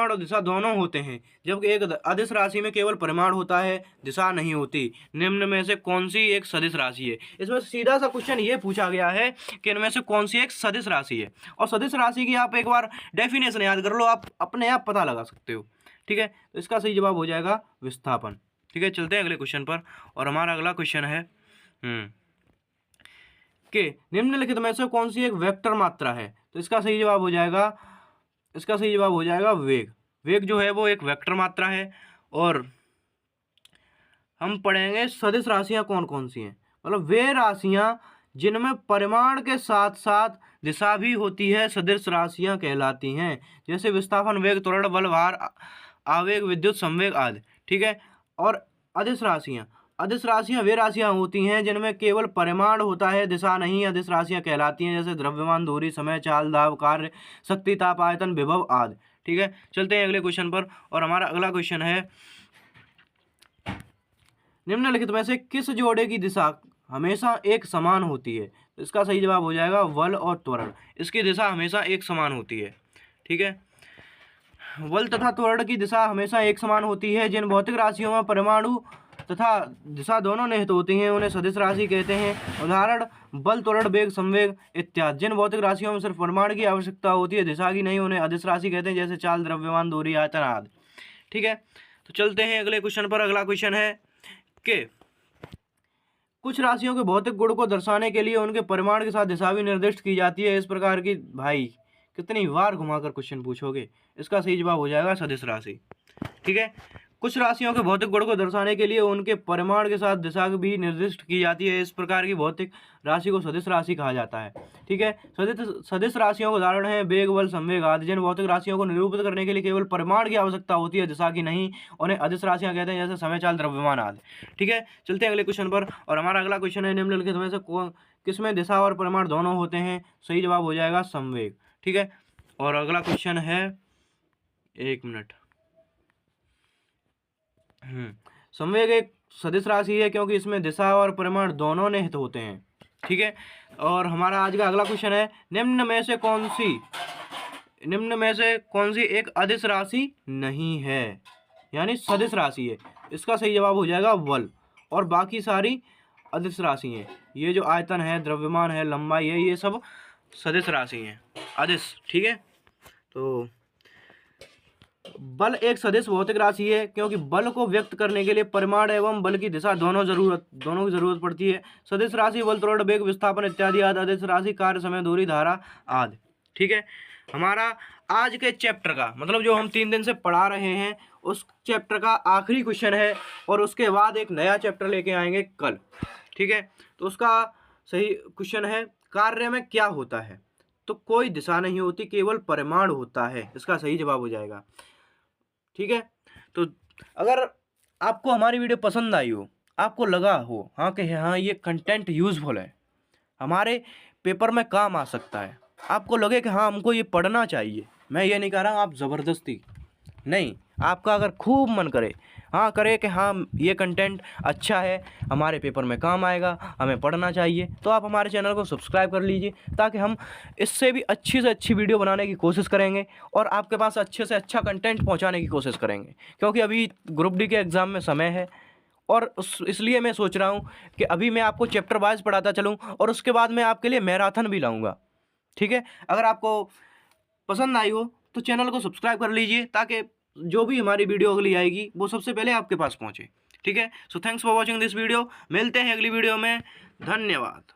और दिशा दोनों होते हैं, जबकि एक अदिश राशि में केवल परिमाण होता है, दिशा नहीं होती। निम्न में से कौन सी एक सदिश राशि है? इसमें सीधा सा क्वेश्चन ये पूछा गया है कि इनमें से कौन सी एक सदिश राशि है। और सदिश राशि की आप एक बार डेफिनेशन याद कर लो, आप अपने आप पता लगा सकते हो। ठीक है, तो इसका सही जवाब हो जाएगा विस्थापन। ठीक है, चलते हैं अगले क्वेश्चन पर। और हमारा अगला क्वेश्चन है कि निम्नलिखित में से कौन सी एक वेक्टर मात्रा है? तो इसका सही जवाब हो जाएगा वेग। वेग जो है वो एक वेक्टर मात्रा है। और हम पढ़ेंगे सदिश राशियां कौन कौन सी हैं, मतलब वे राशियां जिनमें परिमाण के साथ साथ दिशा भी होती है सदिश राशियां कहलाती हैं, जैसे विस्थापन, वेग, त्वरण, बल, भार, आवेग, विद्युत संवेग आदि। ठीक है, और अदिश राशियां वे राशियां होती हैं जिनमें केवल परिमाण होता है, दिशा नहीं, अदिश राशियां कहलाती हैं, जैसे द्रव्यमान, दूरी, समय, चाल, दाब, कार्य, शक्ति, ताप, आयतन, विभव आदि। ठीक है, चलते हैं अगले क्वेश्चन पर। और हमारा अगला क्वेश्चन है, निम्नलिखित में से किस जोड़े की दिशा हमेशा एक समान होती है? तो इसका सही जवाब हो जाएगा बल और त्वरण। इसकी दिशा हमेशा एक समान होती है। ठीक है, बल तथा त्वरण की दिशा हमेशा एक समान होती है। जिन भौतिक राशियों में परमाणु तथा दिशा दोनों निहित होती हैं उन्हें सदिश राशि कहते हैं। उदाहरण बल, त्वरण, वेग, संवेग इत्यादि। जिन भौतिक राशियों में सिर्फ परिमाण की आवश्यकता होती है, दिशा की नहीं, उन्हें अदिश राशि कहते हैं, जैसे चाल, द्रव्यमान, दूरी, आयतन आदि। ठीक है, तो चलते हैं अगले क्वेश्चन पर। अगला क्वेश्चन है कि कुछ राशियों के भौतिक गुण को दर्शाने के लिए उनके परिमाण के साथ दिशा भी निर्दिष्ट की जाती है। इस प्रकार की, भाई कितनी बार घुमाकर क्वेश्चन पूछोगे, इसका सही जवाब हो जाएगा सदिश राशि। ठीक है, कुछ राशियों के भौतिक गुण को दर्शाने के लिए उनके परिमाण के साथ दिशा भी निर्दिष्ट की जाती है। इस प्रकार की भौतिक राशि को सदिश राशि कहा जाता है। ठीक है, सदिश राशियों के उदाहरण है वेग, बल, संवेग आदि। जिन भौतिक राशियों को निरूपित करने के लिए केवल परिमाण की आवश्यकता होती है, दिशा की नहीं, उन्हें अदिश राशियां कहते हैं, जैसे समय, चाल, द्रव्यमान आदि। ठीक है, चलते हैं अगले क्वेश्चन पर। और हमारा अगला क्वेश्चन है, निम्नलिखित में से किसमें दिशा और परिमाण दोनों होते हैं? सही जवाब हो जाएगा संवेग। ठीक है, और अगला क्वेश्चन है, एक मिनट, संवेग एक सदिश राशि है क्योंकि इसमें दिशा और परिमाण दोनों निहित होते हैं। ठीक है, और हमारा आज का अगला क्वेश्चन है, निम्न में से कौन सी एक अदिश राशि नहीं है, यानी सदिश राशि है? इसका सही जवाब हो जाएगा बल, और बाकी सारी अदिश राशि हैं। ये जो आयतन है, द्रव्यमान है, लंबाई है, ये सब सदिश राशि हैं, अदिश। ठीक है, तो बल एक सदिश भौतिक राशि है क्योंकि बल को व्यक्त करने के लिए परिमाण एवं बल की दिशा दोनों की जरूरत पड़ती है। सदिश राशि बल, त्वरण, वेग, विस्थापन इत्यादि आदि। अदिश राशि कार्य, समय, दूरी, धारा आदि। ठीक है, हमारा आज के चैप्टर का, मतलब जो हम 3 दिन से पढ़ा रहे हैं, उस चैप्टर का आखिरी क्वेश्चन है, और उसके बाद एक नया चैप्टर लेके आएंगे कल। ठीक है, तो उसका सही क्वेश्चन है, कार्य में क्या होता है? तो कोई दिशा नहीं होती, केवल परिमाण होता है। इसका सही जवाब हो जाएगा। ठीक है, तो अगर आपको हमारी वीडियो पसंद आई हो, आपको लगा हो हाँ कि हाँ ये कंटेंट यूज़फुल है, हमारे पेपर में काम आ सकता है, आपको लगे कि हाँ हमको ये पढ़ना चाहिए, मैं ये नहीं कह रहा हूँ आप ज़बरदस्ती नहीं, आपका अगर खूब मन करे, हाँ करे कि हाँ ये कंटेंट अच्छा है, हमारे पेपर में काम आएगा, हमें पढ़ना चाहिए, तो आप हमारे चैनल को सब्सक्राइब कर लीजिए, ताकि हम इससे भी अच्छी से अच्छी वीडियो बनाने की कोशिश करेंगे और आपके पास अच्छे से अच्छा कंटेंट पहुंचाने की कोशिश करेंगे। क्योंकि अभी ग्रुप डी के एग्ज़ाम में समय है, और इसलिए मैं सोच रहा हूँ कि अभी मैं आपको चैप्टर वाइज पढ़ाता चलूँ, और उसके बाद मैं आपके लिए मैराथन भी लाऊँगा। ठीक है, अगर आपको पसंद आई हो तो चैनल को सब्सक्राइब कर लीजिए, ताकि जो भी हमारी वीडियो अगली आएगी वो सबसे पहले आपके पास पहुंचे। ठीक है, so thanks for watching this video. मिलते हैं अगली वीडियो में, धन्यवाद।